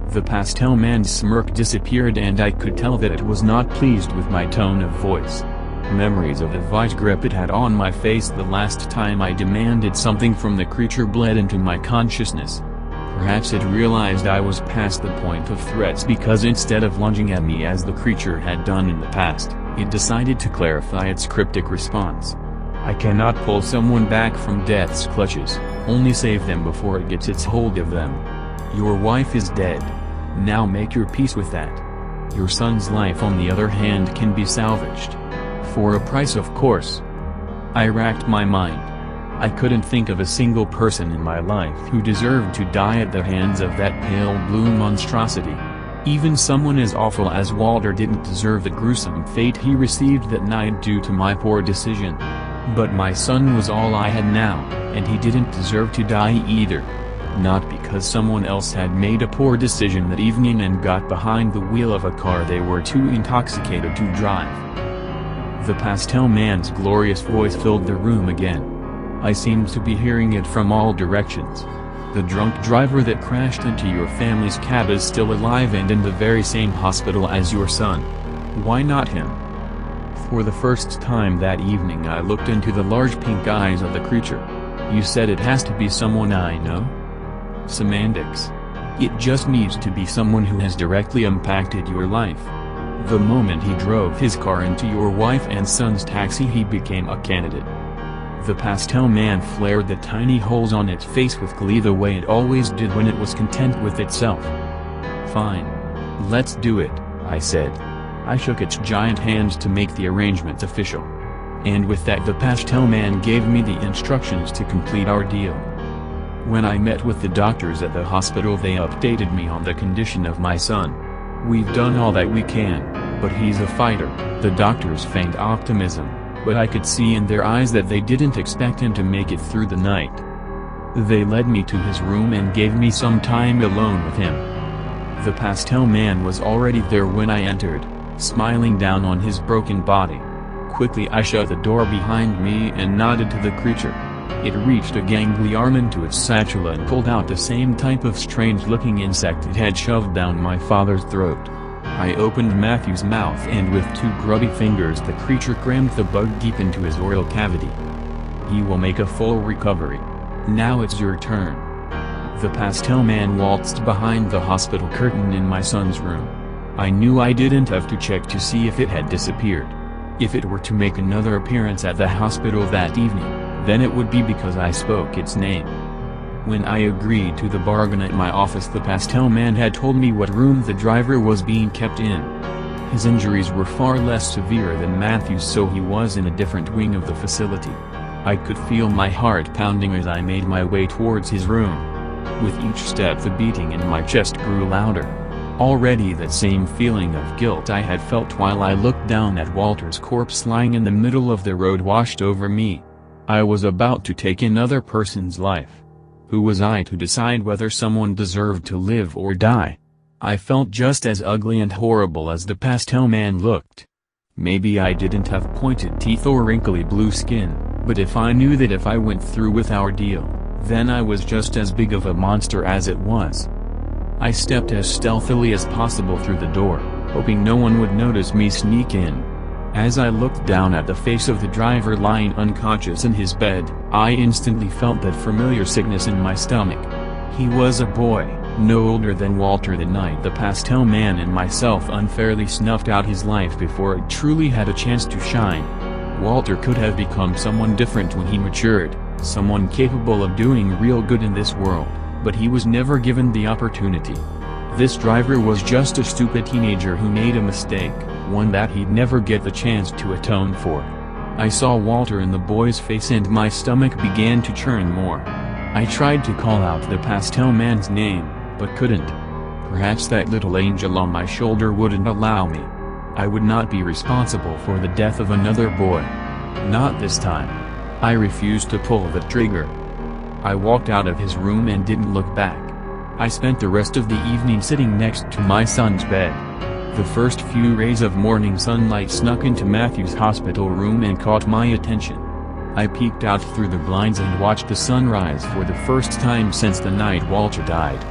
The pastel man's smirk disappeared and I could tell that it was not pleased with my tone of voice. Memories of the vice grip it had on my face the last time I demanded something from the creature bled into my consciousness. Perhaps it realized I was past the point of threats, because instead of lunging at me as the creature had done in the past, it decided to clarify its cryptic response. "I cannot pull someone back from death's clutches, only save them before it gets its hold of them. Your wife is dead. Now make your peace with that. Your son's life on the other hand can be salvaged. For a price, of course." I racked my mind. I couldn't think of a single person in my life who deserved to die at the hands of that pale blue monstrosity. Even someone as awful as Walter didn't deserve the gruesome fate he received that night due to my poor decision. But my son was all I had now, and he didn't deserve to die either. Not because someone else had made a poor decision that evening and got behind the wheel of a car they were too intoxicated to drive. The pastel man's glorious voice filled the room again. I seemed to be hearing it from all directions. "The drunk driver that crashed into your family's cab is still alive and in the very same hospital as your son. Why not him?" For the first time that evening I looked into the large pink eyes of the creature. "You said it has to be someone I know?" "Semantics. It just needs to be someone who has directly impacted your life. The moment he drove his car into your wife and son's taxi, he became a candidate. The pastel man flared the tiny holes on its face with glee, the way it always did when it was content with itself. "Fine. Let's do it," I said. I shook its giant hand to make the arrangement official. And with that, the pastel man gave me the instructions to complete our deal. When I met with the doctors at the hospital, they updated me on the condition of my son. "We've done all that we can, but he's a fighter." The doctors feigned optimism, but I could see in their eyes that they didn't expect him to make it through the night. They led me to his room and gave me some time alone with him. The pastel man was already there when I entered, smiling down on his broken body. Quickly I shut the door behind me and nodded to the creature. It reached a gangly arm into its satchel and pulled out the same type of strange-looking insect it had shoved down my father's throat. I opened Matthew's mouth, and with 2 grubby fingers the creature crammed the bug deep into his oral cavity. "He will make a full recovery. Now it's your turn." The pastel man waltzed behind the hospital curtain in my son's room. I knew I didn't have to check to see if it had disappeared. If it were to make another appearance at the hospital that evening, then it would be because I spoke its name. When I agreed to the bargain at my office, the pastel man had told me what room the driver was being kept in. His injuries were far less severe than Matthew's, so he was in a different wing of the facility. I could feel my heart pounding as I made my way towards his room. With each step the beating in my chest grew louder. Already that same feeling of guilt I had felt while I looked down at Walter's corpse lying in the middle of the road washed over me. I was about to take another person's life. Who was I to decide whether someone deserved to live or die? I felt just as ugly and horrible as the pastel man looked. Maybe I didn't have pointed teeth or wrinkly blue skin, but if I knew that if I went through with our deal, then I was just as big of a monster as it was. I stepped as stealthily as possible through the door, hoping no one would notice me sneak in. As I looked down at the face of the driver lying unconscious in his bed, I instantly felt that familiar sickness in my stomach. He was a boy, no older than Walter the night the pastel man and myself unfairly snuffed out his life before it truly had a chance to shine. Walter could have become someone different when he matured, someone capable of doing real good in this world, but he was never given the opportunity. This driver was just a stupid teenager who made a mistake, one that he'd never get the chance to atone for. I saw Walter in the boy's face and my stomach began to churn more. I tried to call out the pastel man's name, but couldn't. Perhaps that little angel on my shoulder wouldn't allow me. I would not be responsible for the death of another boy. Not this time. I refused to pull the trigger. I walked out of his room and didn't look back. I spent the rest of the evening sitting next to my son's bed. The first few rays of morning sunlight snuck into Matthew's hospital room and caught my attention. I peeked out through the blinds and watched the sunrise for the first time since the night Walter died.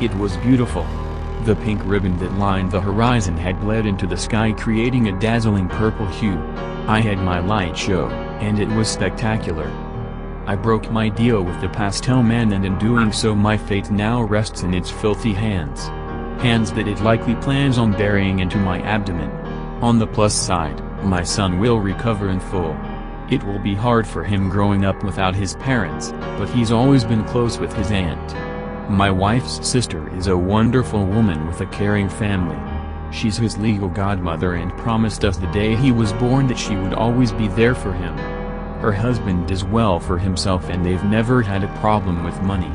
It was beautiful. The pink ribbon that lined the horizon had bled into the sky, creating a dazzling purple hue. I had my light show, and it was spectacular. I broke my deal with the pastel man, and in doing so my fate now rests in its filthy hands. Hands that it likely plans on burying into my abdomen. On the plus side, my son will recover in full. It will be hard for him growing up without his parents, but he's always been close with his aunt. My wife's sister is a wonderful woman with a caring family. She's his legal godmother and promised us the day he was born that she would always be there for him. Her husband does well for himself and they've never had a problem with money.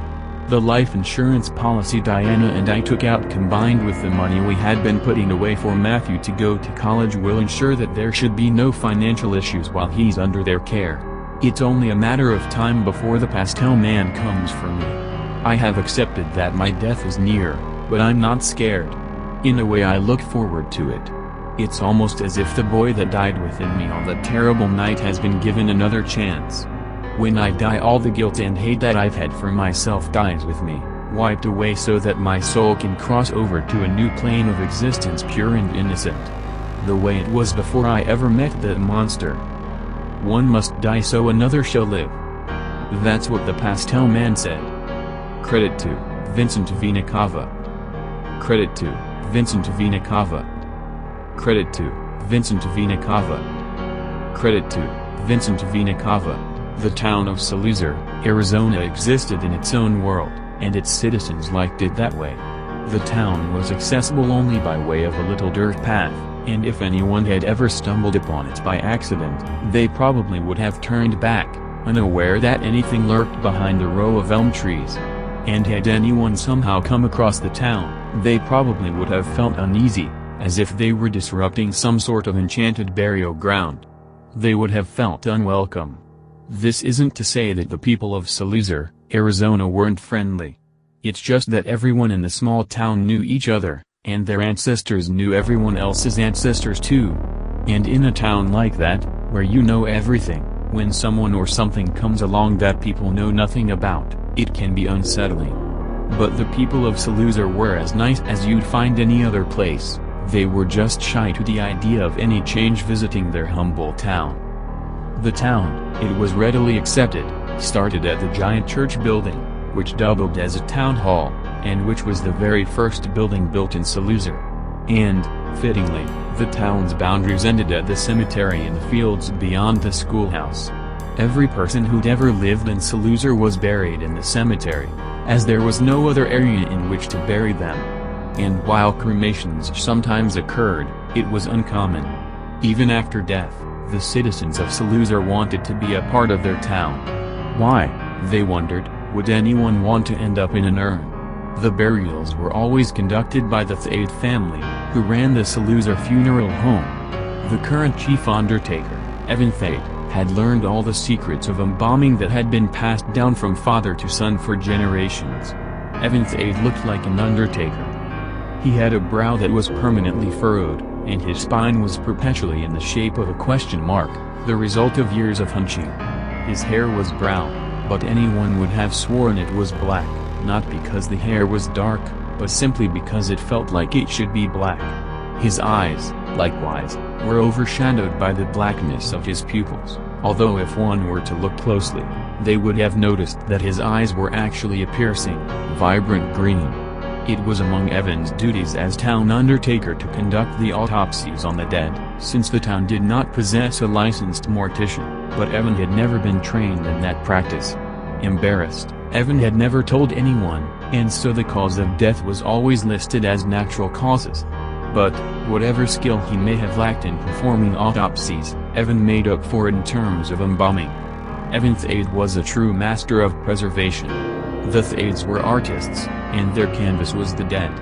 The life insurance policy Diana and I took out, combined with the money we had been putting away for Matthew to go to college, will ensure that there should be no financial issues while he's under their care. It's only a matter of time before the pastel man comes for me. I have accepted that my death is near, but I'm not scared. In a way I look forward to it. It's almost as if the boy that died within me on that terrible night has been given another chance. When I die, all the guilt and hate that I've had for myself dies with me, wiped away so that my soul can cross over to a new plane of existence, pure and innocent. The way it was before I ever met that monster. One must die so another shall live. That's what the pastel man said. Credit to Vincent Vinacava. Credit to Vincent Vinacava. Credit to Vincent Vinacava. Credit to Vincent Vinacava. The town of Saluzar, Arizona existed in its own world, and its citizens liked it that way. The town was accessible only by way of a little dirt path, and if anyone had ever stumbled upon it by accident, they probably would have turned back, unaware that anything lurked behind the row of elm trees. And had anyone somehow come across the town, they probably would have felt uneasy, as if they were disrupting some sort of enchanted burial ground. They would have felt unwelcome. This isn't to say that the people of Saluzar, Arizona weren't friendly. It's just that everyone in the small town knew each other, and their ancestors knew everyone else's ancestors too. And in a town like that, where you know everything, when someone or something comes along that people know nothing about, it can be unsettling. But the people of Saluzar were as nice as you'd find any other place. They were just shy to the idea of any change visiting their humble town. The town, it was readily accepted, started at the giant church building, which doubled as a town hall, and which was the very first building built in Saluzar. And, fittingly, the town's boundaries ended at the cemetery in the fields beyond the schoolhouse. Every person who'd ever lived in Saluzar was buried in the cemetery, as there was no other area in which to bury them. And while cremations sometimes occurred, it was uncommon. Even after death, the citizens of Saluzar wanted to be a part of their town. Why, they wondered, would anyone want to end up in an urn? The burials were always conducted by the Thade family, who ran the Saluzar funeral home. The current chief undertaker, Evan Thade, had learned all the secrets of embalming that had been passed down from father to son for generations. Evan Thade looked like an undertaker. He had a brow that was permanently furrowed, and his spine was perpetually in the shape of a question mark, the result of years of hunching. His hair was brown, but anyone would have sworn it was black, not because the hair was dark, but simply because it felt like it should be black. His eyes, likewise, were overshadowed by the blackness of his pupils, although if one were to look closely, they would have noticed that his eyes were actually a piercing, vibrant green. It was among Evan's duties as town undertaker to conduct the autopsies on the dead, since the town did not possess a licensed mortician, but Evan had never been trained in that practice. Embarrassed, Evan had never told anyone, and so the cause of death was always listed as natural causes. But, whatever skill he may have lacked in performing autopsies, Evan made up for it in terms of embalming. Evan Thade was a true master of preservation. The Thades were artists, and their canvas was the dead.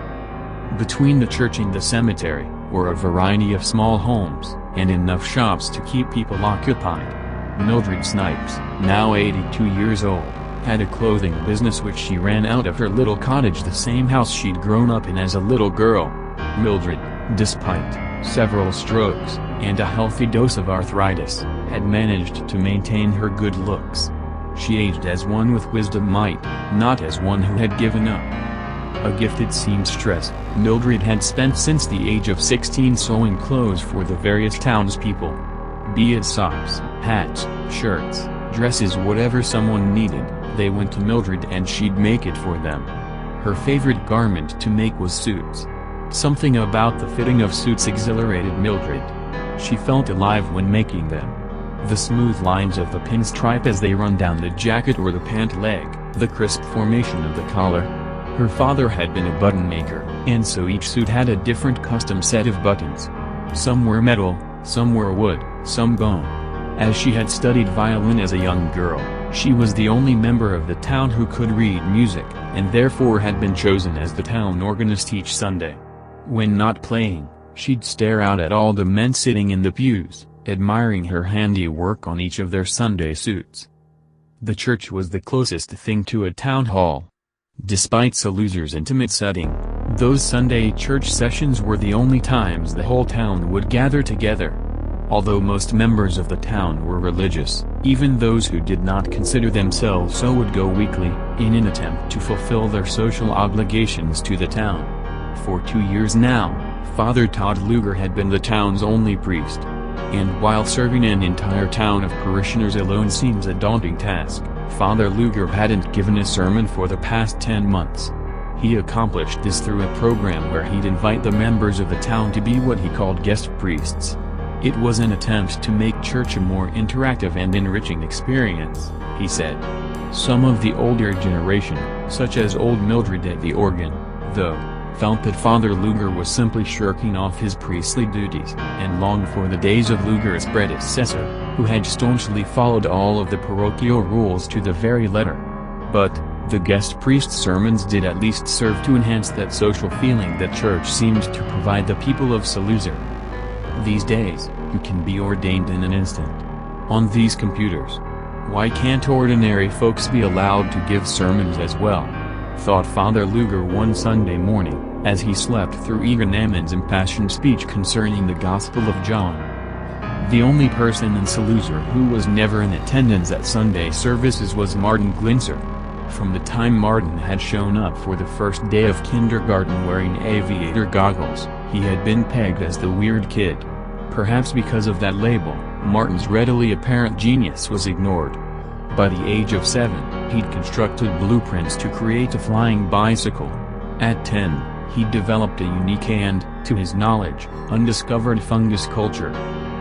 Between the church and the cemetery, were a variety of small homes, and enough shops to keep people occupied. Mildred Snipes, now 82 years old, had a clothing business which she ran out of her little cottage, the same house she'd grown up in as a little girl. Mildred, despite several strokes, and a healthy dose of arthritis, had managed to maintain her good looks. She aged as one with wisdom might, not as one who had given up. A gifted seamstress, Mildred had spent since the age of 16 sewing clothes for the various townspeople. Be it socks, hats, shirts, dresses, whatever someone needed, they went to Mildred and she'd make it for them. Her favorite garment to make was suits. Something about the fitting of suits exhilarated Mildred. She felt alive when making them. The smooth lines of the pinstripe as they run down the jacket or the pant leg, the crisp formation of the collar. Her father had been a button maker, and so each suit had a different custom set of buttons. Some were metal, some were wood, some bone. As she had studied violin as a young girl, she was the only member of the town who could read music, and therefore had been chosen as the town organist each Sunday. When not playing, she'd stare out at all the men sitting in the pews, admiring her handiwork on each of their Sunday suits. The church was the closest thing to a town hall. Despite Saluzar's intimate setting, those Sunday church sessions were the only times the whole town would gather together. Although most members of the town were religious, even those who did not consider themselves so would go weekly, in an attempt to fulfill their social obligations to the town. For 2 years now, Father Todd Luger had been the town's only priest. And while serving an entire town of parishioners alone seems a daunting task, Father Luger hadn't given a sermon for the past 10 months. He accomplished this through a program where he'd invite the members of the town to be what he called guest priests. It was an attempt to make church a more interactive and enriching experience, he said. Some of the older generation, such as old Mildred at the organ, though, felt that Father Luger was simply shirking off his priestly duties, and longed for the days of Luger's predecessor, who had staunchly followed all of the parochial rules to the very letter. But, the guest priest's sermons did at least serve to enhance that social feeling that church seemed to provide the people of Saluzar. These days, you can be ordained in an instant. On these computers. Why can't ordinary folks be allowed to give sermons as well? Thought Father Luger one Sunday morning, as he slept through Egon Ammon's impassioned speech concerning the Gospel of John. The only person in Saluzar who was never in attendance at Sunday services was Martin Glinser. From the time Martin had shown up for the first day of kindergarten wearing aviator goggles, he had been pegged as the weird kid. Perhaps because of that label, Martin's readily apparent genius was ignored. By the age of 7, he'd constructed blueprints to create a flying bicycle. At 10, he developed a unique and, to his knowledge, undiscovered fungus culture.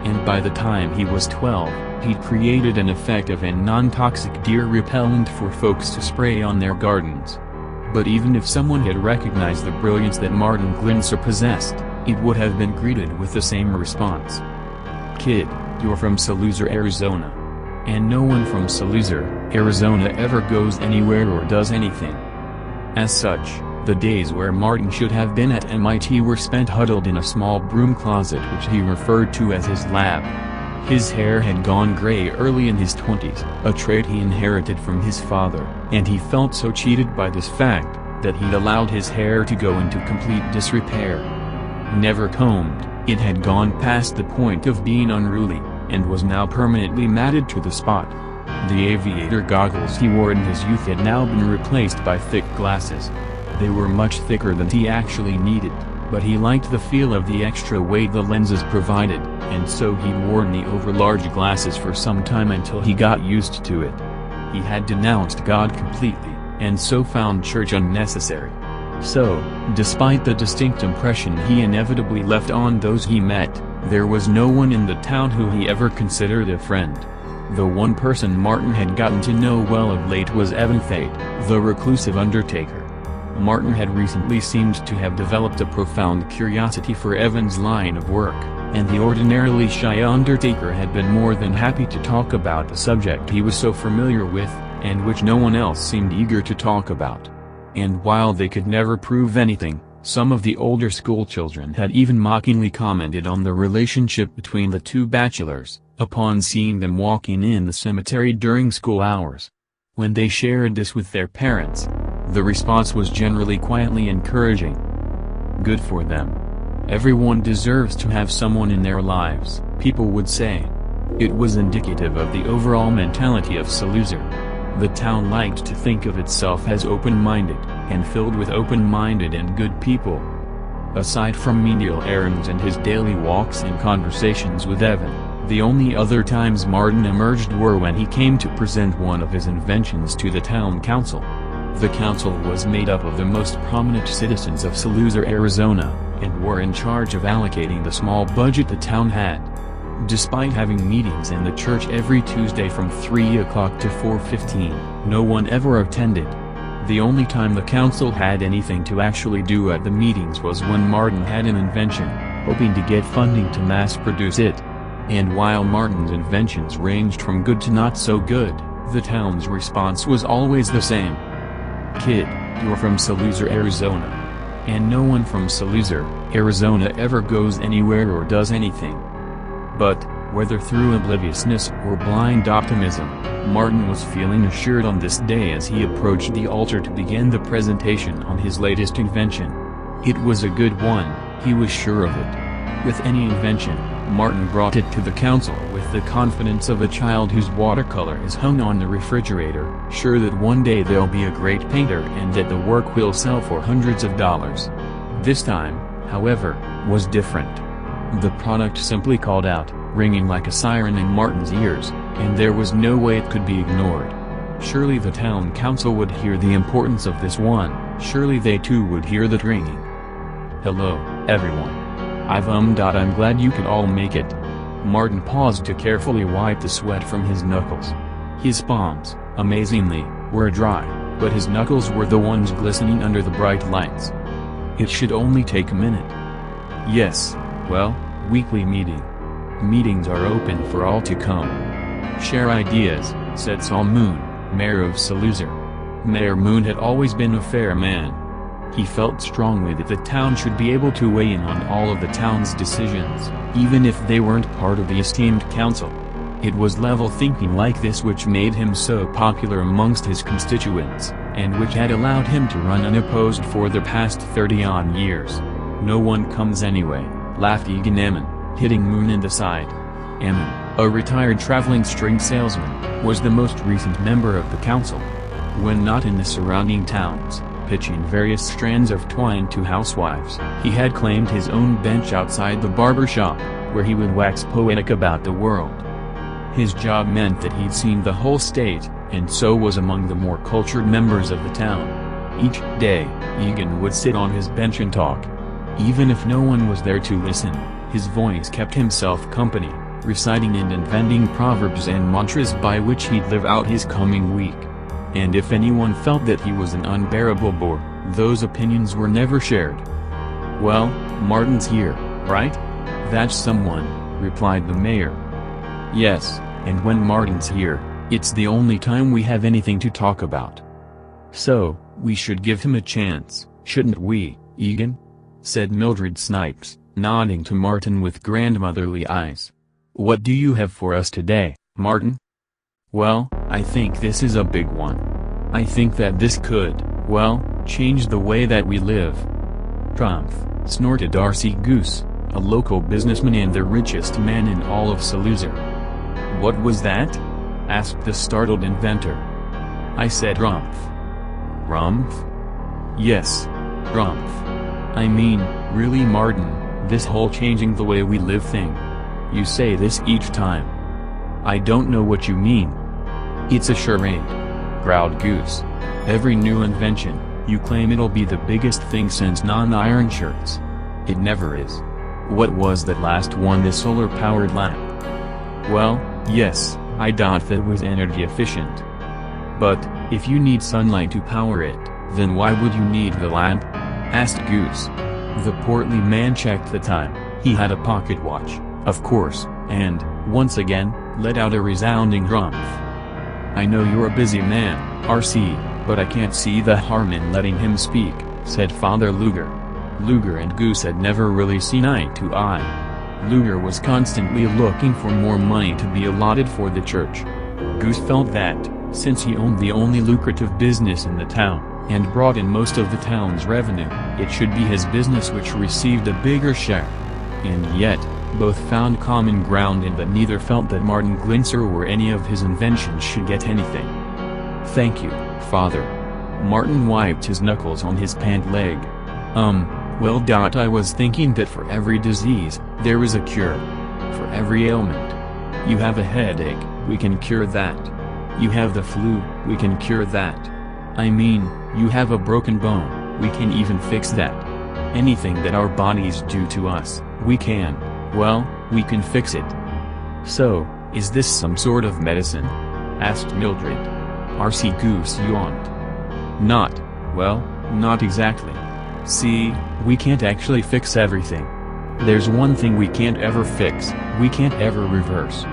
And by the time he was 12, he'd created an effective and non-toxic deer repellent for folks to spray on their gardens. But even if someone had recognized the brilliance that Martin Glinser possessed, it would have been greeted with the same response. Kid, you're from Saluzar, Arizona. And no one from Saluzar, Arizona ever goes anywhere or does anything. As such, the days where Martin should have been at MIT were spent huddled in a small broom closet which he referred to as his lab. His hair had gone gray early in his 20s, a trait he inherited from his father, and he felt so cheated by this fact, that he'd allowed his hair to go into complete disrepair. Never combed, it had gone past the point of being unruly, and was now permanently matted to the spot. The aviator goggles he wore in his youth had now been replaced by thick glasses. They were much thicker than he actually needed, but he liked the feel of the extra weight the lenses provided, and so he'd worn the overlarge glasses for some time until he got used to it. He had denounced God completely, and so found church unnecessary. So, despite the distinct impression he inevitably left on those he met, there was no one in the town who he ever considered a friend. The one person Martin had gotten to know well of late was Evan Thade, the reclusive undertaker. Martin had recently seemed to have developed a profound curiosity for Evan's line of work, and the ordinarily shy undertaker had been more than happy to talk about the subject he was so familiar with, and which no one else seemed eager to talk about. And while they could never prove anything, some of the older schoolchildren had even mockingly commented on the relationship between the two bachelors, upon seeing them walking in the cemetery during school hours. When they shared this with their parents, the response was generally quietly encouraging. Good for them. Everyone deserves to have someone in their lives, people would say. It was indicative of the overall mentality of Saluzar. The town liked to think of itself as open-minded, and filled with open-minded and good people. Aside from menial errands and his daily walks and conversations with Evan, the only other times Martin emerged were when he came to present one of his inventions to the town council. The council was made up of the most prominent citizens of Saluzar, Arizona, and were in charge of allocating the small budget the town had. Despite having meetings in the church every Tuesday from 3 o'clock to 4:15, no one ever attended. The only time the council had anything to actually do at the meetings was when Martin had an invention, hoping to get funding to mass-produce it. And while Martin's inventions ranged from good to not so good, the town's response was always the same. Kid, you're from Saluzar, Arizona. And no one from Saluzar, Arizona ever goes anywhere or does anything. But, whether through obliviousness or blind optimism, Martin was feeling assured on this day as he approached the altar to begin the presentation on his latest invention. It was a good one, he was sure of it. With any invention, Martin brought it to the council with the confidence of a child whose watercolor is hung on the refrigerator, sure that one day there'll be a great painter and that the work will sell for hundreds of dollars. This time, however, was different. The product simply called out, ringing like a siren in Martin's ears, and there was no way it could be ignored. Surely the town council would hear the importance of this one, Surely they too would hear the ringing. "Hello, everyone. I'm glad you could all make it." Martin paused to carefully wipe the sweat from his knuckles. His palms, amazingly, were dry, but his knuckles were the ones glistening under the bright lights. "It should only take a minute." "Yes, well, weekly meeting. Meetings are open for all to come. Share ideas," said Saul Moon, mayor of Saluzar. Mayor Moon had always been a fair man. He felt strongly that the town should be able to weigh in on all of the town's decisions, even if they weren't part of the esteemed council. It was level thinking like this which made him so popular amongst his constituents, and which had allowed him to run unopposed for the past 30-odd years. "No one comes anyway," laughed Egan Ammon, hitting Moon in the side. Ammon, a retired traveling string salesman, was the most recent member of the council. When not in the surrounding towns, pitching various strands of twine to housewives, he had claimed his own bench outside the barber shop, where he would wax poetic about the world. His job meant that he'd seen the whole state, and so was among the more cultured members of the town. Each day, Egan would sit on his bench and talk. Even if no one was there to listen, his voice kept himself company, reciting and inventing proverbs and mantras by which he'd live out his coming week. And if anyone felt that he was an unbearable bore, those opinions were never shared. "Well, Martin's here, right?" "That's someone," replied the mayor. "Yes, and when Martin's here, it's the only time we have anything to talk about. So, we should give him a chance, shouldn't we, Egan?" said Mildred Snipes, nodding to Martin with grandmotherly eyes. "What do you have for us today, Martin?" "Well, I think this is a big one. I think that this could, well, change the way that we live." "Trumph," snorted R.C. Goose, a local businessman and the richest man in all of Saluzar. "What was that?" asked the startled inventor. "I said Rumph." "Rumph?" "Yes, Rumph. I mean, really Martin, this whole changing the way we live thing. You say this each time." "I don't know what you mean." "It's a charade," growled Goose. "Every new invention, you claim it'll be the biggest thing since non-iron shirts. It never is. What was that last one, the solar-powered lamp?" "Well, yes, I doubt that was energy efficient. But, if you need sunlight to power it, then why would you need the lamp?" asked Goose. The portly man checked the time. He had a pocket watch, of course, and, once again, let out a resounding rumph. "I know you're a busy man, R.C., but I can't see the harm in letting him speak," said Father Luger. Luger and Goose had never really seen eye to eye. Luger was constantly looking for more money to be allotted for the church. Goose felt that, since he owned the only lucrative business in the town, and brought in most of the town's revenue, it should be his business which received a bigger share. And yet, both found common ground in that neither felt that Martin Glinser or any of his inventions should get anything. "Thank you, Father." Martin wiped his knuckles on his pant leg. Well, I was thinking that for every disease, there is a cure. For every ailment. You have a headache, we can cure that. You have the flu, we can cure that. I mean, you have a broken bone, we can even fix that. Anything that our bodies do to us, we can, well, we can fix it. "So, is this some sort of medicine?" asked Mildred. R.C. Goose yawned. Not exactly. See, we can't actually fix everything. There's one thing we can't ever fix, we can't ever reverse.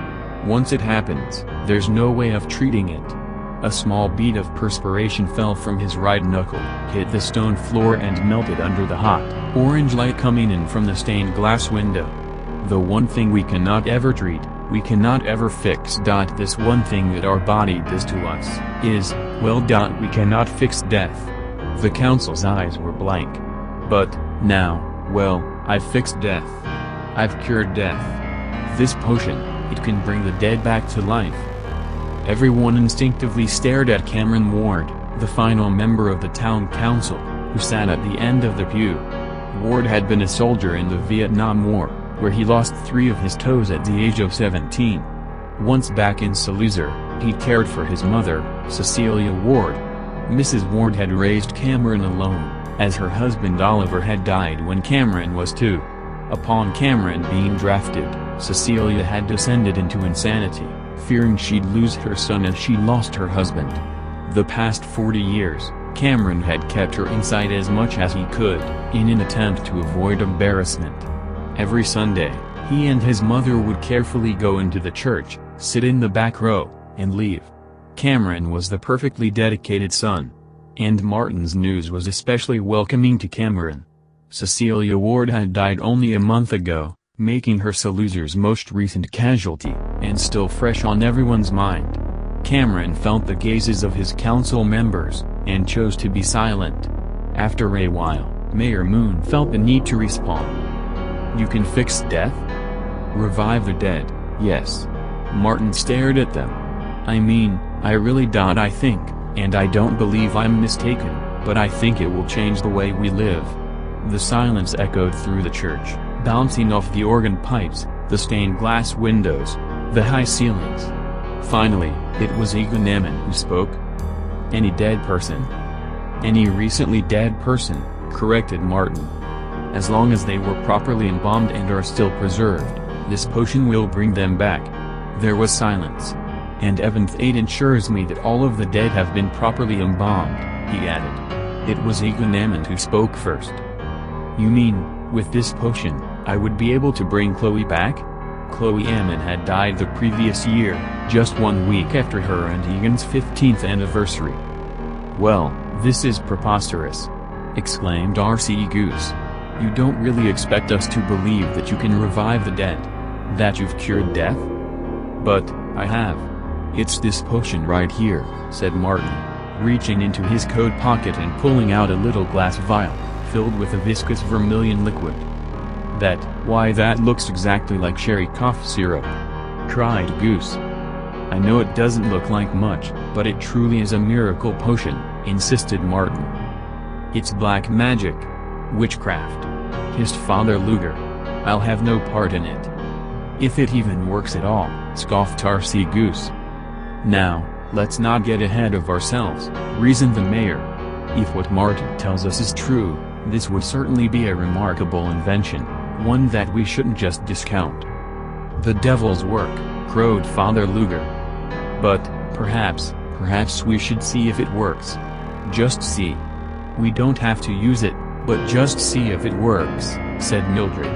Once it happens, there's no way of treating it. A small bead of perspiration fell from his right knuckle, hit the stone floor and melted under the hot, orange light coming in from the stained glass window. The one thing we cannot ever treat, we cannot ever fix. This one thing that our body does to us, is, well, we cannot fix death. The council's eyes were blank. "But, now, well, I've fixed death. I've cured death. This potion, it can bring the dead back to life." Everyone instinctively stared at Cameron Ward, the final member of the town council, who sat at the end of the pew. Ward had been a soldier in the Vietnam War, where he lost 3 of his toes at the age of 17. Once back in Saluzar, he cared for his mother, Cecilia Ward. Mrs. Ward had raised Cameron alone, as her husband Oliver had died when Cameron was 2. Upon Cameron being drafted, Cecilia had descended into insanity, fearing she'd lose her son as she lost her husband. The past 40 years, Cameron had kept her inside as much as he could, in an attempt to avoid embarrassment. Every Sunday, he and his mother would carefully go into the church, sit in the back row, and leave. Cameron was the perfectly dedicated son. And Martin's news was especially welcoming to Cameron. Cecilia Ward had died only a month ago, making her Saluser's most recent casualty, and still fresh on everyone's mind. Cameron felt the gazes of his council members, and chose to be silent. After a while, Mayor Moon felt the need to respond. "You can fix death? Revive the dead, yes." Martin stared at them. "I mean, I really I think, and I don't believe I'm mistaken, but I think it will change the way we live." The silence echoed through the church, bouncing off the organ pipes, the stained glass windows, the high ceilings. Finally, it was Egonaman who spoke. "Any dead person?" "Any recently dead person," corrected Martin. "As long as they were properly embalmed and are still preserved, this potion will bring them back." There was silence. "And Evanth 8 ensures me that all of the dead have been properly embalmed," he added. It was Egonaman who spoke first. "You mean, with this potion, I would be able to bring Chloe back?" Chloe Ammon had died the previous year, just 1 week after her and Egan's 15th anniversary. "Well, this is preposterous!" exclaimed R.C. Goose. "You don't really expect us to believe that you can revive the dead? That you've cured death?" "But, I have. It's this potion right here," said Martin, reaching into his coat pocket and pulling out a little glass vial, filled with a viscous vermilion liquid. Why that looks exactly like sherry cough syrup," cried Goose. "I know it doesn't look like much, but it truly is a miracle potion," insisted Martin. "It's black magic. Witchcraft," hissed Father Luger. "I'll have no part in it." "If it even works at all," scoffed R.C. Goose. "Now, let's not get ahead of ourselves," reasoned the mayor. "If what Martin tells us is true, this would certainly be a remarkable invention, one that we shouldn't just discount." "The devil's work," crowed Father Luger. "But, perhaps we should see if it works. Just see. We don't have to use it, but just see if it works," said Mildred.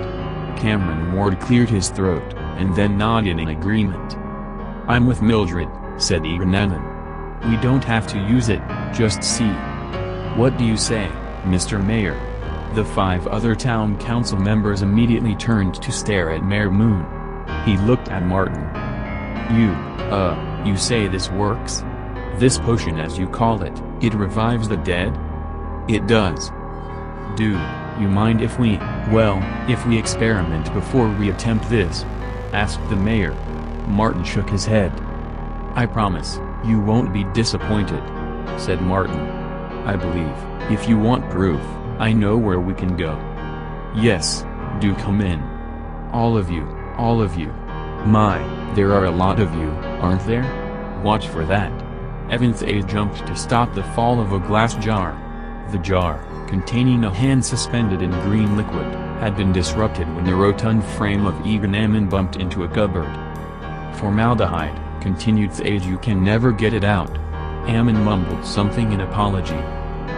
Cameron Ward cleared his throat, and then nodded in agreement. "I'm with Mildred," said Egonaman. "We don't have to use it, just see." "What do you say, Mr. Mayor?" The 5 other town council members immediately turned to stare at Mayor Moon. He looked at Martin. You say this works? This potion as you call it, it revives the dead?" "It does." "Do you mind if we experiment before we attempt this?" asked the mayor. Martin shook his head. "I promise, you won't be disappointed," said Martin. "I believe, if you want proof, I know where we can go." "Yes, do come in. All of you. My, there are a lot of you, aren't there? Watch for that." Evanth A jumped to stop the fall of a glass jar. The jar, containing a hand suspended in green liquid, had been disrupted when the rotund frame of Egonaman bumped into a cupboard. "Formaldehyde," continued Thade. "You can never get it out." Ammon mumbled something in apology.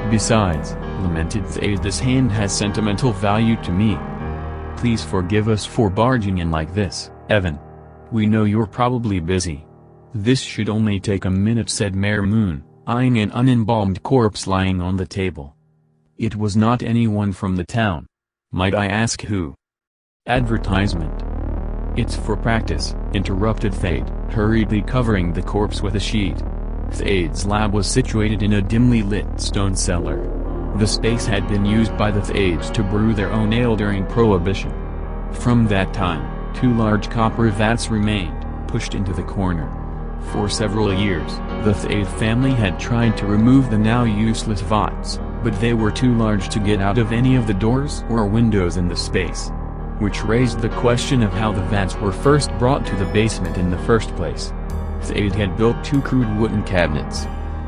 "Besides," lamented Thade, "this hand has sentimental value to me." "Please forgive us for barging in like this, Evan. We know you're probably busy." "This should only take a minute," said Mayor Moon, eyeing an unembalmed corpse lying on the table. "It was not anyone from the town. Might I ask who?" "Advertisement." "It's for practice," interrupted Thade, hurriedly covering the corpse with a sheet. Thade's lab was situated in a dimly lit stone cellar. The space had been used by the Thades to brew their own ale during Prohibition. From that time, 2 large copper vats remained, pushed into the corner. For several years, the Thade family had tried to remove the now useless vats, but they were too large to get out of any of the doors or windows in the space. Which raised the question of how the vats were first brought to the basement in the first place. Thade had built 2 crude wooden cabinets.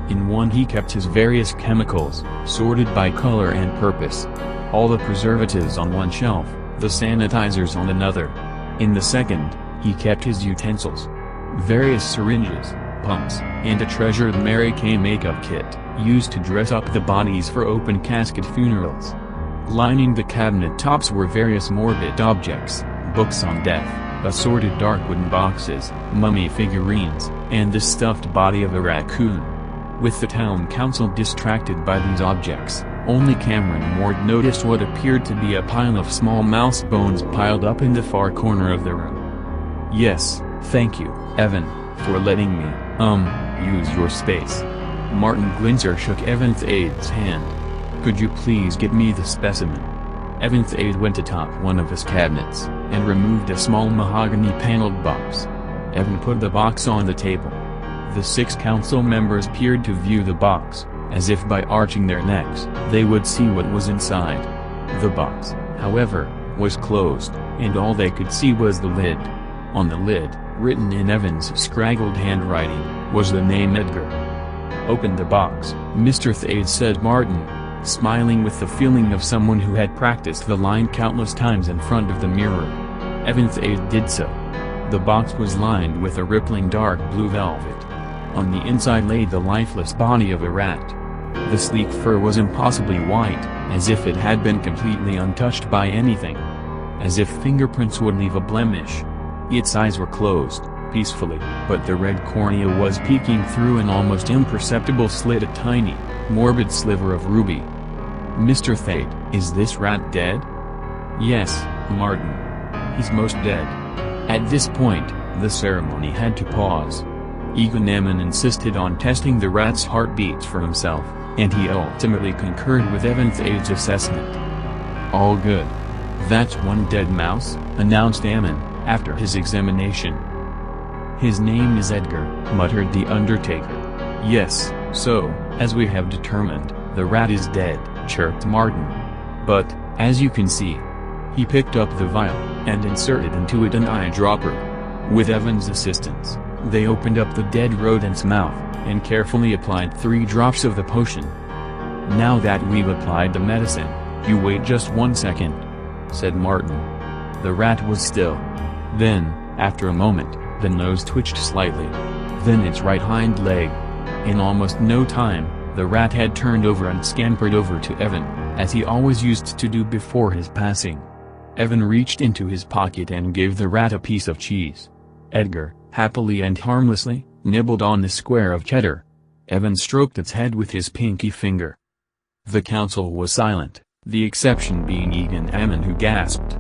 In one he kept his various chemicals, sorted by color and purpose. All the preservatives on one shelf, the sanitizers on another. In the second, he kept his utensils, various syringes, pumps, and a treasured Mary Kay makeup kit, used to dress up the bodies for open casket funerals. Lining the cabinet tops were various morbid objects, books on death, assorted dark wooden boxes, mummy figurines, and the stuffed body of a raccoon. With the town council distracted by these objects, only Cameron Ward noticed what appeared to be a pile of small mouse bones piled up in the far corner of the room. "Yes, thank you, Evan, for letting me, use your space." Martin Glinzer shook Evan Thade's hand. "Could you please get me the specimen?" Evan Thade went atop one of his cabinets, and removed a small mahogany-paneled box. Evan put the box on the table. The 6 council members peered to view the box, as if by arching their necks, they would see what was inside. The box, however, was closed, and all they could see was the lid. On the lid, written in Evan's scraggled handwriting, was the name Edgar. "Open the box, Mr. Thade," said Martin, smiling with the feeling of someone who had practiced the line countless times in front of the mirror. Evan Thade did so. The box was lined with a rippling dark blue velvet. On the inside lay the lifeless body of a rat. The sleek fur was impossibly white, as if it had been completely untouched by anything. As if fingerprints would leave a blemish. Its eyes were closed, peacefully, but the red cornea was peeking through an almost imperceptible slit, a tiny, morbid sliver of ruby. "Mr. Thade, is this rat dead?" "Yes, Martin. He's most dead." At this point, the ceremony had to pause. Egan Ammon insisted on testing the rat's heartbeats for himself, and he ultimately concurred with Evan Thade's assessment. "All good. That's one dead mouse," announced Ammon, after his examination. "His name is Edgar," muttered the undertaker. "Yes, so, as we have determined, the rat is dead," chirped Martin. "But, as you can see." He picked up the vial, and inserted into it an eyedropper. With Evan's assistance, they opened up the dead rodent's mouth, and carefully applied 3 drops of the potion. "Now that we've applied the medicine, you wait just 1 second," said Martin. The rat was still. Then, after a moment, the nose twitched slightly. Then its right hind leg. In almost no time, the rat had turned over and scampered over to Evan, as he always used to do before his passing. Evan reached into his pocket and gave the rat a piece of cheese. Edgar, happily and harmlessly, nibbled on the square of cheddar. Evan stroked its head with his pinky finger. The council was silent, the exception being Egan Ammon, who gasped.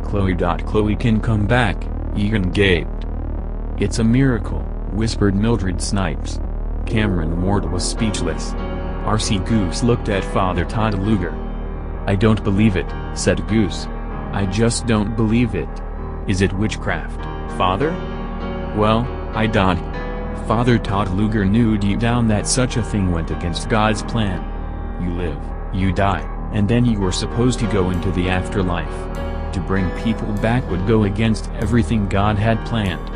Chloe can come back," Egan gaped. "It's a miracle," whispered Mildred Snipes. Cameron Ward was speechless. R.C. Goose looked at Father Todd Luger. "I don't believe it," said Goose. "I just don't believe it. Is it witchcraft, Father?" "Well, I don't." Father Todd Luger knew deep down that such a thing went against God's plan. You live, you die, and then you were supposed to go into the afterlife. To bring people back would go against everything God had planned.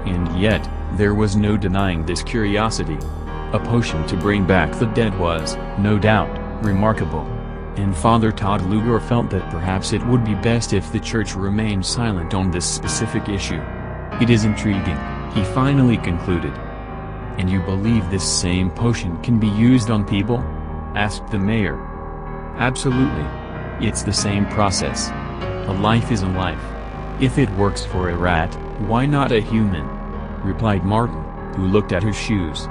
And yet, there was no denying this curiosity. A potion to bring back the dead was, no doubt, remarkable. And Father Todd Luger felt that perhaps it would be best if the church remained silent on this specific issue. "It is intriguing," he finally concluded. "And you believe this same potion can be used on people?" asked the mayor. "Absolutely. It's the same process. A life is a life. If it works for a rat, why not a human?" replied Martin, who looked at his shoes.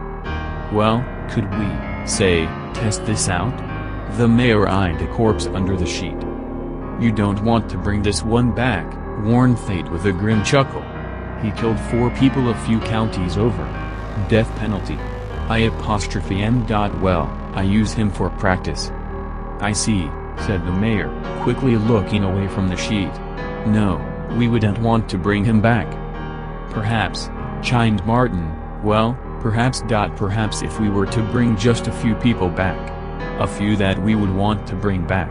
"Well, could we, say, test this out?" The mayor eyed a corpse under the sheet. "You don't want to bring this one back," warned Thade with a grim chuckle. "He killed 4 people a few counties over. Death penalty. Well, I use him for practice." "I see," said the mayor, quickly looking away from the sheet. "No, we wouldn't want to bring him back." "Perhaps," chimed Martin, "well, perhaps if we were to bring just a few people back. A few that we would want to bring back.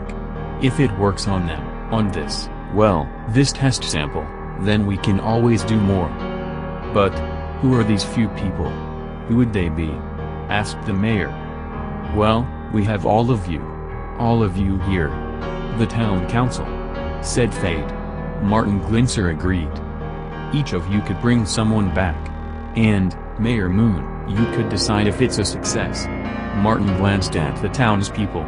If it works on them, on this, well, this test sample, then we can always do more." "But, who are these few people? Who would they be?" asked the mayor. Well, we have all of you. All of you here. The town council, said Fade. Martin Glinser agreed. Each of you could bring someone back. And, Mayor Moon, you could decide if it's a success. Martin glanced at the townspeople.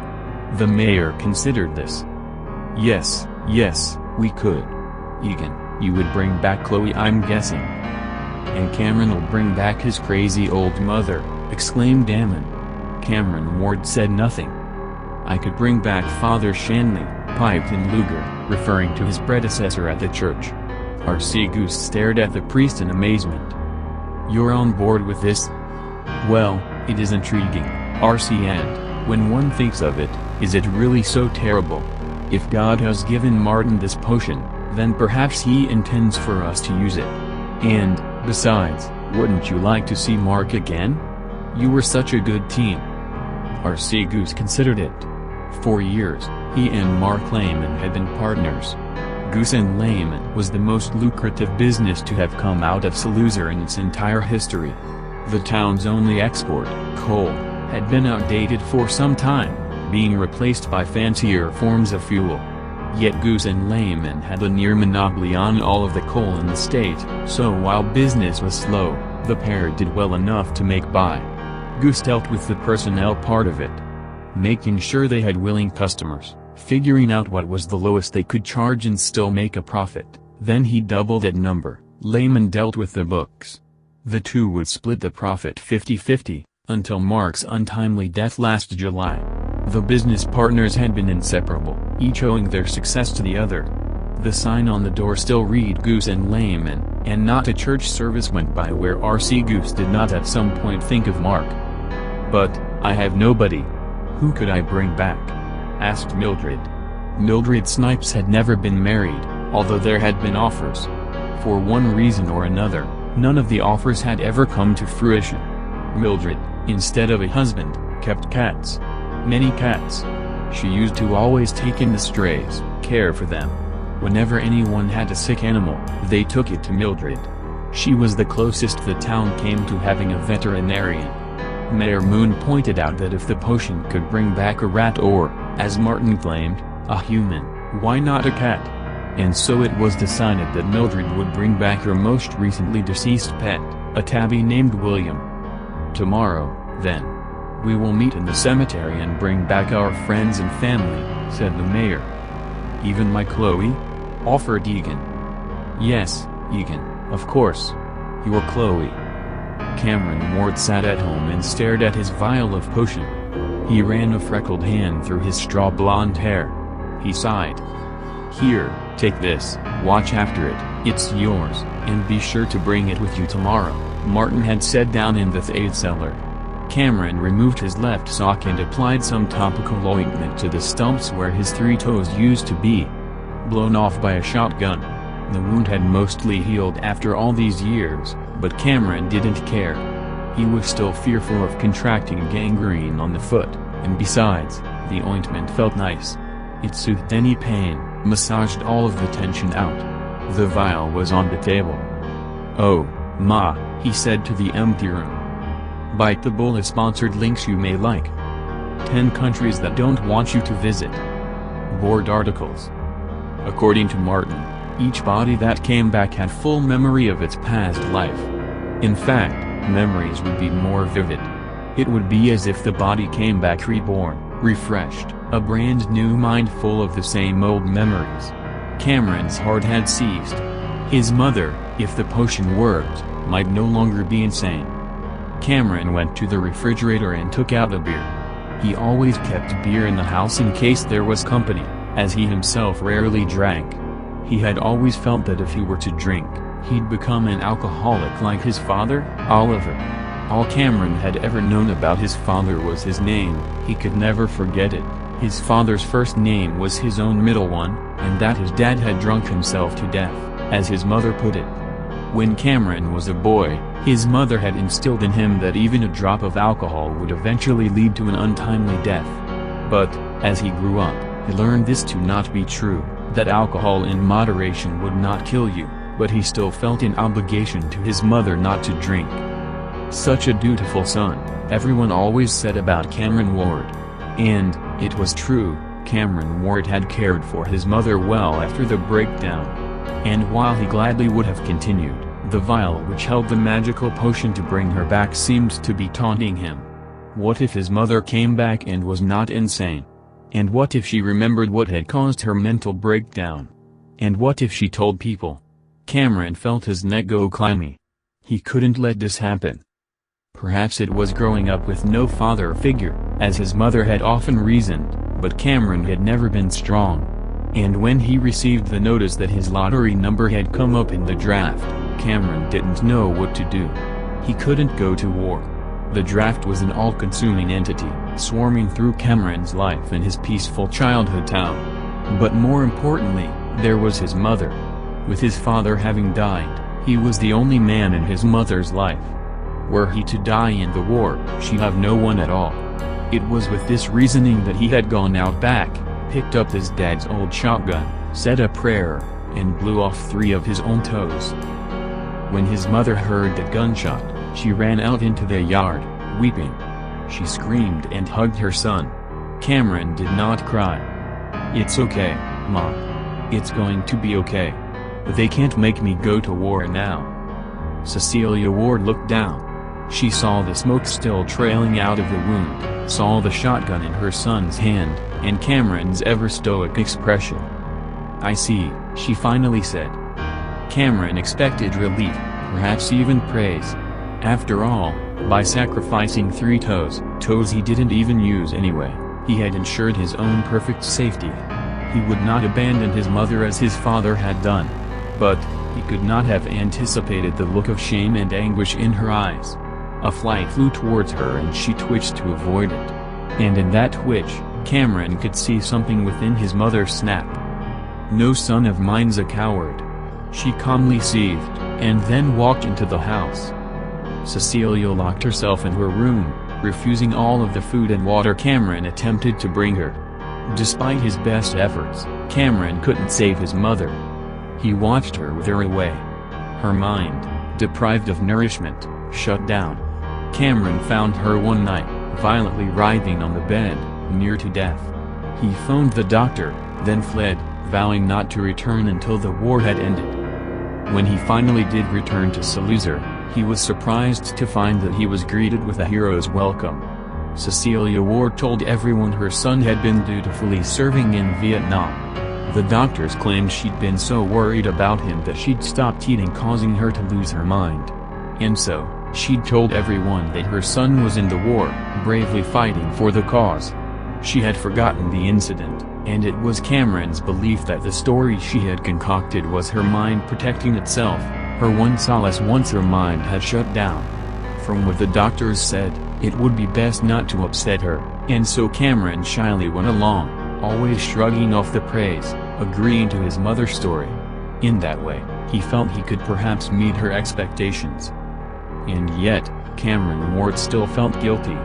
The mayor considered this. Yes, we could. Egan, you would bring back Chloe, I'm guessing. And Cameron will bring back his crazy old mother, exclaimed Damon. Cameron Ward said nothing. I could bring back Father Shanley, piped in Luger, referring to his predecessor at the church. R.C. Goose stared at the priest in amazement. You're on board with this? Well, it is intriguing, R.C. and, when one thinks of it, is it really so terrible? If God has given Martin this potion, then perhaps he intends for us to use it. And, besides, wouldn't you like to see Mark again? You were such a good team. R.C. Goose considered it. For years, he and Mark Lehman had been partners. Goose and Lehman was the most lucrative business to have come out of Salusa in its entire history. The town's only export, coal, had been outdated for some time, being replaced by fancier forms of fuel. Yet Goose and Lehman had a near monopoly on all of the coal in the state, so while business was slow, the pair did well enough to make by. Goose dealt with the personnel part of it, making sure they had willing customers, figuring out what was the lowest they could charge and still make a profit. Then he doubled that number. Lehman dealt with the books. The two would split the profit 50-50, until Mark's untimely death last July. The business partners had been inseparable, each owing their success to the other. The sign on the door still read Goose and Lehman, and not a church service went by where R.C. Goose did not at some point think of Mark. But, I have nobody. Who could I bring back? Asked Mildred. Mildred Snipes had never been married, although there had been offers. For one reason or another, none of the offers had ever come to fruition. Mildred, instead of a husband, kept cats. Many cats. She used to always take in the strays, care for them. Whenever anyone had a sick animal, they took it to Mildred. She was the closest the town came to having a veterinarian. Mayor Moon pointed out that if the potion could bring back a rat or, as Martin claimed, a human, why not a cat? And so it was decided that Mildred would bring back her most recently deceased pet, a tabby named William. Tomorrow, then. We will meet in the cemetery and bring back our friends and family, said the mayor. Even my Chloe? Offered Egan. Yes, Egan, of course. Your Chloe. Cameron Ward sat at home and stared at his vial of potion. He ran a freckled hand through his straw blonde hair. He sighed. Here, take this, watch after it, it's yours, and be sure to bring it with you tomorrow, Martin had said down in the Thade cellar. Cameron removed his left sock and applied some topical ointment to the stumps where his 3 toes used to be. Blown off by a shotgun. The wound had mostly healed after all these years, but Cameron didn't care. He was still fearful of contracting gangrene on the foot, and besides, the ointment felt nice. It soothed any pain, massaged all of the tension out. The vial was on the table. Oh, Ma, he said to the empty room. Bite the bullet sponsored links you may like. 10 countries that don't want you to visit. Board articles. According to Martin, each body that came back had full memory of its past life. In fact, memories would be more vivid. It would be as if the body came back reborn, refreshed, a brand new mind full of the same old memories. Cameron's heart had seized. His mother, if the potion worked, might no longer be insane. Cameron went to the refrigerator and took out a beer. He always kept beer in the house in case there was company, as he himself rarely drank. He had always felt that if he were to drink, he'd become an alcoholic like his father, Oliver. All Cameron had ever known about his father was his name. He could never forget it. His father's first name was his own middle one, and that his dad had drunk himself to death, as his mother put it. When Cameron was a boy, his mother had instilled in him that even a drop of alcohol would eventually lead to an untimely death. But, as he grew up, he learned this to not be true, that alcohol in moderation would not kill you, but he still felt an obligation to his mother not to drink. Such a dutiful son, everyone always said about Cameron Ward. And, it was true, Cameron Ward had cared for his mother well after the breakdown. And while he gladly would have continued, the vial which held the magical potion to bring her back seemed to be taunting him. What if his mother came back and was not insane? And what if she remembered what had caused her mental breakdown? And what if she told people? Cameron felt his neck go clammy. He couldn't let this happen. Perhaps it was growing up with no father figure, as his mother had often reasoned, but Cameron had never been strong. And when he received the notice that his lottery number had come up in the draft, Cameron didn't know what to do. He couldn't go to war. The draft was an all-consuming entity, swarming through Cameron's life in his peaceful childhood town. But more importantly, there was his mother. With his father having died, he was the only man in his mother's life. Were he to die in the war, she'd have no one at all. It was with this reasoning that he had gone out back, picked up his dad's old shotgun, said a prayer, and blew off 3 of his own toes. When his mother heard the gunshot, she ran out into the yard, weeping. She screamed and hugged her son. Cameron did not cry. "It's okay, Mom. It's going to be okay. They can't make me go to war now." Cecilia Ward looked down. She saw the smoke still trailing out of the wound, saw the shotgun in her son's hand, and Cameron's ever-stoic expression. "I see," she finally said. Cameron expected relief, perhaps even praise. After all, by sacrificing 3 toes he didn't even use anyway, he had ensured his own perfect safety. He would not abandon his mother as his father had done. But, he could not have anticipated the look of shame and anguish in her eyes. A fly flew towards her and she twitched to avoid it. And in that twitch, Cameron could see something within his mother snap. "No son of mine's a coward," she calmly seethed, and then walked into the house. Cecilia locked herself in her room, refusing all of the food and water Cameron attempted to bring her. Despite his best efforts, Cameron couldn't save his mother. He watched her wither away. Her mind, deprived of nourishment, shut down. Cameron found her one night, violently writhing on the bed, near to death. He phoned the doctor, then fled, vowing not to return until the war had ended. When he finally did return to Saluzar, he was surprised to find that he was greeted with a hero's welcome. Cecilia Ward told everyone her son had been dutifully serving in Vietnam. The doctors claimed she'd been so worried about him that she'd stopped eating, causing her to lose her mind. And so, she'd told everyone that her son was in the war, bravely fighting for the cause. She had forgotten the incident, and it was Cameron's belief that the story she had concocted was her mind protecting itself, her one solace once her mind had shut down. From what the doctors said, it would be best not to upset her, and so Cameron shyly went along, always shrugging off the praise, agreeing to his mother's story. In that way, he felt he could perhaps meet her expectations. And yet, Cameron Ward still felt guilty.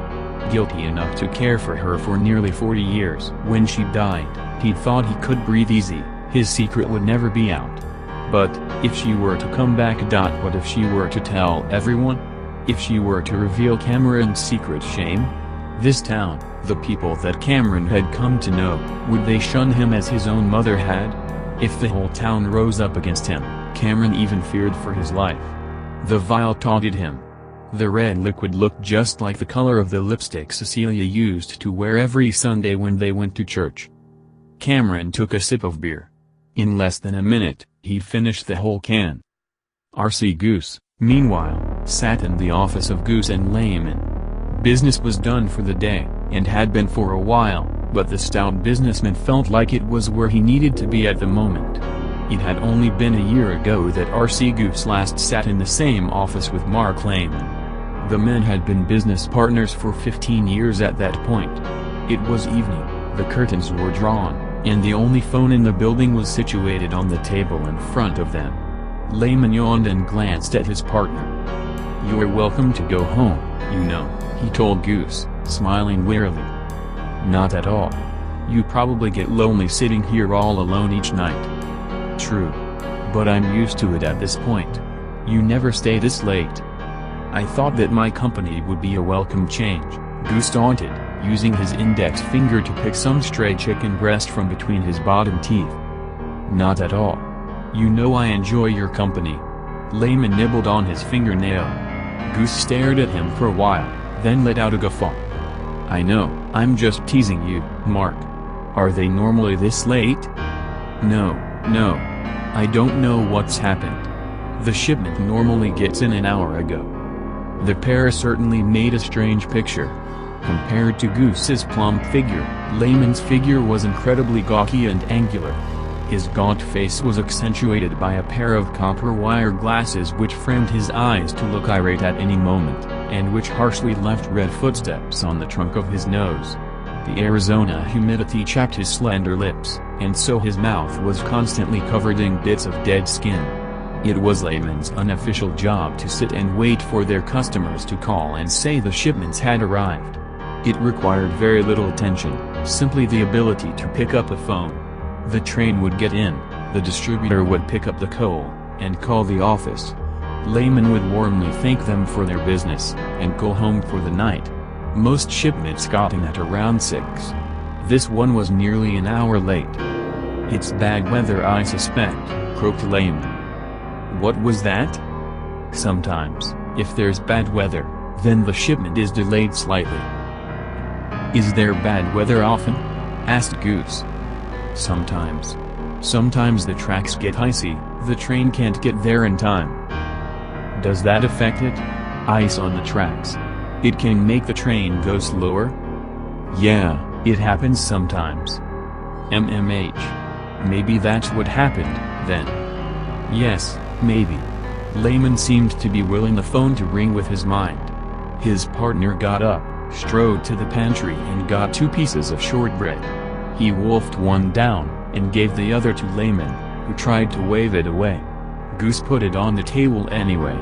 Guilty enough to care for her for nearly 40 years. When she died, he thought he could breathe easy, his secret would never be out. But, if she were to come back. What if she were to tell everyone? If she were to reveal Cameron's secret shame? This town, the people that Cameron had come to know, would they shun him as his own mother had? If the whole town rose up against him, Cameron even feared for his life. The vial taunted him. The red liquid looked just like the color of the lipstick Cecilia used to wear every Sunday when they went to church. Cameron took a sip of beer. In less than a minute, he'd finished the whole can. R.C. Goose, meanwhile, sat in the office of Goose and Lehman. Business was done for the day, and had been for a while, but the stout businessman felt like it was where he needed to be at the moment. It had only been a year ago that R.C. Goose last sat in the same office with Mark Lehman. The men had been business partners for 15 years at that point. It was evening, the curtains were drawn, and the only phone in the building was situated on the table in front of them. Lehman yawned and glanced at his partner. "You're welcome to go home, you know," he told Goose, smiling wearily. "Not at all. You probably get lonely sitting here all alone each night." "True. But I'm used to it at this point. You never stay this late." I thought that my company would be a welcome change, Goose taunted, using his index finger to pick some stray chicken breast from between his bottom teeth. Not at all. You know I enjoy your company. Layman nibbled on his fingernail. Goose stared at him for a while, then let out a guffaw. I know, I'm just teasing you, Mark. Are they normally this late? No, I don't know what's happened. The shipment normally gets in an hour ago. The pair certainly made a strange picture. Compared to Goose's plump figure, Layman's figure was incredibly gawky and angular. His gaunt face was accentuated by a pair of copper wire glasses which framed his eyes to look irate at any moment, and which harshly left red footsteps on the trunk of his nose. The Arizona humidity chapped his slender lips, and so his mouth was constantly covered in bits of dead skin. It was Layman's unofficial job to sit and wait for their customers to call and say the shipments had arrived. It required very little attention, simply the ability to pick up a phone. The train would get in, the distributor would pick up the coal, and call the office. Layman would warmly thank them for their business, and go home for the night. Most shipments got in at around 6. This one was nearly an hour late. It's bad weather, I suspect, croaked Layman. What was that? Sometimes, if there's bad weather, then the shipment is delayed slightly. Is there bad weather often? Asked Goose. Sometimes. Sometimes the tracks get icy, the train can't get there in time. Does that affect it? Ice on the tracks. It can make the train go slower? Yeah, it happens sometimes. Maybe that's what happened, then. Yes, maybe. Layman seemed to be willing the phone to ring with his mind. His partner got up, strode to the pantry and got 2 pieces of shortbread. He wolfed one down, and gave the other to Layman, who tried to wave it away. Goose put it on the table anyway.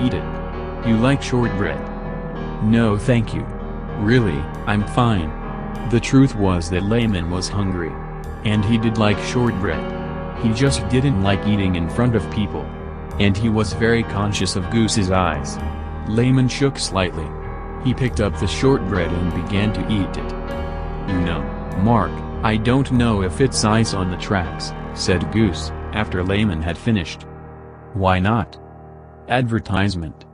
Eat it. You like shortbread? No thank you. Really, I'm fine. The truth was that Layman was hungry. And he did like shortbread. He just didn't like eating in front of people. And he was very conscious of Goose's eyes. Layman shook slightly. He picked up the shortbread and began to eat it. You know, Mark, I don't know if it's ice on the tracks, said Goose, after Layman had finished. Why not? Advertisement.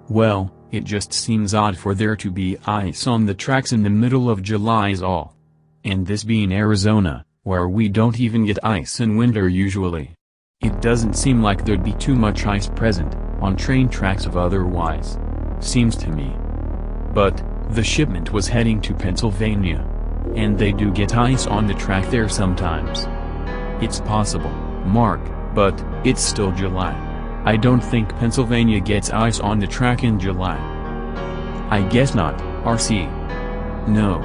Well, it just seems odd for there to be ice on the tracks in the middle of July's all. And this being Arizona, where we don't even get ice in winter usually. It doesn't seem like there'd be too much ice present, on train tracks of otherwise. Seems to me. But, the shipment was heading to Pennsylvania. And they do get ice on the track there sometimes. It's possible, Mark, but, it's still July. I don't think Pennsylvania gets ice on the track in July. I guess not, RC. No.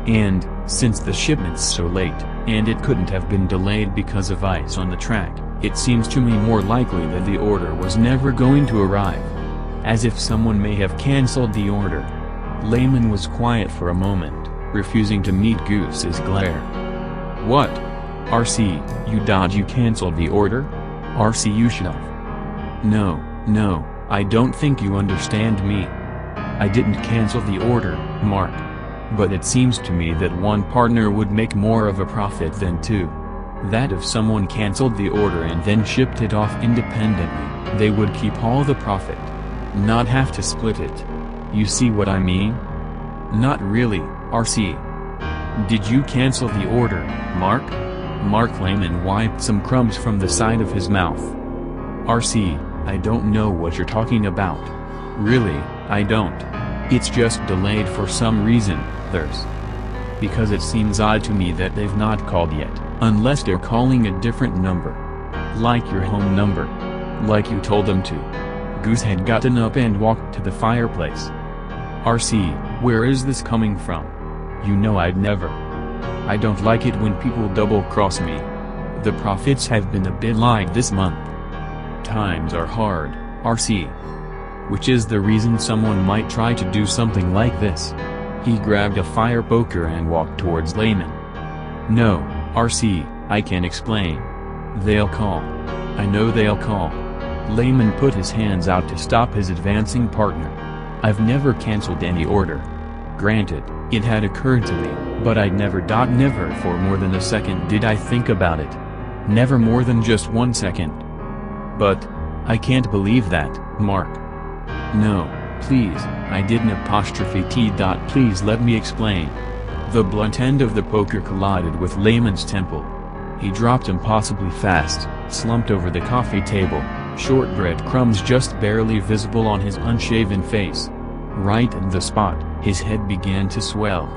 And, since the shipment's so late, and it couldn't have been delayed because of ice on the track, it seems to me more likely that the order was never going to arrive. As if someone may have cancelled the order. Layman was quiet for a moment, refusing to meet Goose's glare. What? RC, you cancelled the order? RC, you should've. No, I don't think you understand me. I didn't cancel the order, Mark. But it seems to me that one partner would make more of a profit than 2. That if someone cancelled the order and then shipped it off independently, they would keep all the profit. Not have to split it. You see what I mean? Not really, RC. Did you cancel the order, Mark? Mark Layman wiped some crumbs from the side of his mouth. RC, I don't know what you're talking about. Really, I don't. It's just delayed for some reason, because it seems odd to me that they've not called yet, unless they're calling a different number. Like your home number. Like you told them to. Goose had gotten up and walked to the fireplace. RC, where is this coming from? You know I'd never. I don't like it when people double-cross me. The profits have been a bit light this month. Times are hard, RC. Which is the reason someone might try to do something like this. He grabbed a fire poker and walked towards Layman. No, RC, I can explain. They'll call. I know they'll call. Layman put his hands out to stop his advancing partner. "I've never cancelled any order. Granted, it had occurred to me, but I'd never for more than a second did I think about it. Never more than just 1 second. But, I can't believe that, Mark. No, please, I didn't apostrophe T. Please let me explain." The blunt end of the poker collided with Layman's temple. He dropped impossibly fast, slumped over the coffee table, shortbread crumbs just barely visible on his unshaven face. Right in the spot, his head began to swell.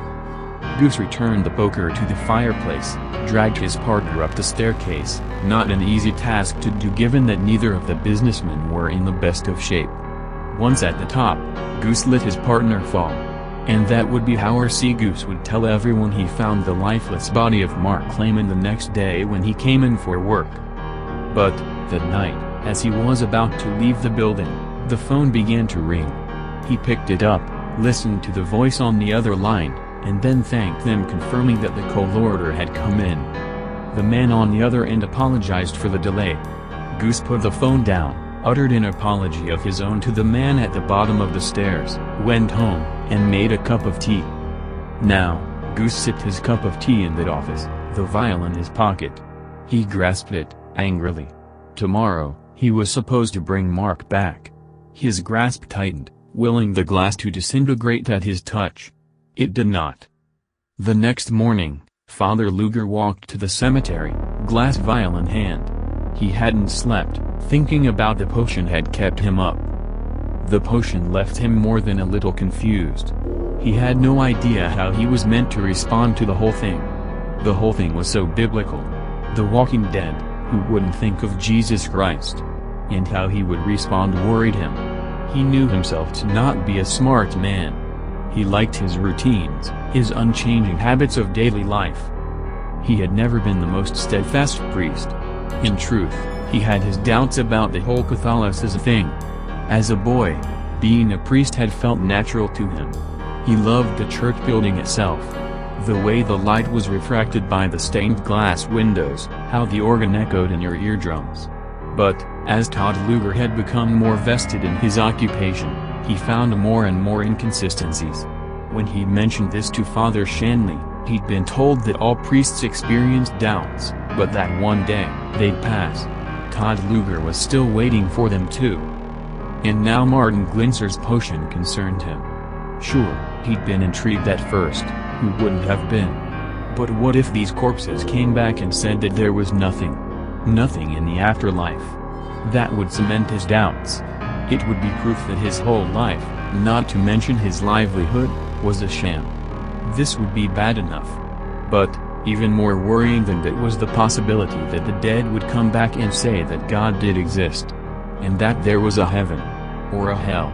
Goose returned the poker to the fireplace, dragged his partner up the staircase, not an easy task to do given that neither of the businessmen were in the best of shape. Once at the top, Goose let his partner fall. And that would be how Goose would tell everyone he found the lifeless body of Mark Layman the next day when he came in for work. But, that night, as he was about to leave the building, the phone began to ring. He picked it up, listened to the voice on the other line, and then thanked them confirming that the call order had come in. The man on the other end apologized for the delay. Goose put the phone down, uttered an apology of his own to the man at the bottom of the stairs, went home, and made a cup of tea. Now, Goose sipped his cup of tea in the office, the vial in his pocket. He grasped it, angrily. Tomorrow, he was supposed to bring Mark back. His grasp tightened, willing the glass to disintegrate at his touch. It did not. The next morning, Father Luger walked to the cemetery, glass vial in hand. He hadn't slept, thinking about the potion had kept him up. The potion left him more than a little confused. He had no idea how he was meant to respond to the whole thing. The whole thing was so biblical. The Walking Dead, who wouldn't think of Jesus Christ? And how he would respond worried him. He knew himself to not be a smart man. He liked his routines, his unchanging habits of daily life. He had never been the most steadfast priest. In truth, he had his doubts about the whole Catholicism thing. As a boy, being a priest had felt natural to him. He loved the church building itself. The way the light was refracted by the stained glass windows, how the organ echoed in your eardrums. But, as Todd Luger had become more vested in his occupation, he found more and more inconsistencies. When he mentioned this to Father Shanley, he'd been told that all priests experienced doubts, but that one day, they'd pass. Todd Luger was still waiting for them too. And now Martin Glinser's potion concerned him. Sure, he'd been intrigued at first, who wouldn't have been? But what if these corpses came back and said that there was nothing in the afterlife? That would cement his doubts. It would be proof that his whole life, not to mention his livelihood, was a sham. This would be bad enough. But, even more worrying than that was the possibility that the dead would come back and say that God did exist. And that there was a heaven. Or a hell.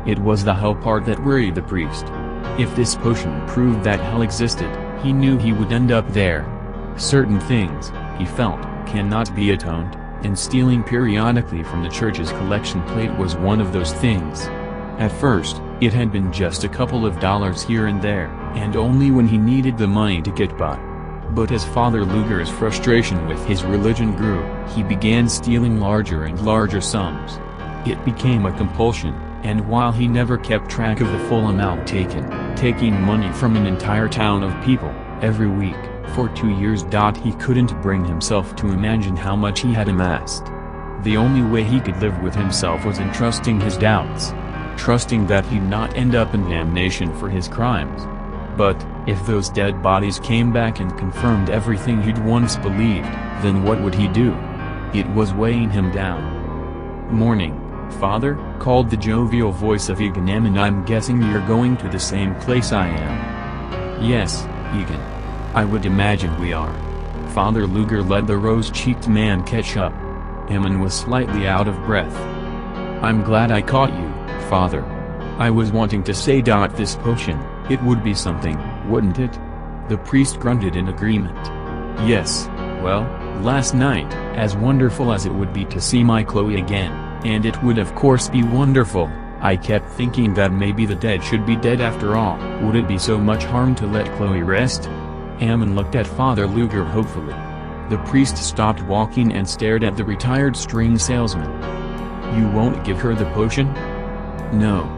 It was the hell part that worried the priest. If this potion proved that hell existed, he knew he would end up there. Certain things, he felt, cannot be atoned, and stealing periodically from the church's collection plate was one of those things. At first, it had been just a couple of dollars here and there, and only when he needed the money to get by. But as Father Luger's frustration with his religion grew, he began stealing larger and larger sums. It became a compulsion, and while he never kept track of the full amount taking money from an entire town of people, every week, for 2 years. He couldn't bring himself to imagine how much he had amassed. The only way he could live with himself was in trusting his doubts. Trusting that he'd not end up in damnation for his crimes. But, if those dead bodies came back and confirmed everything he'd once believed, then what would he do? It was weighing him down. "Morning, Father," called the jovial voice of Egan. "And I'm guessing you're going to the same place I am." "Yes, Egan. I would imagine we are." Father Luger let the rose-cheeked man catch up. Eamon was slightly out of breath. "I'm glad I caught you, Father. I was wanting to say this potion, it would be something, wouldn't it?" The priest grunted in agreement. "Yes, well, last night, as wonderful as it would be to see my Chloe again, and it would of course be wonderful, I kept thinking that maybe the dead should be dead after all. Would it be so much harm to let Chloe rest?" Ammon looked at Father Luger hopefully. The priest stopped walking and stared at the retired string salesman. You won't give her the potion? No.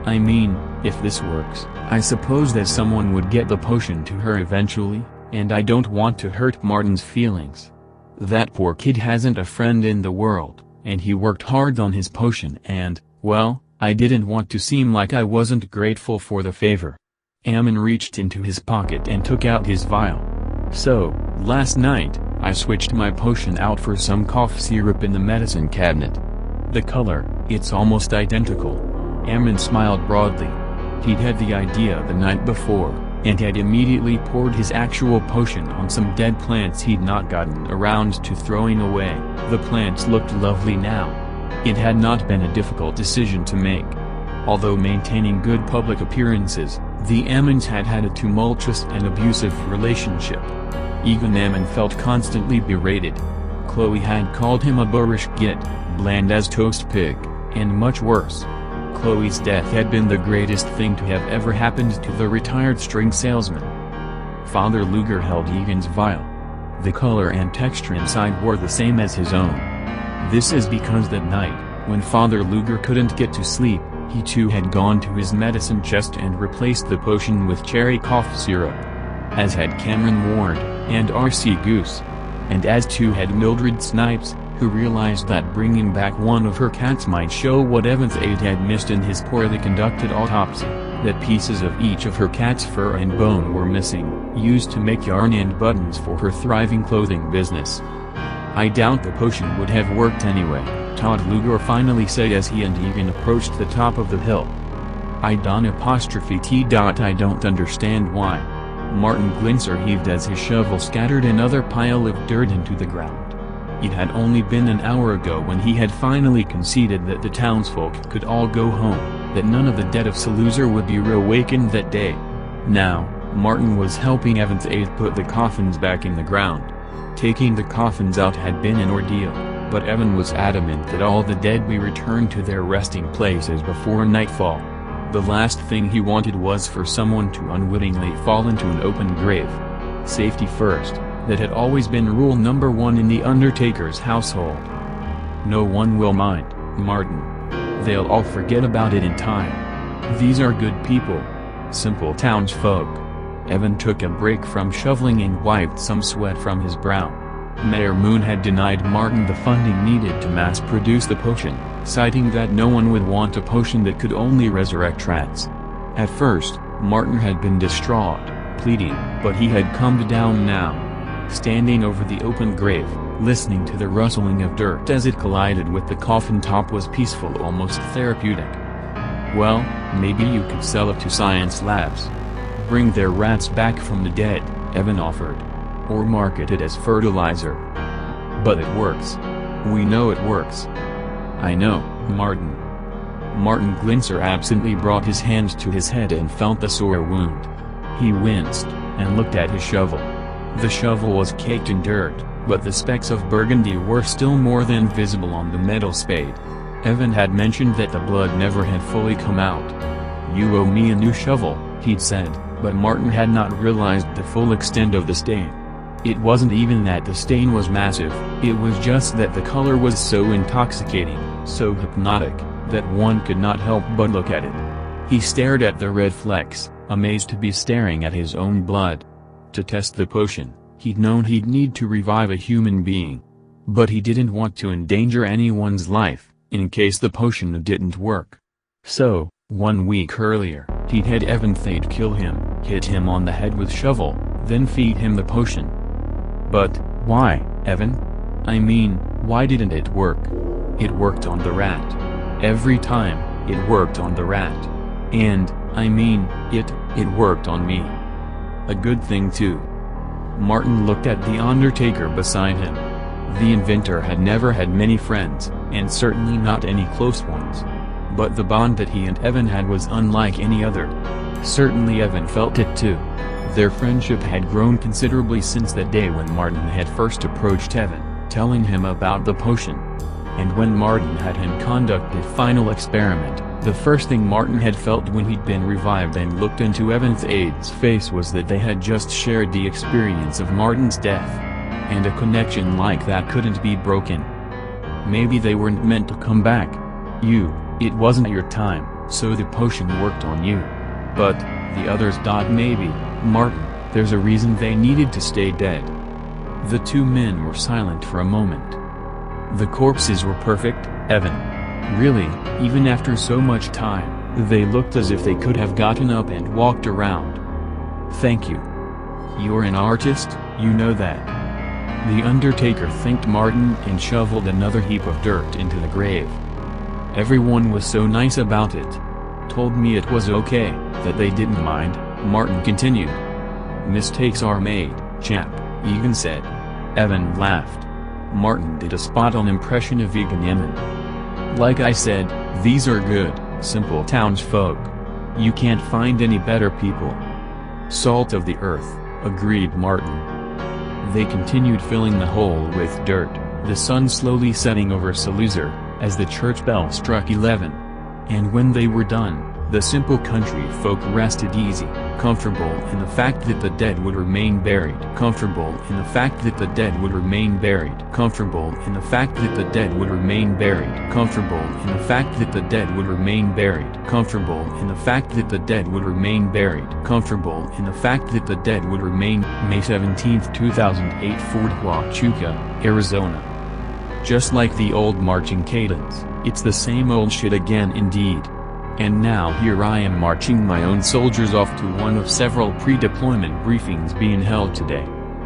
I mean, if this works, I suppose that someone would get the potion to her eventually, and I don't want to hurt Martin's feelings. That poor kid hasn't a friend in the world, and he worked hard on his potion and, well, I didn't want to seem like I wasn't grateful for the favor. Ammon reached into his pocket and took out his vial. So, last night, I switched my potion out for some cough syrup in the medicine cabinet. The color, it's almost identical. Ammon smiled broadly. He'd had the idea the night before, and had immediately poured his actual potion on some dead plants he'd not gotten around to throwing away. The plants looked lovely now. It had not been a difficult decision to make. Although maintaining good public appearances, the Ammons had had a tumultuous and abusive relationship. Even Ammon felt constantly berated. Chloe had called him a boorish git, bland as toast pig, and much worse. Chloe's death had been the greatest thing to have ever happened to the retired string salesman. Father Luger held Egan's vial. The color and texture inside were the same as his own. This is because that night, when Father Luger couldn't get to sleep, he too had gone to his medicine chest and replaced the potion with cherry cough syrup. As had Cameron Ward, and R.C. Goose. And as too had Mildred Snipes, who realized that bringing back one of her cats might show what Evan's aide had missed in his poorly conducted autopsy, that pieces of each of her cat's fur and bone were missing, used to make yarn and buttons for her thriving clothing business. I doubt the potion would have worked anyway, Todd Luger finally said as he and Egan approached the top of the hill. I don't understand why. Martin Glinser heaved as his shovel scattered another pile of dirt into the ground. It had only been an hour ago when he had finally conceded that the townsfolk could all go home, that none of the dead of Saluzar would be reawakened that day. Now, Martin was helping Evan's aide put the coffins back in the ground. Taking the coffins out had been an ordeal, but Evan was adamant that all the dead be returned to their resting places before nightfall. The last thing he wanted was for someone to unwittingly fall into an open grave. Safety first, that had always been rule number one in the Undertaker's household. No one will mind, Martin. They'll all forget about it in time. These are good people. Simple townsfolk. Evan took a break from shoveling and wiped some sweat from his brow. Mayor Moon had denied Martin the funding needed to mass-produce the potion, citing that no one would want a potion that could only resurrect rats. At first, Martin had been distraught, pleading, but he had calmed down now. Standing over the open grave, listening to the rustling of dirt as it collided with the coffin top was peaceful, almost therapeutic. Well, maybe you could sell it to science labs. Bring their rats back from the dead, Evan offered. Or market it as fertilizer. But it works. We know it works. I know, Martin. Martin Glinser absently brought his hand to his head and felt the sore wound. He winced, and looked at his shovel. The shovel was caked in dirt, but the specks of burgundy were still more than visible on the metal spade. Evan had mentioned that the blood never had fully come out. You owe me a new shovel, he'd said, but Martin had not realized the full extent of the stain. It wasn't even that the stain was massive, it was just that the color was so intoxicating, so hypnotic, that one could not help but look at it. He stared at the red flecks, amazed to be staring at his own blood. To test the potion, he'd known he'd need to revive a human being. But he didn't want to endanger anyone's life, in case the potion didn't work. So, 1 week earlier, he'd had Evan Thade kill him, hit him on the head with shovel, then feed him the potion. But, why, Evan? I mean, why didn't it work? It worked on the rat. Every time, it worked on the rat. And, I mean, it worked on me. A good thing too. Martin looked at the Undertaker beside him. The inventor had never had many friends, and certainly not any close ones. But the bond that he and Evan had was unlike any other. Certainly Evan felt it too. Their friendship had grown considerably since that day when Martin had first approached Evan, telling him about the potion. And when Martin had him conduct the final experiment, the first thing Martin had felt when he'd been revived and looked into Evan's aide's face was that they had just shared the experience of Martin's death. And a connection like that couldn't be broken. Maybe they weren't meant to come back. It wasn't your time, so the potion worked on you. But, the others. Maybe, Martin, there's a reason they needed to stay dead. The two men were silent for a moment. The corpses were perfect, Evan. Really, even after so much time, they looked as if they could have gotten up and walked around. Thank you. You're an artist, you know that. The undertaker thanked Martin and shoveled another heap of dirt into the grave. Everyone was so nice about it. Told me it was okay, that they didn't mind, Martin continued. Mistakes are made, chap, Egan said. Evan laughed. Martin did a spot-on impression of Egan Eman. Like I said, these are good, simple townsfolk. You can't find any better people. Salt of the earth, agreed Martin. They continued filling the hole with dirt, the sun slowly setting over Saluzar, as the church bell struck 11. And when they were done, the simple country folk rested easy, comfortable in the fact that the dead would remain buried. Comfortable in the fact that the dead would remain buried. Comfortable in the fact that the dead would remain buried. Comfortable in the fact that the dead would remain buried. Comfortable in the fact that the dead would remain buried. Comfortable in the fact that the dead would remain. May 17, 2008, Fort Huachuca, Arizona. Just like the old marching cadence, it's the same old shit again indeed. And now here I am marching my own soldiers off to one of several pre-deployment briefings being held today.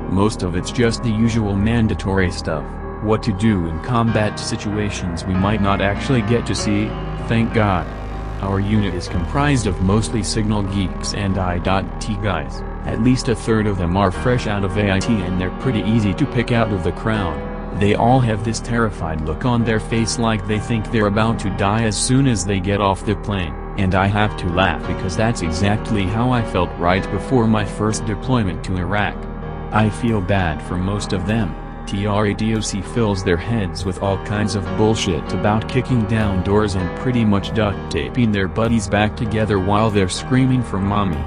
Most of it's just the usual mandatory stuff, what to do in combat situations we might not actually get to see, thank God. Our unit is comprised of mostly signal geeks and IT guys, at least a third of them are fresh out of AIT and they're pretty easy to pick out of the crowd. They all have this terrified look on their face like they think they're about to die as soon as they get off the plane, and I have to laugh because that's exactly how I felt right before my first deployment to Iraq. I feel bad for most of them. TRADOC fills their heads with all kinds of bullshit about kicking down doors and pretty much duct taping their buddies back together while they're screaming for mommy.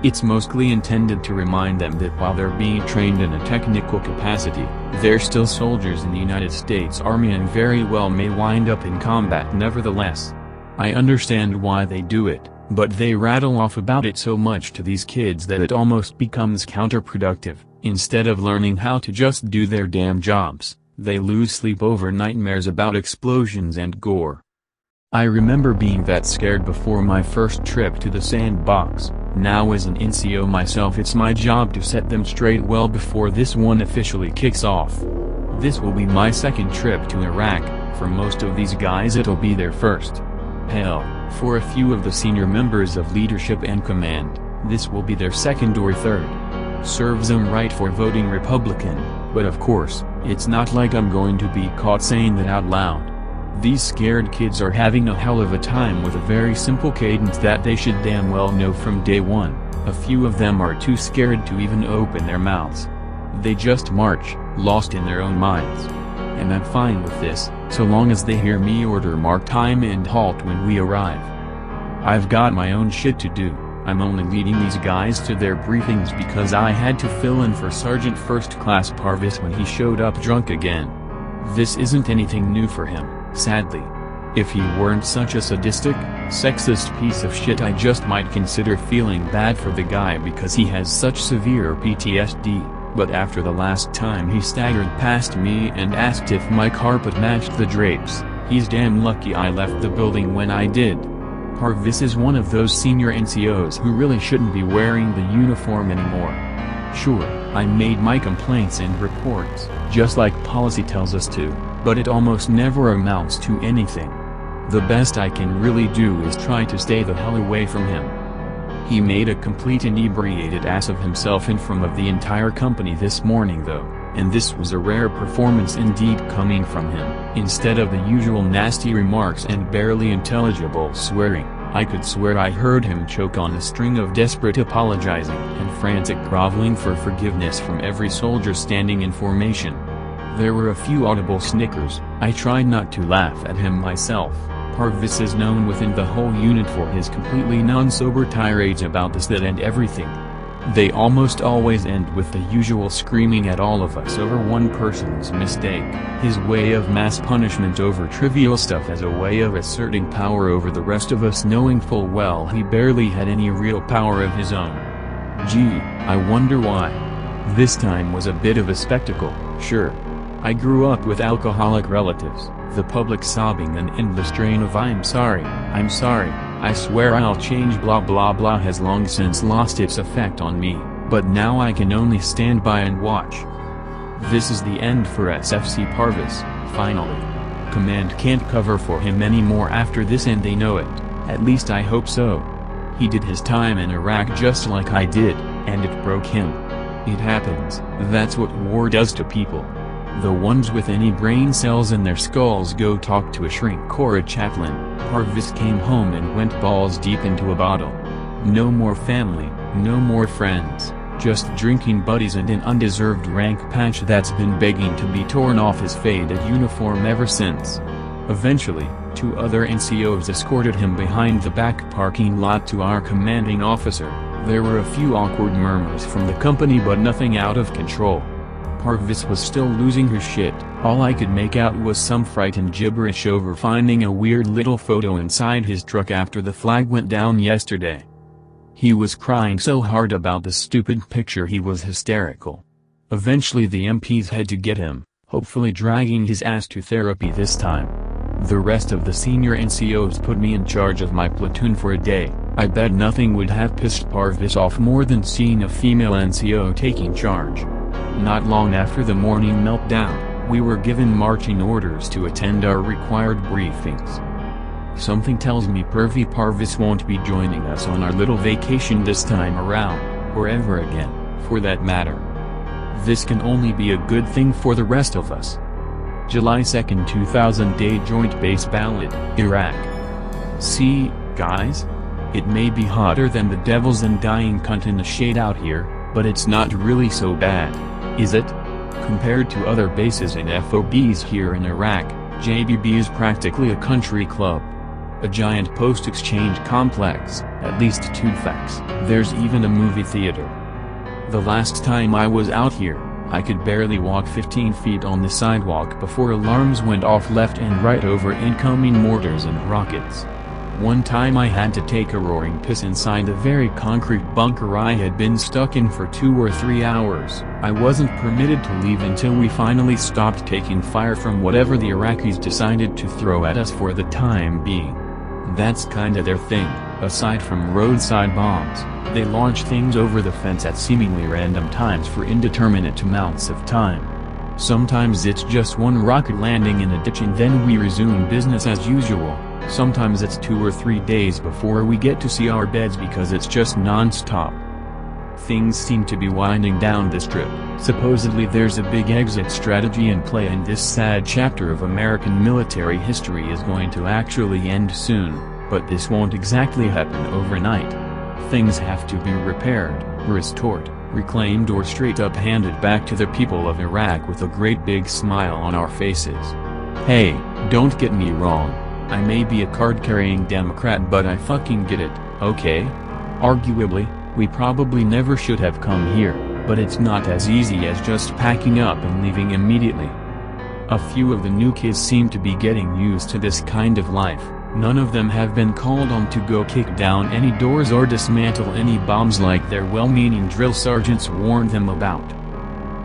It's mostly intended to remind them that while they're being trained in a technical capacity, they're still soldiers in the United States Army and very well may wind up in combat nevertheless. I understand why they do it, but they rattle off about it so much to these kids that it almost becomes counterproductive. Instead of learning how to just do their damn jobs, they lose sleep over nightmares about explosions and gore. I remember being that scared before my first trip to the sandbox. Now as an NCO myself it's my job to set them straight well before this one officially kicks off. This will be my second trip to Iraq, for most of these guys it'll be their first. Hell, for a few of the senior members of leadership and command, this will be their second or third. Serves them right for voting Republican, but of course, it's not like I'm going to be caught saying that out loud. These scared kids are having a hell of a time with a very simple cadence that they should damn well know from day one. A few of them are too scared to even open their mouths. They just march, lost in their own minds. And I'm fine with this, so long as they hear me order mark time and halt when we arrive. I've got my own shit to do. I'm only leading these guys to their briefings because I had to fill in for Sergeant First Class Parvis when he showed up drunk again. This isn't anything new for him. Sadly. If he weren't such a sadistic, sexist piece of shit I just might consider feeling bad for the guy because he has such severe PTSD, but after the last time he staggered past me and asked if my carpet matched the drapes, he's damn lucky I left the building when I did. Parvis is one of those senior NCOs who really shouldn't be wearing the uniform anymore. Sure, I made my complaints and reports, just like policy tells us to, but it almost never amounts to anything. The best I can really do is try to stay the hell away from him. He made a complete inebriated ass of himself in front of the entire company this morning though, and this was a rare performance indeed coming from him. Instead of the usual nasty remarks and barely intelligible swearing, I could swear I heard him choke on a string of desperate apologizing and frantic groveling for forgiveness from every soldier standing in formation. There were a few audible snickers. I tried not to laugh at him myself. Parvis is known within the whole unit for his completely non-sober tirades about this, that and everything. They almost always end with the usual screaming at all of us over one person's mistake, his way of mass punishment over trivial stuff as a way of asserting power over the rest of us, knowing full well he barely had any real power of his own. Gee, I wonder why. This time was a bit of a spectacle, sure. I grew up with alcoholic relatives, the public sobbing an endless strain of I'm sorry, I swear I'll change blah blah blah has long since lost its effect on me, but now I can only stand by and watch. This is the end for SFC Parvis, finally. Command can't cover for him anymore after this and they know it, at least I hope so. He did his time in Iraq just like I did, and it broke him. It happens, that's what war does to people. The ones with any brain cells in their skulls go talk to a shrink or a chaplain. Parvis came home and went balls deep into a bottle. No more family, no more friends, just drinking buddies and an undeserved rank patch that's been begging to be torn off his faded uniform ever since. Eventually, 2 other NCOs escorted him behind the back parking lot to our commanding officer. There were a few awkward murmurs from the company but nothing out of control. Parvis was still losing her shit. All I could make out was some frightened gibberish over finding a weird little photo inside his truck after the flag went down yesterday. He was crying so hard about the stupid picture he was hysterical. Eventually the MPs had to get him, hopefully dragging his ass to therapy this time. The rest of the senior NCOs put me in charge of my platoon for a day. I bet nothing would have pissed Parvis off more than seeing a female NCO taking charge. Not long after the morning meltdown, we were given marching orders to attend our required briefings. Something tells me Pervy Parvis won't be joining us on our little vacation this time around, or ever again, for that matter. This can only be a good thing for the rest of us. July 2, 2008 Joint Base Ballad, Iraq. See, guys? It may be hotter than the devils and dying cunt in the shade out here, but it's not really so bad, is it? Compared to other bases and FOBs here in Iraq, JBB is practically a country club. A giant post-exchange complex, at least 2 facts. There's even a movie theater. The last time I was out here, I could barely walk 15 feet on the sidewalk before alarms went off left and right over incoming mortars and rockets. One time I had to take a roaring piss inside the very concrete bunker I had been stuck in for 2 or 3 hours. I wasn't permitted to leave until we finally stopped taking fire from whatever the Iraqis decided to throw at us for the time being. That's kinda their thing. Aside from roadside bombs, they launch things over the fence at seemingly random times for indeterminate amounts of time. Sometimes it's just one rocket landing in a ditch and then we resume business as usual. Sometimes it's 2 or 3 days before we get to see our beds because it's just non-stop. Things seem to be winding down this trip. Supposedly there's a big exit strategy in play and this sad chapter of American military history is going to actually end soon, but this won't exactly happen overnight. Things have to be repaired, restored, reclaimed or straight up handed back to the people of Iraq with a great big smile on our faces. Hey, don't get me wrong. I may be a card-carrying Democrat but I fucking get it, okay? Arguably, we probably never should have come here, but it's not as easy as just packing up and leaving immediately. A few of the new kids seem to be getting used to this kind of life. None of them have been called on to go kick down any doors or dismantle any bombs like their well-meaning drill sergeants warned them about.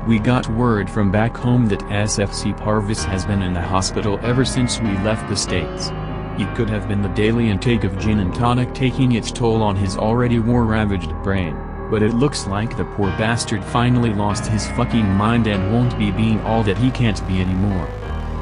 We got word from back home that SFC Parvis has been in the hospital ever since we left the States. It could have been the daily intake of gin and tonic taking its toll on his already war-ravaged brain, but it looks like the poor bastard finally lost his fucking mind and won't be being all that he can't be anymore.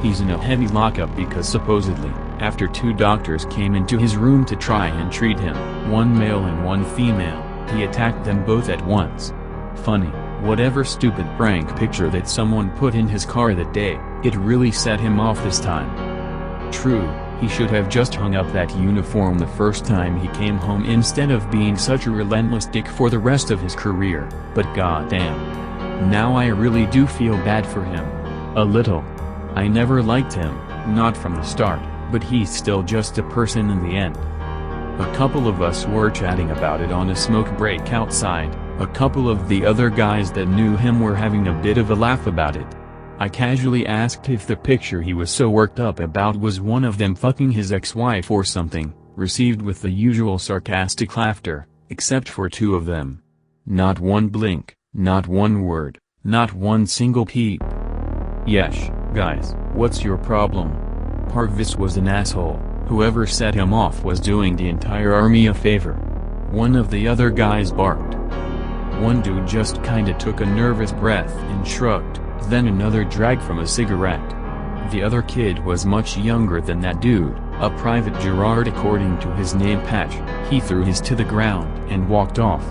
He's in a heavy lockup because supposedly, after 2 doctors came into his room to try and treat him, one male and one female, he attacked them both at once. Funny. Whatever stupid prank picture that someone put in his car that day, it really set him off this time. True, he should have just hung up that uniform the first time he came home instead of being such a relentless dick for the rest of his career, but goddamn. Now I really do feel bad for him. A little. I never liked him, not from the start, but he's still just a person in the end. A couple of us were chatting about it on a smoke break outside, A couple of the other guys that knew him were having a bit of a laugh about it. I casually asked if the picture he was so worked up about was one of them fucking his ex-wife or something, received with the usual sarcastic laughter, except for two of them. Not one blink, not one word, not one single peep. Yesh, guys, what's your problem? Parvis was an asshole. Whoever set him off was doing the entire army a favor. One of the other guys barked. One dude just kinda took a nervous breath and shrugged, then another dragged from a cigarette. The other kid was much younger than that dude, a Private Gerard according to his name patch. He threw his to the ground and walked off.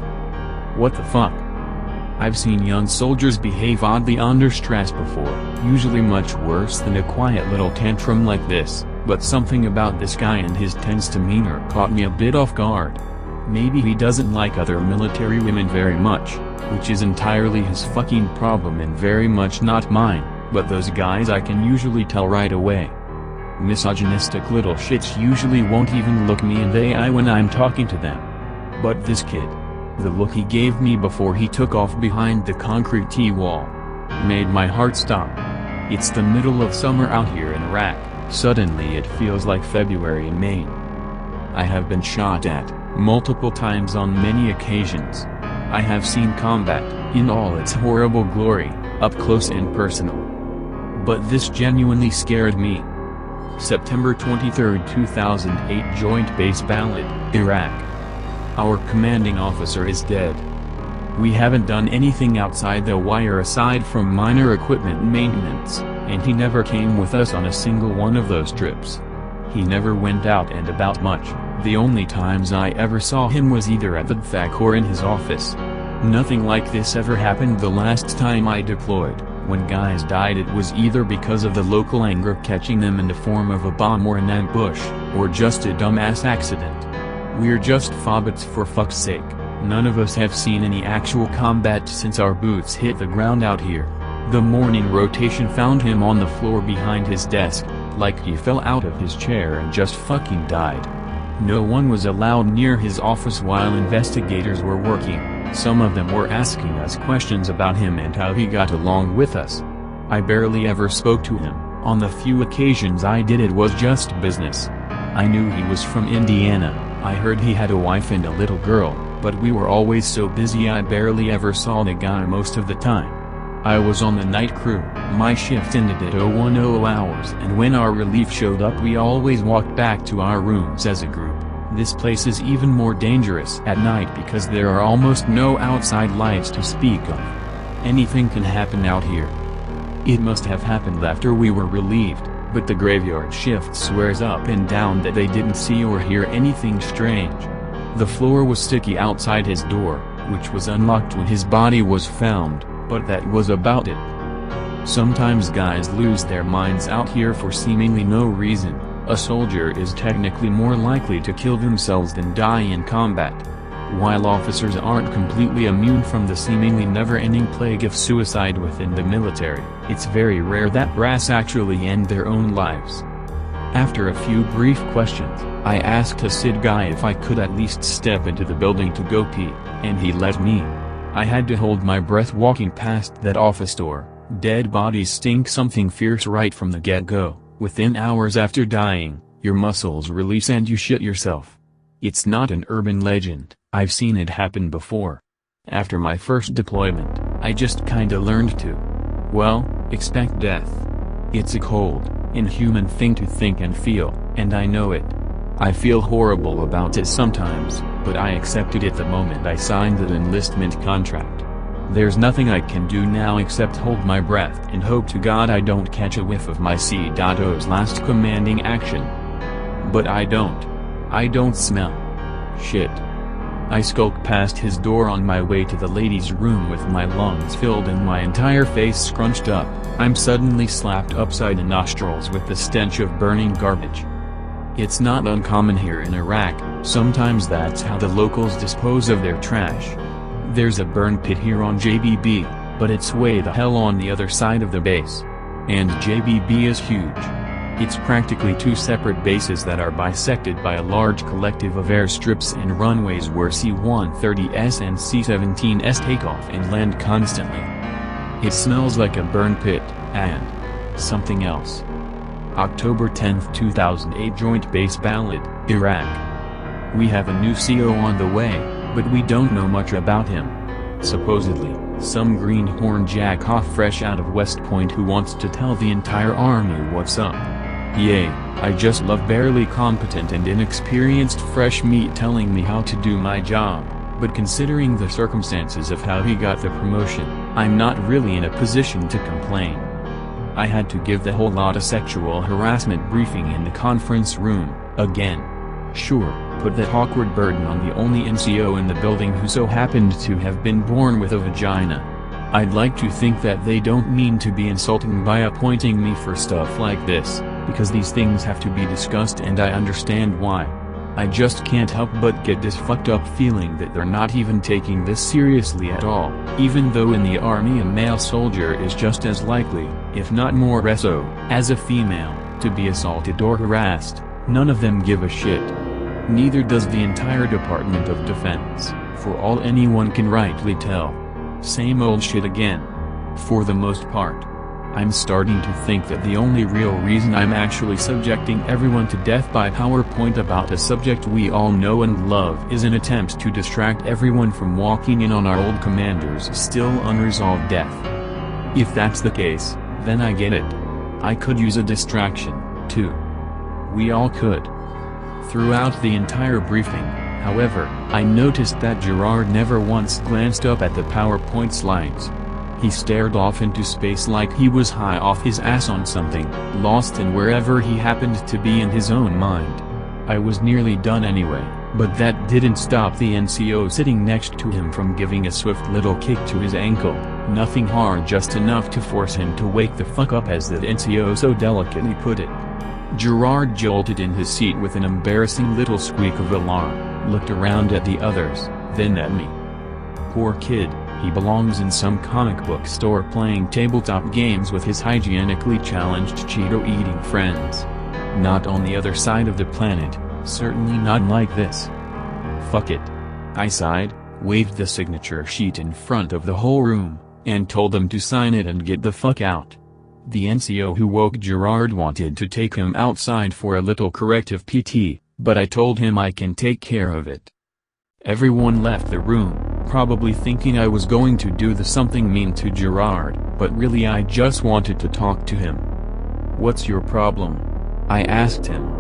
What the fuck? I've seen young soldiers behave oddly under stress before, usually much worse than a quiet little tantrum like this, but something about this guy and his tense demeanor caught me a bit off guard. Maybe he doesn't like other military women very much, which is entirely his fucking problem and very much not mine, but those guys I can usually tell right away. Misogynistic little shits usually won't even look me in the eye when I'm talking to them. But this kid, the look he gave me before he took off behind the concrete T-wall, made my heart stop. It's the middle of summer out here in Iraq, suddenly it feels like February in Maine. I have been shot at, multiple times on many occasions. I have seen combat, in all its horrible glory, up close and personal. But this genuinely scared me. September 23, 2008 Joint Base Ballad, Iraq. Our commanding officer is dead. We haven't done anything outside the wire aside from minor equipment maintenance, and he never came with us on a single one of those trips. He never went out and about much. The only times I ever saw him was either at the DFAC or in his office. Nothing like this ever happened the last time I deployed. When guys died it was either because of the local anger catching them in the form of a bomb or an ambush, or just a dumbass accident. We're just fobbits for fuck's sake. None of us have seen any actual combat since our boots hit the ground out here. The morning rotation found him on the floor behind his desk, like he fell out of his chair and just fucking died. No one was allowed near his office while investigators were working. Some of them were asking us questions about him and how he got along with us. I barely ever spoke to him. On the few occasions I did it was just business. I knew he was from Indiana. I heard he had a wife and a little girl, but we were always so busy I barely ever saw the guy most of the time. I was on the night crew. My shift ended at 010 hours and when our relief showed up we always walked back to our rooms as a group. This place is even more dangerous at night because there are almost no outside lights to speak of. Anything can happen out here. It must have happened after we were relieved, but the graveyard shift swears up and down that they didn't see or hear anything strange. The floor was sticky outside his door, which was unlocked when his body was found, but that was about it. Sometimes guys lose their minds out here for seemingly no reason. A soldier is technically more likely to kill themselves than die in combat. While officers aren't completely immune from the seemingly never-ending plague of suicide within the military, it's very rare that brass actually end their own lives. After a few brief questions, I asked a SID guy if I could at least step into the building to go pee, and he let me. I had to hold my breath walking past that office door. Dead bodies stink something fierce right from the get-go. Within hours after dying, your muscles release and you shit yourself. It's not an urban legend, I've seen it happen before. After my first deployment, I just kinda learned to, well, expect death. It's a cold, inhuman thing to think and feel, and I know it. I feel horrible about it sometimes, but I accepted it the moment I signed the enlistment contract. There's nothing I can do now except hold my breath and hope to God I don't catch a whiff of my C.O's last commanding action. But I don't smell shit. I skulk past his door on my way to the ladies' room with my lungs filled and my entire face scrunched up. I'm suddenly slapped upside the nostrils with the stench of burning garbage. It's not uncommon here in Iraq, sometimes that's how the locals dispose of their trash. There's a burn pit here on JBB, but it's way the hell on the other side of the base. And JBB is huge. It's practically two separate bases that are bisected by a large collective of airstrips and runways where C-130s and C-17s take off and land constantly. It smells like a burn pit, and something else. October 10, 2008 Joint Base Ballad, Iraq. We have a new CO on the way, but we don't know much about him. Supposedly, some greenhorn jack-off fresh out of West Point who wants to tell the entire army what's up. Yay, I just love barely competent and inexperienced fresh meat telling me how to do my job, but considering the circumstances of how he got the promotion, I'm not really in a position to complain. I had to give the whole lot a sexual harassment briefing in the conference room, again. Sure, put that awkward burden on the only NCO in the building who so happened to have been born with a vagina. I'd like to think that they don't mean to be insulting by appointing me for stuff like this, because these things have to be discussed and I understand why. I just can't help but get this fucked up feeling that they're not even taking this seriously at all, even though in the army a male soldier is just as likely, if not more so, as a female, to be assaulted or harassed. None of them give a shit. Neither does the entire Department of Defense, for all anyone can rightly tell. Same old shit again. For the most part. I'm starting to think that the only real reason I'm actually subjecting everyone to death by PowerPoint about a subject we all know and love is an attempt to distract everyone from walking in on our old commander's still unresolved death. If that's the case, then I get it. I could use a distraction, too. We all could. Throughout the entire briefing, however, I noticed that Gerard never once glanced up at the PowerPoint slides. He stared off into space like he was high off his ass on something, lost in wherever he happened to be in his own mind. I was nearly done anyway, but that didn't stop the NCO sitting next to him from giving a swift little kick to his ankle, nothing hard, just enough to force him to wake the fuck up, as the NCO so delicately put it. Gerard jolted in his seat with an embarrassing little squeak of alarm, looked around at the others, then at me. Poor kid. He belongs in some comic book store playing tabletop games with his hygienically challenged Cheeto-eating friends. Not on the other side of the planet, certainly not like this. Fuck it. I sighed, waved the signature sheet in front of the whole room, and told them to sign it and get the fuck out. The NCO who woke Gerard wanted to take him outside for a little corrective PT, but I told him I can take care of it. Everyone left the room, probably thinking I was going to do the something mean to Gerard, but really I just wanted to talk to him. "What's your problem?" I asked him.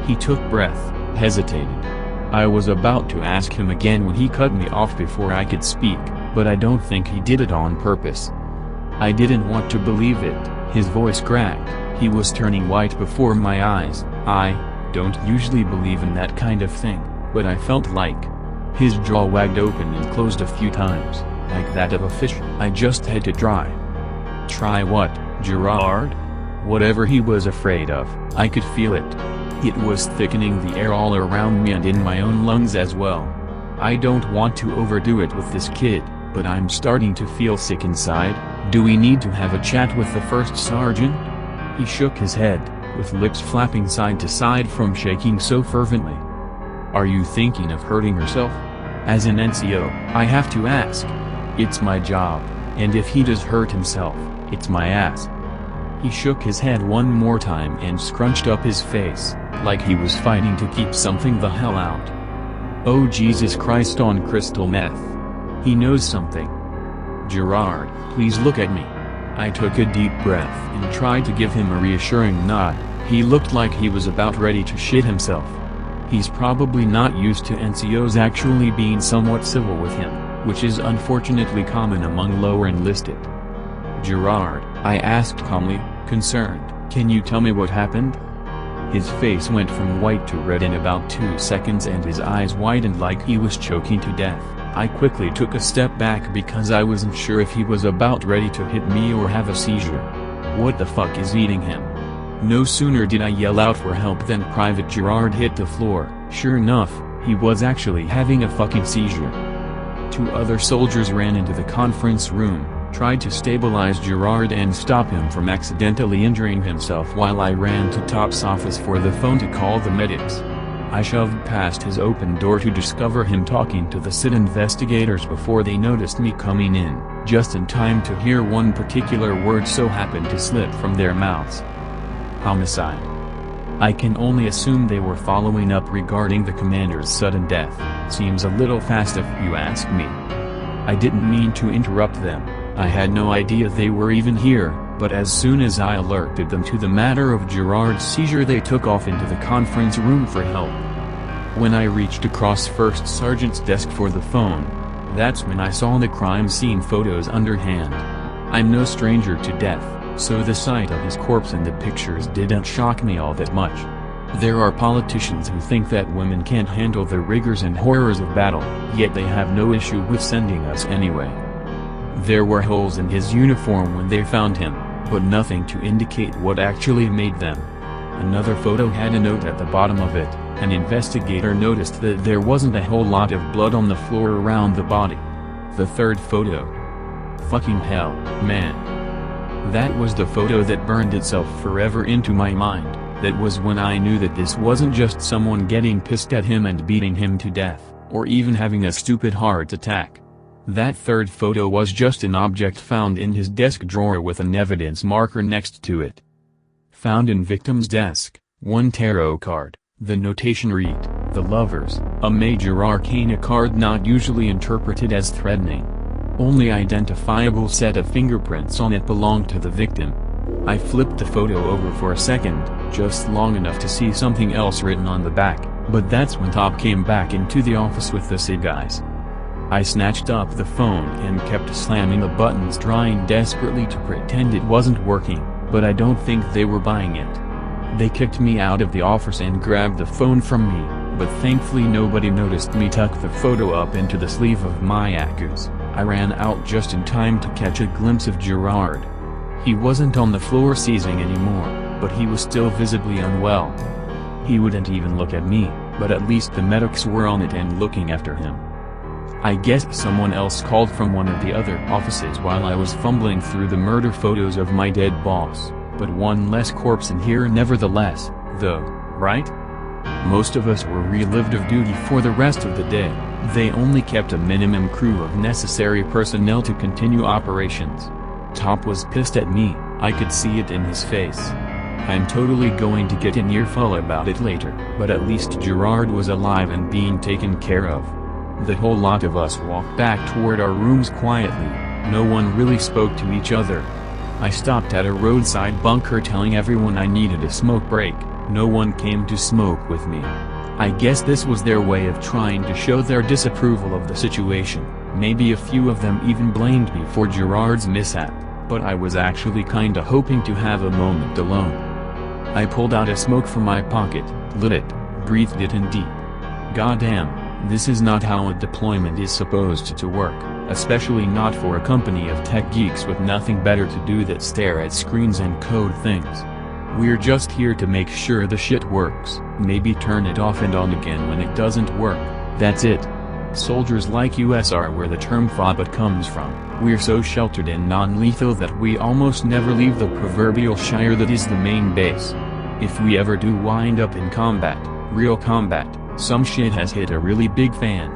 He took breath, hesitated. I was about to ask him again when he cut me off before I could speak, but I don't think he did it on purpose. I didn't want to believe it, his voice cracked, he was turning white before my eyes. I don't usually believe in that kind of thing, but I felt like. His jaw wagged open and closed a few times, like that of a fish. I just had to try. Try what, Gerard? Whatever he was afraid of, I could feel it. It was thickening the air all around me and in my own lungs as well. I don't want to overdo it with this kid, but I'm starting to feel sick inside. Do we need to have a chat with the first sergeant? He shook his head, with lips flapping side to side from shaking so fervently. Are you thinking of hurting yourself? As an NCO, I have to ask. It's my job, and if he does hurt himself, it's my ass. He shook his head one more time and scrunched up his face, like he was fighting to keep something the hell out. Oh Jesus Christ on crystal meth. He knows something. Gerard, please look at me. I took a deep breath and tried to give him a reassuring nod. He looked like he was about ready to shit himself. He's probably not used to NCOs actually being somewhat civil with him, which is unfortunately common among lower enlisted. Gerard, I asked calmly, concerned, can you tell me what happened? His face went from white to red in about 2 seconds and his eyes widened like he was choking to death. I quickly took a step back because I wasn't sure if he was about ready to hit me or have a seizure. What the fuck is eating him? No sooner did I yell out for help than Private Gerard hit the floor. Sure enough, he was actually having a fucking seizure. 2 other soldiers ran into the conference room, tried to stabilize Gerard and stop him from accidentally injuring himself while I ran to Top's office for the phone to call the medics. I shoved past his open door to discover him talking to the SID investigators before they noticed me coming in, just in time to hear one particular word so happen to slip from their mouths. Homicide. I can only assume they were following up regarding the commander's sudden death. Seems a little fast if you ask me. I didn't mean to interrupt them, I had no idea they were even here, but as soon as I alerted them to the matter of Gerard's seizure they took off into the conference room for help. When I reached across First Sergeant's desk for the phone, that's when I saw the crime scene photos underhand. I'm no stranger to death, so the sight of his corpse in the pictures didn't shock me all that much. There are politicians who think that women can't handle the rigors and horrors of battle, yet they have no issue with sending us anyway. There were holes in his uniform when they found him, but nothing to indicate what actually made them. Another photo had a note at the bottom of it. An investigator noticed that there wasn't a whole lot of blood on the floor around the body. The third photo. Fucking hell, man. That was the photo that burned itself forever into my mind. That was when I knew that this wasn't just someone getting pissed at him and beating him to death, or even having a stupid heart attack. That third photo was just an object found in his desk drawer with an evidence marker next to it. Found in victim's desk, one tarot card. The notation read, "The Lovers," a major arcana card not usually interpreted as threatening. Only identifiable set of fingerprints on it belonged to the victim. I flipped the photo over for a second, just long enough to see something else written on the back, but that's when Top came back into the office with the SID guys. I snatched up the phone and kept slamming the buttons, trying desperately to pretend it wasn't working, but I don't think they were buying it. They kicked me out of the office and grabbed the phone from me, but thankfully nobody noticed me tuck the photo up into the sleeve of my Akus. I ran out just in time to catch a glimpse of Gerard. He wasn't on the floor seizing anymore, but he was still visibly unwell. He wouldn't even look at me, but at least the medics were on it and looking after him. I guess someone else called from one of the other offices while I was fumbling through the murder photos of my dead boss. But one less corpse in here nevertheless, though, right? Most of us were relieved of duty for the rest of the day. They only kept a minimum crew of necessary personnel to continue operations. Top was pissed at me, I could see it in his face. I'm totally going to get an earful about it later, but at least Gerard was alive and being taken care of. The whole lot of us walked back toward our rooms quietly, no one really spoke to each other. I stopped at a roadside bunker telling everyone I needed a smoke break. No one came to smoke with me. I guess this was their way of trying to show their disapproval of the situation. Maybe a few of them even blamed me for Gerard's mishap, but I was actually kinda hoping to have a moment alone. I pulled out a smoke from my pocket, lit it, breathed it in deep. Goddamn, this is not how a deployment is supposed to work. Especially not for a company of tech geeks with nothing better to do than stare at screens and code things. We're just here to make sure the shit works, maybe turn it off and on again when it doesn't work, that's it. Soldiers like us are where the term FOBA comes from. We're so sheltered and non-lethal that we almost never leave the proverbial shire that is the main base. If we ever do wind up in combat, real combat, some shit has hit a really big fan.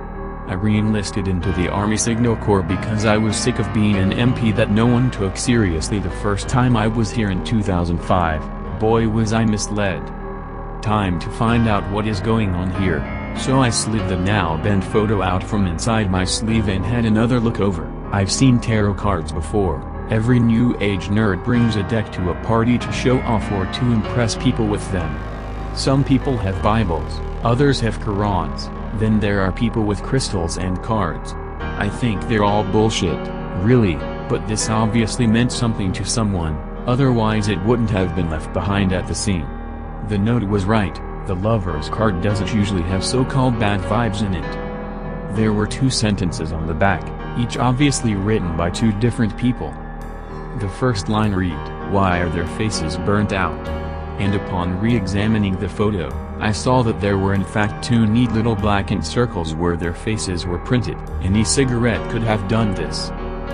I re-enlisted into the Army Signal Corps because I was sick of being an MP that no one took seriously the first time I was here in 2005, boy was I misled. Time to find out what is going on here, so I slid the now bent photo out from inside my sleeve and had another look over. I've seen tarot cards before, every new age nerd brings a deck to a party to show off or to impress people with them. Some people have Bibles, others have Qurans. Then there are people with crystals and cards. I think they're all bullshit, really, but this obviously meant something to someone, otherwise it wouldn't have been left behind at the scene. The note was right, the Lover's card doesn't usually have so-called bad vibes in it. There were 2 sentences on the back, each obviously written by 2 different people. The first line read, "Why are their faces burnt out?" And upon re-examining the photo, I saw that there were in fact 2 neat little blackened circles where their faces were printed. Any cigarette could have done this.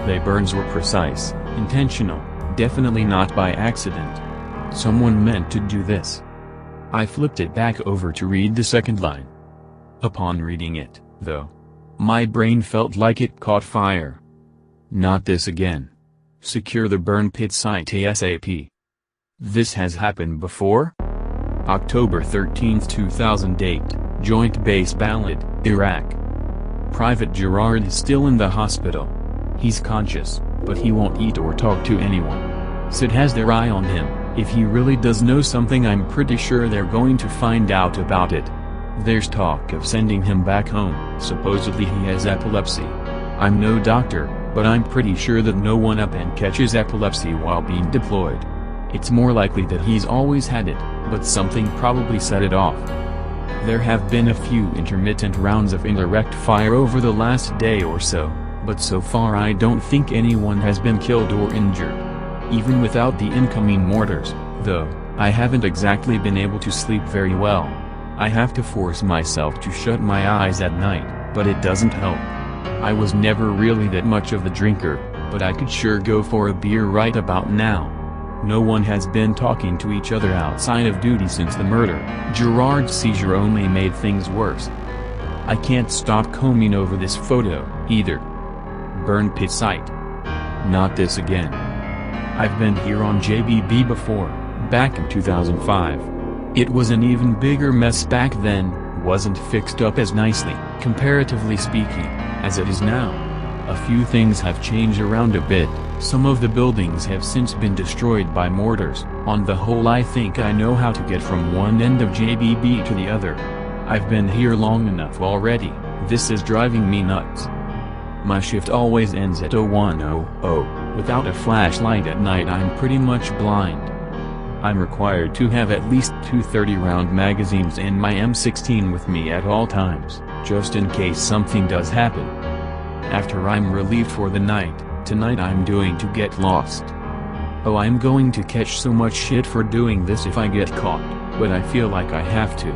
The burns were precise, intentional, definitely not by accident. Someone meant to do this. I flipped it back over to read the second line. Upon reading it, though, my brain felt like it caught fire. Not this again. Secure the burn pit site ASAP. This has happened before? October 13, 2008, Joint Base Balad, Iraq. Private Gerard is still in the hospital. He's conscious, but he won't eat or talk to anyone. SID has their eye on him. If he really does know something, I'm pretty sure they're going to find out about it. There's talk of sending him back home. Supposedly he has epilepsy. I'm no doctor, but I'm pretty sure that no one up and catches epilepsy while being deployed. It's more likely that he's always had it, but something probably set it off. There have been a few intermittent rounds of indirect fire over the last day or so, but so far I don't think anyone has been killed or injured. Even without the incoming mortars, though, I haven't exactly been able to sleep very well. I have to force myself to shut my eyes at night, but it doesn't help. I was never really that much of a drinker, but I could sure go for a beer right about now. No one has been talking to each other outside of duty since the murder. Gerard's seizure only made things worse. I can't stop combing over this photo, either. Burn pit site. Not this again. I've been here on JBB before, back in 2005. It was an even bigger mess back then, wasn't fixed up as nicely, comparatively speaking, as it is now. A few things have changed around a bit. Some of the buildings have since been destroyed by mortars. On the whole, I think I know how to get from one end of JBB to the other. I've been here long enough already. This is driving me nuts. My shift always ends at 01:00. Without a flashlight at night, I'm pretty much blind. I'm required to have at least two 30-round magazines and my M16 with me at all times, just in case something does happen. After I'm relieved for the night, tonight I'm doing to get lost. Oh, I'm going to catch so much shit for doing this if I get caught, but I feel like I have to.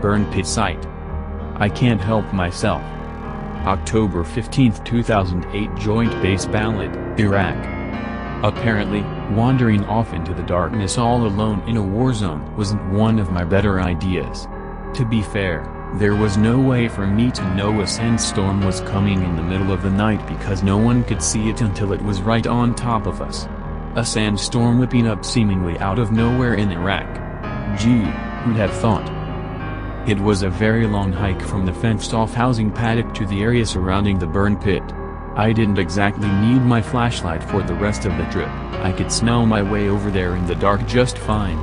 Burn pit site. I can't help myself. October 15, 2008, Joint Base Balad, Iraq. Apparently, wandering off into the darkness all alone in a war zone wasn't one of my better ideas. To be fair, there was no way for me to know a sandstorm was coming in the middle of the night because no one could see it until it was right on top of us. A sandstorm whipping up seemingly out of nowhere in Iraq. Gee, who'd have thought? It was a very long hike from the fenced-off housing paddock to the area surrounding the burn pit. I didn't exactly need my flashlight for the rest of the trip. I could smell my way over there in the dark just fine.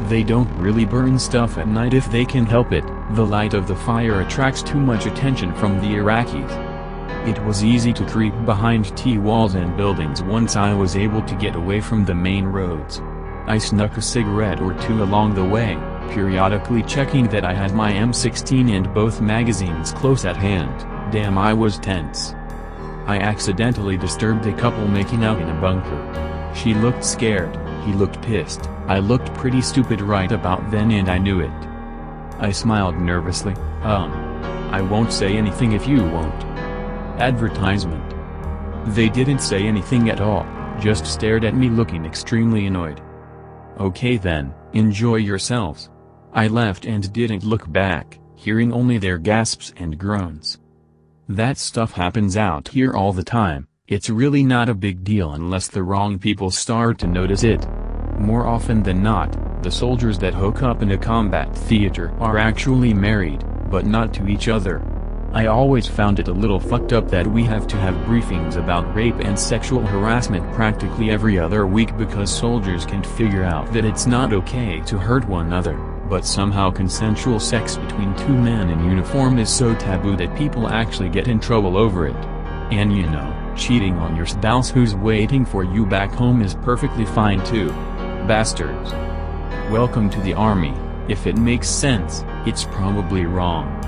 They don't really burn stuff at night if they can help it. The light of the fire attracts too much attention from the Iraqis. It was easy to creep behind T-walls and buildings once I was able to get away from the main roads. I snuck a cigarette or two along the way, periodically checking that I had my M16 and both magazines close at hand. Damn, I was tense. I accidentally disturbed a couple making out in a bunker. She looked scared, he looked pissed. I looked pretty stupid right about then and I knew it. I smiled nervously. I won't say anything if you won't. Advertisement. They didn't say anything at all, just stared at me looking extremely annoyed. Okay then, enjoy yourselves. I left and didn't look back, hearing only their gasps and groans. That stuff happens out here all the time. It's really not a big deal unless the wrong people start to notice it. More often than not, the soldiers that hook up in a combat theater are actually married, but not to each other. I always found it a little fucked up that we have to have briefings about rape and sexual harassment practically every other week because soldiers can't figure out that it's not okay to hurt one another, but somehow consensual sex between two men in uniform is so taboo that people actually get in trouble over it. And you know, cheating on your spouse who's waiting for you back home is perfectly fine too. Bastards. Welcome to the army. If it makes sense, it's probably wrong.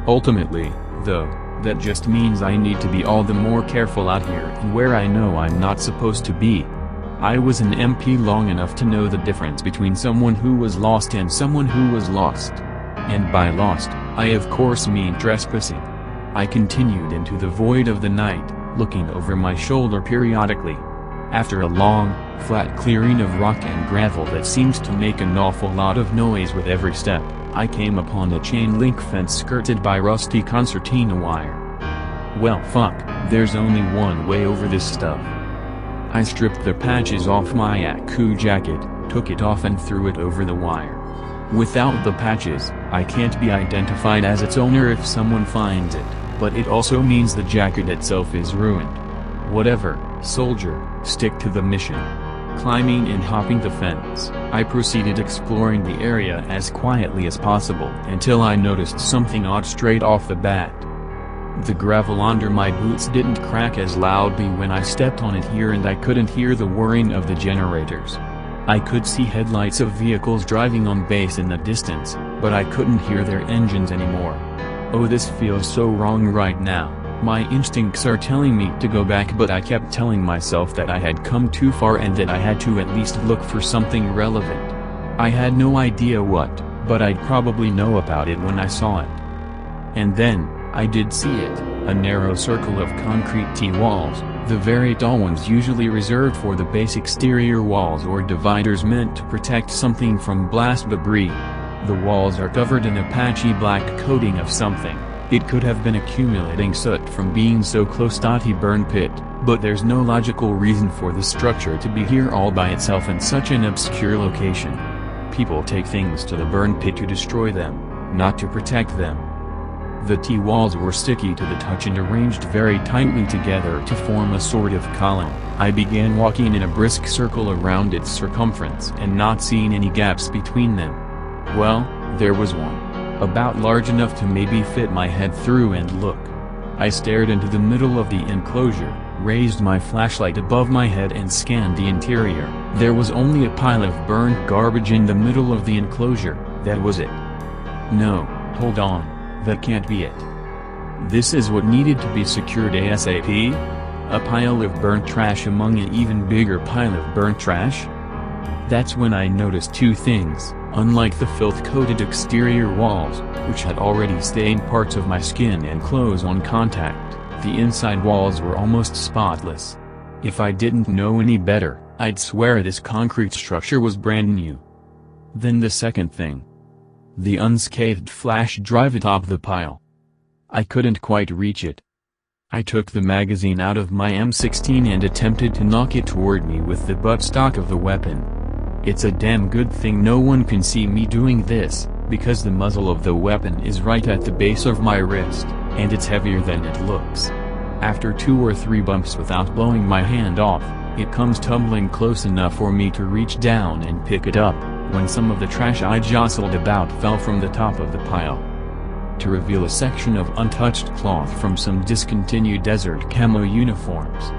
Ultimately, though, that just means I need to be all the more careful out here and where I know I'm not supposed to be. I was an MP long enough to know the difference between someone who was lost and someone who was lost. And by lost, I of course mean trespassing. I continued into the void of the night, looking over my shoulder periodically. After a long, flat clearing of rock and gravel that seemed to make an awful lot of noise with every step, I came upon a chain-link fence skirted by rusty concertina wire. Well fuck, there's only one way over this stuff. I stripped the patches off my Yaku jacket, took it off and threw it over the wire. Without the patches, I can't be identified as its owner if someone finds it, but it also means the jacket itself is ruined. Whatever, soldier, stick to the mission. Climbing and hopping the fence, I proceeded exploring the area as quietly as possible until I noticed something odd straight off the bat. The gravel under my boots didn't crack as loudly when I stepped on it here, and I couldn't hear the whirring of the generators. I could see headlights of vehicles driving on base in the distance, but I couldn't hear their engines anymore. Oh, this feels so wrong right now. My instincts are telling me to go back, but I kept telling myself that I had come too far and that I had to at least look for something relevant. I had no idea what, but I'd probably know about it when I saw it. And then, I did see it, a narrow circle of concrete T-walls, the very tall ones usually reserved for the base exterior walls or dividers meant to protect something from blast debris. The walls are covered in a patchy black coating of something. It could have been accumulating soot from being so close to the burn pit, but there's no logical reason for the structure to be here all by itself in such an obscure location. People take things to the burn pit to destroy them, not to protect them. The T-walls were sticky to the touch and arranged very tightly together to form a sort of column. I began walking in a brisk circle around its circumference and not seeing any gaps between them. Well, there was one. About large enough to maybe fit my head through and look. I stared into the middle of the enclosure, raised my flashlight above my head and scanned the interior. There was only a pile of burned garbage in the middle of the enclosure. That was it. No, hold on. That can't be it. This is what needed to be secured ASAP? A pile of burnt trash among an even bigger pile of burnt trash? That's when I noticed two things. Unlike the filth-coated exterior walls, which had already stained parts of my skin and clothes on contact, the inside walls were almost spotless. If I didn't know any better, I'd swear this concrete structure was brand new. Then the second thing. The unscathed flash drive atop the pile. I couldn't quite reach it. I took the magazine out of my M16 and attempted to knock it toward me with the buttstock of the weapon. It's a damn good thing no one can see me doing this, because the muzzle of the weapon is right at the base of my wrist, and it's heavier than it looks. After 2 or 3 bumps without blowing my hand off, it comes tumbling close enough for me to reach down and pick it up, when some of the trash I jostled about fell from the top of the pile, to reveal a section of untouched cloth from some discontinued desert camo uniforms.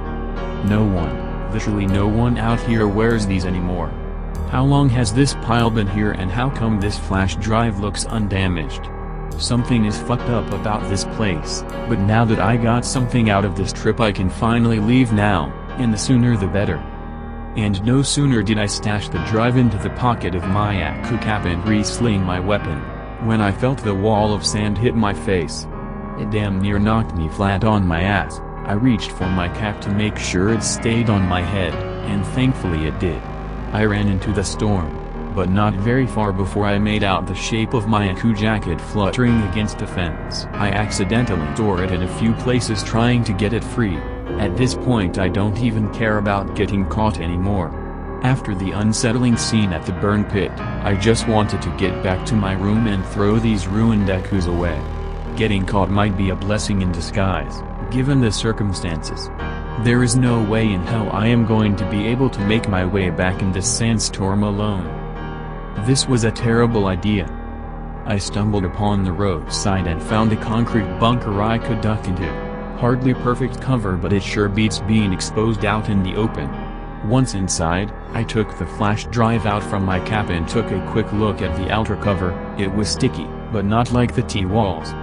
No one, literally no one out here wears these anymore. How long has this pile been here, and how come this flash drive looks undamaged? Something is fucked up about this place, but now that I got something out of this trip I can finally leave now, and the sooner the better. And no sooner did I stash the drive into the pocket of my Yaku cap and re-sling my weapon, when I felt the wall of sand hit my face. It damn near knocked me flat on my ass. I reached for my cap to make sure it stayed on my head, and thankfully it did. I ran into the storm, but not very far before I made out the shape of my Yaku jacket fluttering against the fence. I accidentally tore it in a few places trying to get it free. At this point I don't even care about getting caught anymore. After the unsettling scene at the burn pit, I just wanted to get back to my room and throw these ruined Yakus away. Getting caught might be a blessing in disguise, given the circumstances. There is no way in hell I am going to be able to make my way back in this sandstorm alone. This was a terrible idea. I stumbled upon the roadside and found a concrete bunker I could duck into. Hardly perfect cover, but it sure beats being exposed out in the open. Once inside, I took the flash drive out from my cap and took a quick look at the outer cover. It was sticky, but not like the T-walls.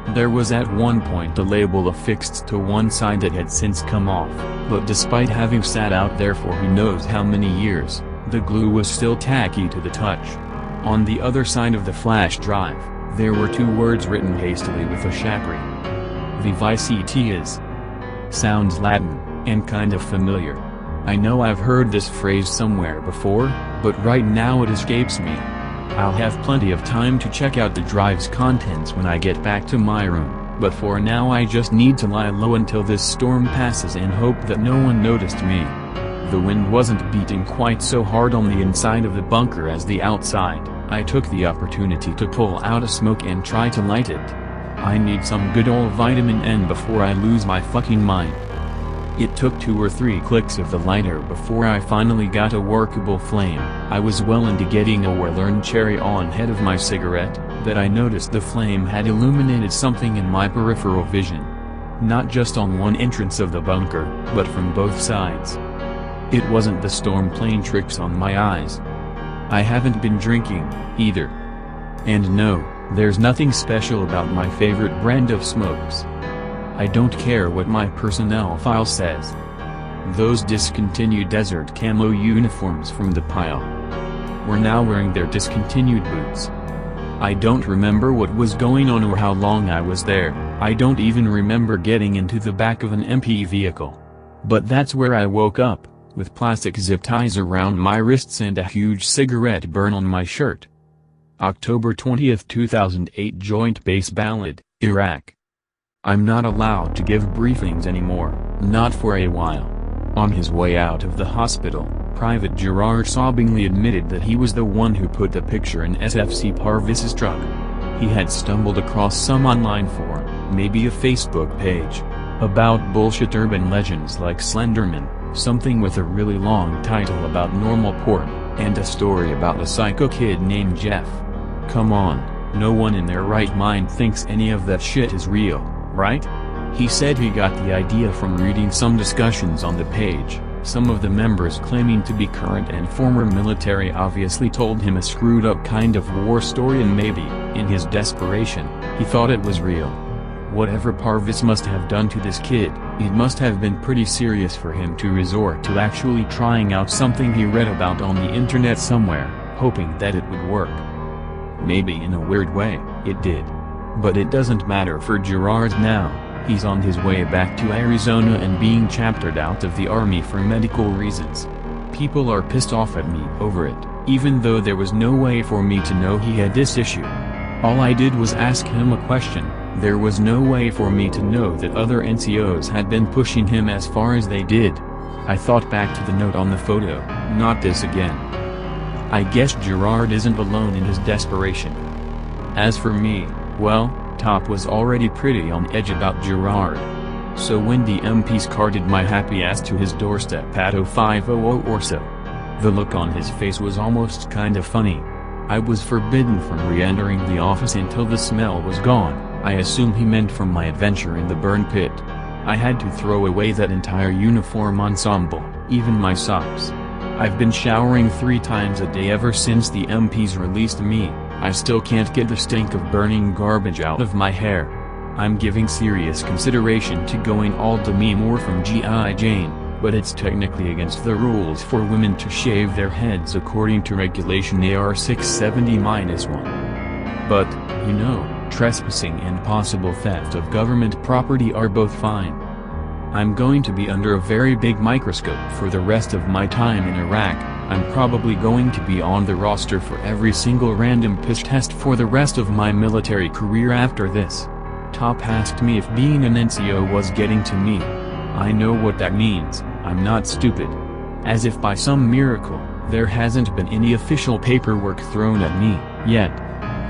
There was at one point a label affixed to one side that had since come off, but despite having sat out there for who knows how many years, the glue was still tacky to the touch. On the other side of the flash drive, there were 2 words written hastily with a shapri. Vivict is. sounds Latin, and kind of familiar. I know I've heard this phrase somewhere before, but right now it escapes me. I'll have plenty of time to check out the drive's contents when I get back to my room, but for now I just need to lie low until this storm passes and hope that no one noticed me. The wind wasn't beating quite so hard on the inside of the bunker as the outside. I took the opportunity to pull out a smoke and try to light it. I need some good old vitamin N before I lose my fucking mind. It took 2 or 3 clicks of the lighter before I finally got a workable flame. I was well into getting a well-earned cherry on head of my cigarette, that I noticed the flame had illuminated something in my peripheral vision. Not just on one entrance of the bunker, but from both sides. It wasn't the storm playing tricks on my eyes. I haven't been drinking, either. And no, there's nothing special about my favorite brand of smokes. I don't care what my personnel file says. Those discontinued desert camo uniforms from the pile were now wearing their discontinued boots. I don't remember what was going on or how long I was there. I don't even remember getting into the back of an MP vehicle. But that's where I woke up, with plastic zip ties around my wrists and a huge cigarette burn on my shirt. October 20, 2008 Joint Base Ballad, Iraq. I'm not allowed to give briefings anymore, not for a while. On his way out of the hospital, Private Gerard sobbingly admitted that he was the one who put the picture in SFC Parvis's truck. He had stumbled across some online forum, maybe a Facebook page, about bullshit urban legends like Slenderman, something with a really long title about normal porn, and a story about a psycho kid named Jeff. Come on, no one in their right mind thinks any of that shit is real, right? He said he got the idea from reading some discussions on the page. Some of the members claiming to be current and former military obviously told him a screwed up kind of war story, and maybe, in his desperation, he thought it was real. Whatever Parvis must have done to this kid, it must have been pretty serious for him to resort to actually trying out something he read about on the internet somewhere, hoping that it would work. Maybe in a weird way, it did. But it doesn't matter for Gerard now. He's on his way back to Arizona and being chaptered out of the army for medical reasons. People are pissed off at me over it, even though there was no way for me to know he had this issue. All I did was ask him a question. There was no way for me to know that other NCOs had been pushing him as far as they did. I thought back to the note on the photo, not this again. I guess Gerard isn't alone in his desperation. As for me, well, Top was already pretty on edge about Gerard. So when the MPs carted my happy ass to his doorstep at 05:00 or so, the look on his face was almost kind of funny. I was forbidden from re-entering the office until the smell was gone. I assume he meant from my adventure in the burn pit. I had to throw away that entire uniform ensemble, even my socks. I've been showering 3 times a day ever since the MPs released me. I still can't get the stink of burning garbage out of my hair. I'm giving serious consideration to going all Demi Moore from G.I. Jane, but it's technically against the rules for women to shave their heads according to regulation AR 670-1. But, you know, trespassing and possible theft of government property are both fine. I'm going to be under a very big microscope for the rest of my time in Iraq. I'm probably going to be on the roster for every single random piss test for the rest of my military career after this. Top asked me if being an NCO was getting to me. I know what that means. I'm not stupid. As if by some miracle, there hasn't been any official paperwork thrown at me, yet.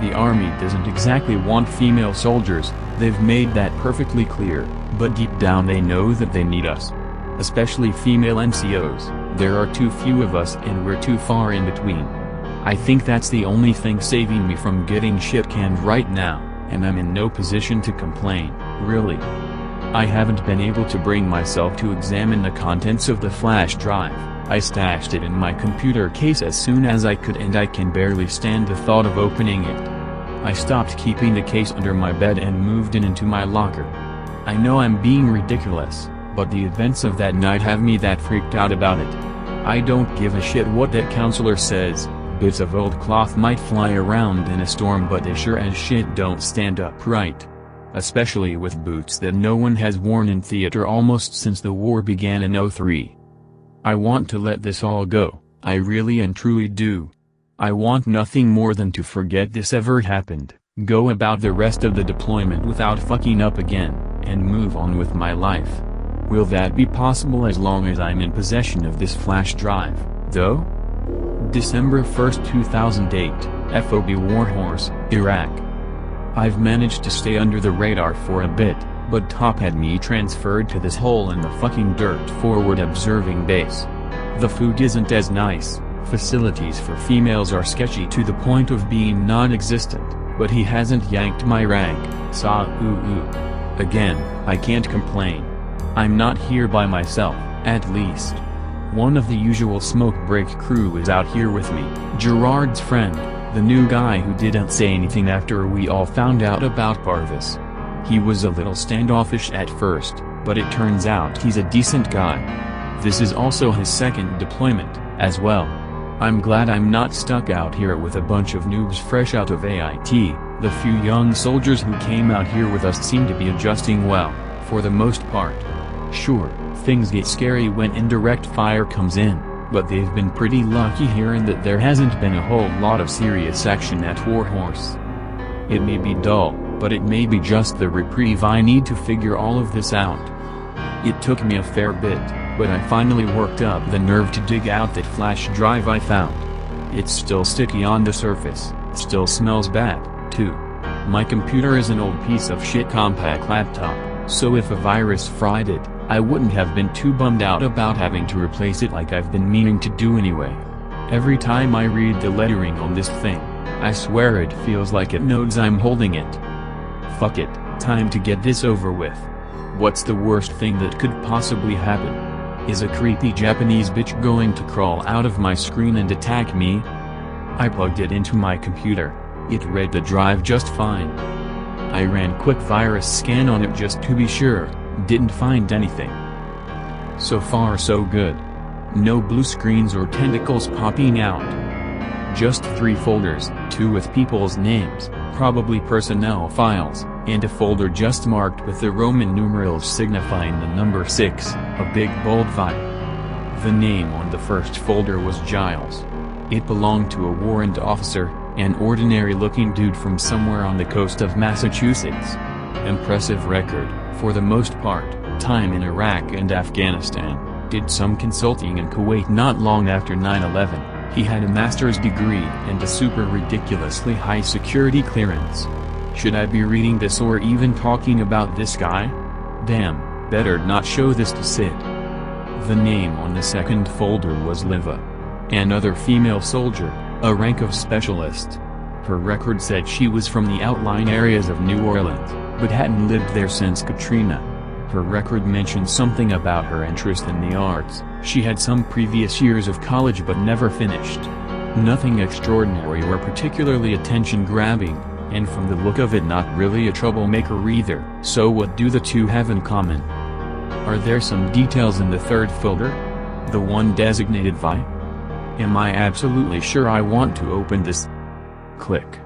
The Army doesn't exactly want female soldiers, they've made that perfectly clear, but deep down they know that they need us. Especially female NCOs, there are too few of us and we're too far in between. I think that's the only thing saving me from getting shit canned right now, and I'm in no position to complain, really. I haven't been able to bring myself to examine the contents of the flash drive. I stashed it in my computer case as soon as I could, and I can barely stand the thought of opening it. I stopped keeping the case under my bed and moved it into my locker. I know I'm being ridiculous, but the events of that night have me that freaked out about it. I don't give a shit what that counselor says. Bits of old cloth might fly around in a storm, but they sure as shit don't stand upright. especially with boots that no one has worn in theater almost since the war began in '03. I want to let this all go, I really and truly do. I want nothing more than to forget this ever happened, go about the rest of the deployment without fucking up again, and move on with my life. Will that be possible as long as I'm in possession of this flash drive, though? December 1st 2008, FOB Warhorse, Iraq. I've managed to stay under the radar for a bit, but Top had me transferred to this hole in the fucking dirt forward observing base. The food isn't as nice, facilities for females are sketchy to the point of being non-existent, but he hasn't yanked my rank, Again, I can't complain. I'm not here by myself, at least. One of the usual smoke break crew is out here with me, Gerard's friend, the new guy who didn't say anything after we all found out about Parvis. He was a little standoffish at first, but it turns out he's a decent guy. This is also his second deployment, as well. I'm glad I'm not stuck out here with a bunch of noobs fresh out of AIT. The few young soldiers who came out here with us seem to be adjusting well, for the most part. Sure, things get scary when indirect fire comes in, but they've been pretty lucky here in that there hasn't been a whole lot of serious action at Warhorse. It may be dull, but it may be just the reprieve I need to figure all of this out. It took me a fair bit, but I finally worked up the nerve to dig out that flash drive I found. It's still sticky on the surface, still smells bad, too. My computer is an old piece of shit compact laptop, so if a virus fried it, I wouldn't have been too bummed out about having to replace it like I've been meaning to do anyway. Every time I read the lettering on this thing, I swear it feels like it knows I'm holding it. Fuck it, time to get this over with. What's the worst thing that could possibly happen? Is a creepy Japanese bitch going to crawl out of my screen and attack me? I plugged it into my computer. It read the drive just fine. I ran quick virus scan on it just to be sure, didn't find anything. So far so good. No blue screens or tentacles popping out. Just 3 folders, 2 with people's names, probably personnel files, and a folder just marked with the Roman numerals signifying the number 6, a big bold V. The name on the first folder was Giles. It belonged to a warrant officer, an ordinary-looking dude from somewhere on the coast of Massachusetts. Impressive record, for the most part, time in Iraq and Afghanistan, did some consulting in Kuwait not long after 9/11, he had a master's degree and a super ridiculously high security clearance. Should I be reading this or even talking about this guy? Damn, better not show this to Sid. The name on the second folder was Liva. Another female soldier, a rank of specialist. Her record said she was from the outlying areas of New Orleans, but hadn't lived there since Katrina. Her record mentioned something about her interest in the arts. She had some previous years of college but never finished. Nothing extraordinary or particularly attention-grabbing, and from the look of it not really a troublemaker either. So what do the two have in common? Are there some details in the third folder? The one designated Vi? Am I absolutely sure I want to open this? Click.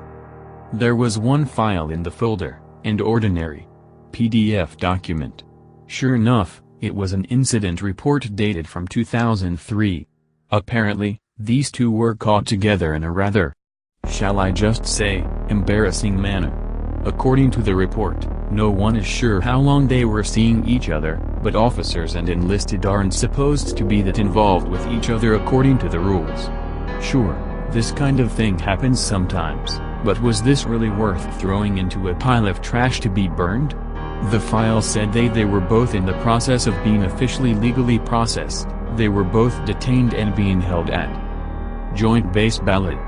There was one file in the folder, an ordinary PDF document. Sure enough, it was an incident report dated from 2003. Apparently, these two were caught together in a rather, shall I just say, embarrassing manner. According to the report, no one is sure how long they were seeing each other, but officers and enlisted aren't supposed to be that involved with each other according to the rules. Sure, this kind of thing happens sometimes, but was this really worth throwing into a pile of trash to be burned? The file said they were both in the process of being officially legally processed. They were both detained and being held at Joint Base Ballad.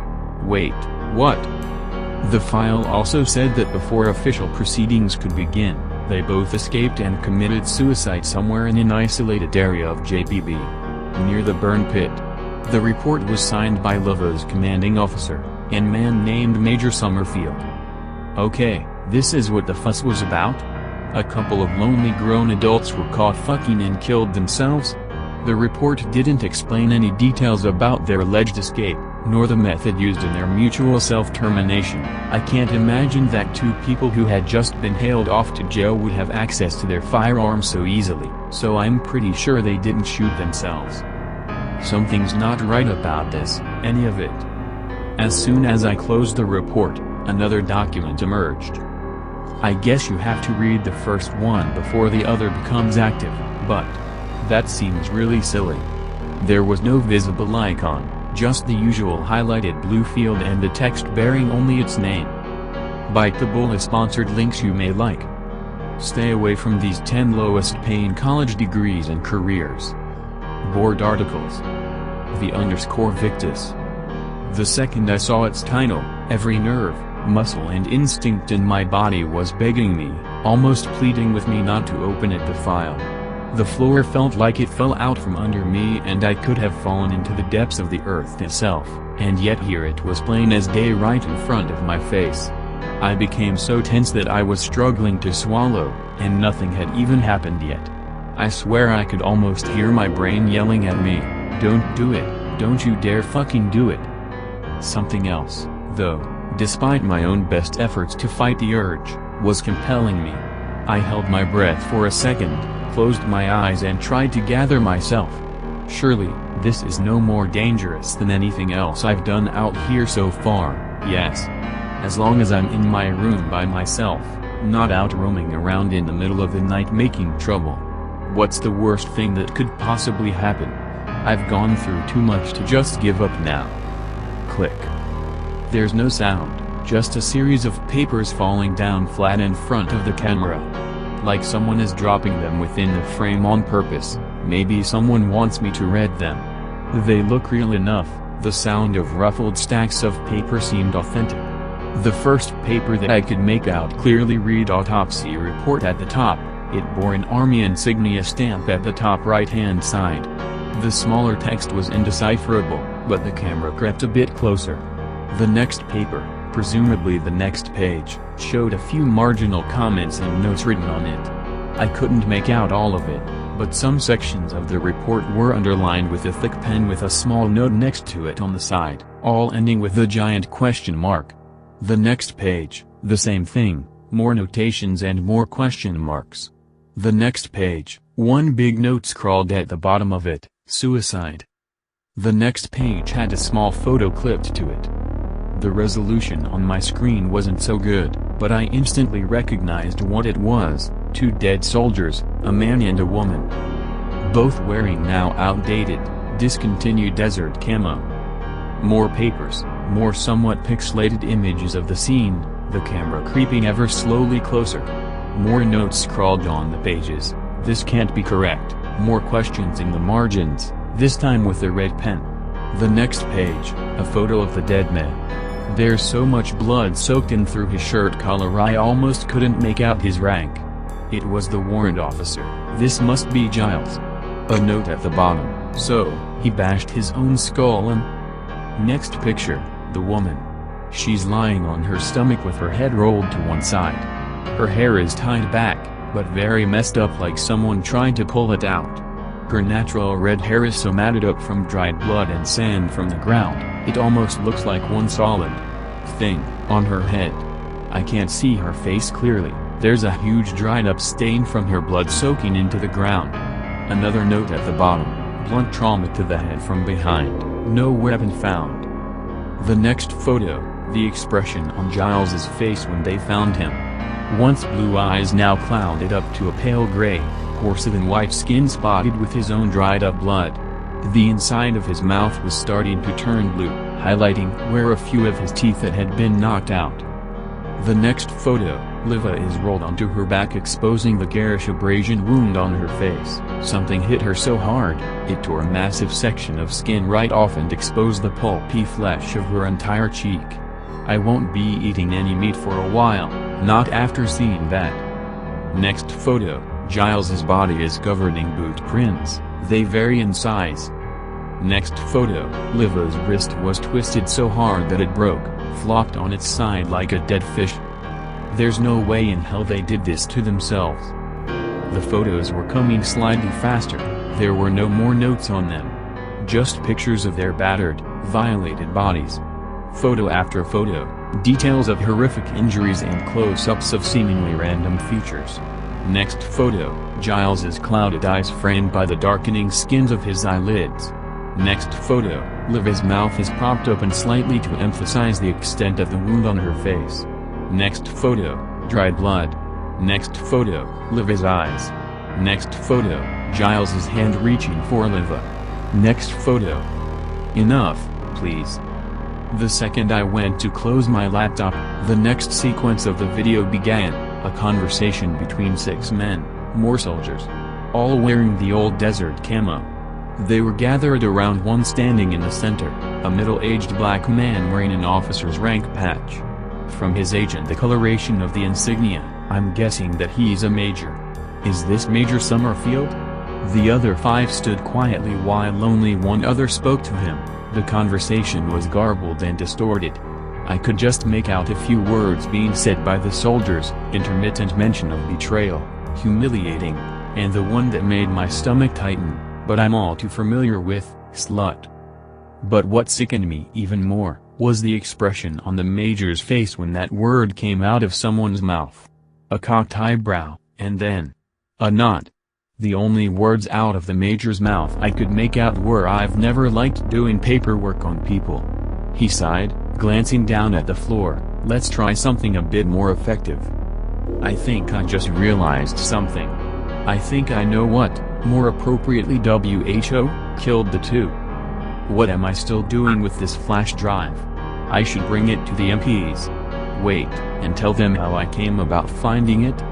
Wait, what? The file also said that before official proceedings could begin, they both escaped and committed suicide somewhere in an isolated area of JBB, near the burn pit. The report was signed by Liva's commanding officer, a man named Major Summerfield. Okay, this is what the fuss was about? A couple of lonely grown adults were caught fucking and killed themselves? The report didn't explain any details about their alleged escape, nor the method used in their mutual self-termination. I can't imagine that two people who had just been hailed off to jail would have access to their firearms so easily, so I'm pretty sure they didn't shoot themselves. Something's not right about this, any of it. As soon as I closed the report, another document emerged. I guess you have to read the first one before the other becomes active, but that seems really silly. There was no visible icon, just the usual highlighted blue field and the text bearing only its name. Bite the bullet. Sponsored links you may like. Stay away from these 10 lowest paying college degrees and careers. Board articles. The_Victus. The second I saw its title, every nerve, muscle and instinct in my body was begging me, almost pleading with me not to open it. The file. The floor felt like it fell out from under me and I could have fallen into the depths of the earth itself, and yet here it was plain as day right in front of my face. I became so tense that I was struggling to swallow, and nothing had even happened yet. I swear I could almost hear my brain yelling at me, "Don't do it, don't you dare fucking do it." Something else, though, despite my own best efforts to fight the urge, was compelling me. I held my breath for a second, closed my eyes and tried to gather myself. Surely, this is no more dangerous than anything else I've done out here so far, yes. As long as I'm in my room by myself, not out roaming around in the middle of the night making trouble. What's the worst thing that could possibly happen? I've gone through too much to just give up now. Click. There's no sound, just a series of papers falling down flat in front of the camera. Like someone is dropping them within the frame on purpose. Maybe someone wants me to read them. They look real enough. The sound of ruffled stacks of paper seemed authentic. The first paper that I could make out clearly read autopsy report at the top. It bore an army insignia stamp at the top right-hand side. The smaller text was indecipherable, but the camera crept a bit closer. The next paper, presumably the next page, showed a few marginal comments and notes written on it. I couldn't make out all of it, but some sections of the report were underlined with a thick pen with a small note next to it on the side, all ending with a giant question mark. The next page, the same thing, more notations and more question marks. The next page, one big note scrawled at the bottom of it, suicide. The next page had a small photo clipped to it. The resolution on my screen wasn't so good, but I instantly recognized what it was: two dead soldiers, a man and a woman. Both wearing now outdated, discontinued desert camo. More papers, more somewhat pixelated images of the scene, the camera creeping ever slowly closer. More notes scrawled on the pages, "This can't be correct." More questions in the margins, this time with a red pen. The next page, a photo of the dead man. There's so much blood soaked in through his shirt collar I almost couldn't make out his rank. It was the warrant officer. This must be Giles. A note at the bottom, so, he bashed his own skull and... Next picture, the woman. She's lying on her stomach with her head rolled to one side. Her hair is tied back, but very messed up like someone tried to pull it out. Her natural red hair is so matted up from dried blood and sand from the ground, it almost looks like one solid thing on her head. I can't see her face clearly. There's a huge dried up stain from her blood soaking into the ground. Another note at the bottom, blunt trauma to the head from behind, no weapon found. The next photo, the expression on Giles's face when they found him. Once blue eyes now clouded up to a pale gray, porcelain white skin spotted with his own dried up blood. The inside of his mouth was starting to turn blue, highlighting where a few of his teeth had been knocked out. The next photo, Liva is rolled onto her back exposing the garish abrasion wound on her face. Something hit her so hard, it tore a massive section of skin right off and exposed the pulpy flesh of her entire cheek. I won't be eating any meat for a while, not after seeing that. Next photo, Giles's body is covered in boot prints, they vary in size. Next photo, Liva's wrist was twisted so hard that it broke, flopped on its side like a dead fish. There's no way in hell they did this to themselves. The photos were coming slightly faster, there were no more notes on them. Just pictures of their battered, violated bodies. Photo after photo, details of horrific injuries and close-ups of seemingly random features. Next photo, Giles's clouded eyes framed by the darkening skins of his eyelids. Next photo, Liv's mouth is propped open slightly to emphasize the extent of the wound on her face. Next photo, dried blood. Next photo, Liv's eyes. Next photo, Giles's hand reaching for Liva. Next photo. Enough, please. The second I went to close my laptop, the next sequence of the video began, a conversation between 6 men, more soldiers. All wearing the old desert camo. They were gathered around one standing in the center, a middle-aged black man wearing an officer's rank patch. From his age and the coloration of the insignia, I'm guessing that he's a major. Is this Major Summerfield? The other 5 stood quietly while only one other spoke to him. The conversation was garbled and distorted. I could just make out a few words being said by the soldiers, intermittent mention of betrayal, humiliating, and the one that made my stomach tighten, but I'm all too familiar with, slut. But what sickened me even more, was the expression on the major's face when that word came out of someone's mouth. A cocked eyebrow, and then a nod. The only words out of the major's mouth I could make out were "I've never liked doing paperwork on people." He sighed, glancing down at the floor, "Let's try something a bit more effective." I think I just realized something. I think I know what, more appropriately WHO, killed the 2. What am I still doing with this flash drive? I should bring it to the MPs. Wait, and tell them how I came about finding it?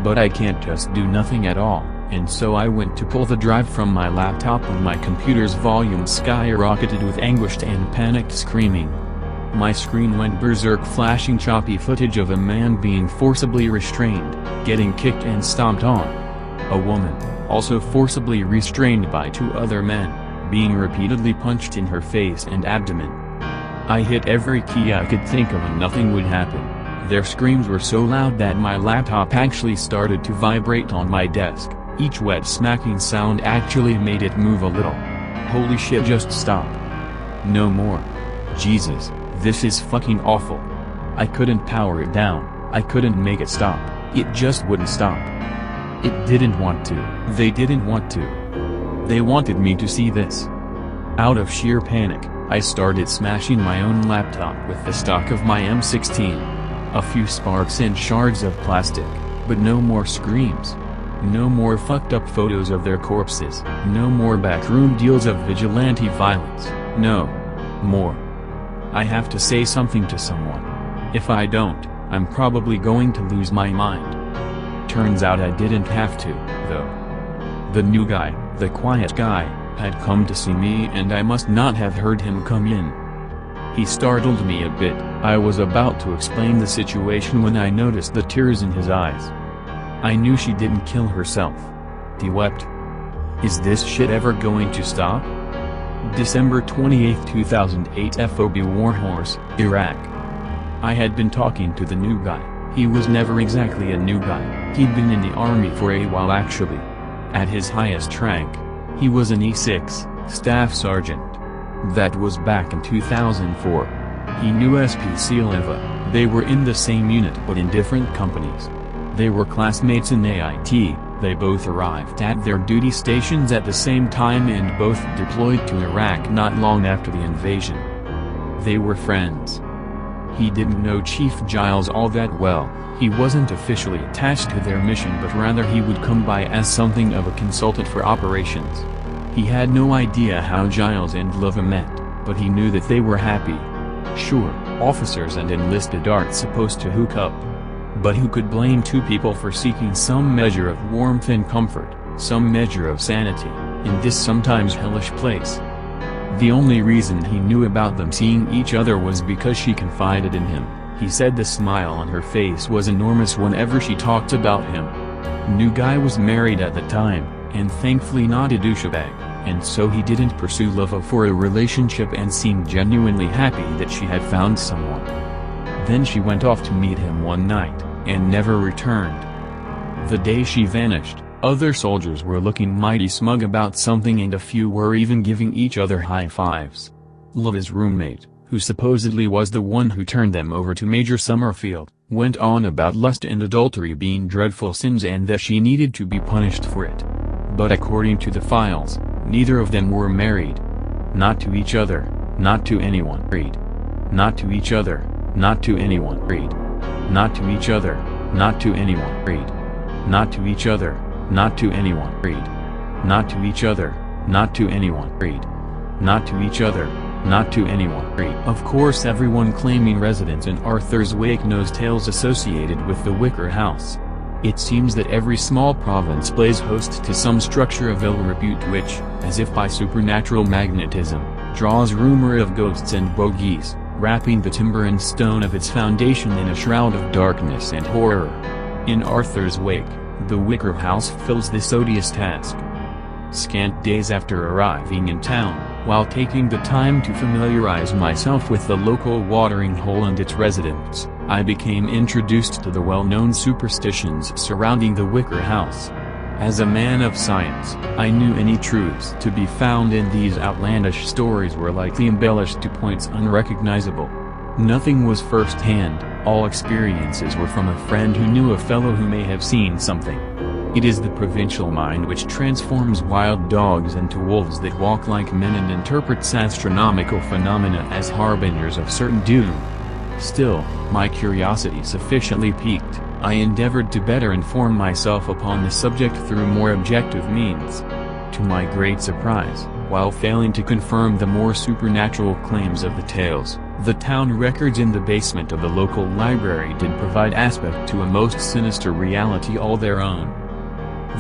But I can't just do nothing at all, and so I went to pull the drive from my laptop and my computer's volume skyrocketed with anguished and panicked screaming. My screen went berserk, flashing choppy footage of a man being forcibly restrained, getting kicked and stomped on. A woman, also forcibly restrained by 2 other men, being repeatedly punched in her face and abdomen. I hit every key I could think of and nothing would happen. Their screams were so loud that my laptop actually started to vibrate on my desk. Each wet smacking sound actually made it move a little. Holy shit, just stop. No more. Jesus, this is fucking awful. I couldn't power it down, I couldn't make it stop, it just wouldn't stop. It didn't want to. They didn't want to. They wanted me to see this. Out of sheer panic, I started smashing my own laptop with the stock of my M16. A few sparks and shards of plastic, but no more screams. No more fucked up photos of their corpses. No more backroom deals of vigilante violence. No more. I have to say something to someone. If I don't, I'm probably going to lose my mind. Turns out I didn't have to, though. The new guy, the quiet guy, had come to see me and I must not have heard him come in. He startled me a bit. I was about to explain the situation when I noticed the tears in his eyes. I knew she didn't kill herself. He wept. Is this shit ever going to stop? December 28, 2008 FOB Warhorse, Iraq. I had been talking to the new guy. He was never exactly a new guy. He'd been in the army for a while actually. At his highest rank, he was an E6, staff sergeant. That was back in 2004. He knew SPC Liva. They were in the same unit but in different companies. They were classmates in AIT, they both arrived at their duty stations at the same time and both deployed to Iraq not long after the invasion. They were friends. He didn't know Chief Giles all that well. He wasn't officially attached to their mission but rather he would come by as something of a consultant for operations. He had no idea how Giles and Liva met, but he knew that they were happy. Sure, officers and enlisted aren't supposed to hook up. But who could blame 2 people for seeking some measure of warmth and comfort, some measure of sanity, in this sometimes hellish place? The only reason he knew about them seeing each other was because she confided in him. He said the smile on her face was enormous whenever she talked about him. New guy was married at the time, and thankfully not a douchebag, and so he didn't pursue Liva for a relationship and seemed genuinely happy that she had found someone. Then she went off to meet him one night, and never returned. The day she vanished, other soldiers were looking mighty smug about something and a few were even giving each other high fives. Liva's roommate, who supposedly was the one who turned them over to Major Summerfield, went on about lust and adultery being dreadful sins and that she needed to be punished for it. But according to the files, neither of them were married. Not to each other, not to anyone. Read. Not to each other, not to anyone. Read. Not to each other, not to anyone. Read. Not to each other, not to anyone. Read. Not to each other, not to anyone. Read. Not to each other, not to anyone. Read. Of course, everyone claiming residence in Arthur's Wake knows tales associated with the Wicker House. It seems that every small province plays host to some structure of ill repute which, as if by supernatural magnetism, draws rumor of ghosts and bogies, wrapping the timber and stone of its foundation in a shroud of darkness and horror. In Arthur's Wake, the Wicker House fills this odious task. Scant days after arriving in town, while taking the time to familiarize myself with the local watering hole and its residents, I became introduced to the well-known superstitions surrounding the Wicker House. As a man of science, I knew any truths to be found in these outlandish stories were likely embellished to points unrecognizable. Nothing was first-hand, all experiences were from a friend who knew a fellow who may have seen something. It is the provincial mind which transforms wild dogs into wolves that walk like men and interprets astronomical phenomena as harbingers of certain doom. Still, my curiosity sufficiently piqued, I endeavored to better inform myself upon the subject through more objective means. To my great surprise, while failing to confirm the more supernatural claims of the tales, the town records in the basement of the local library did provide aspect to a most sinister reality all their own.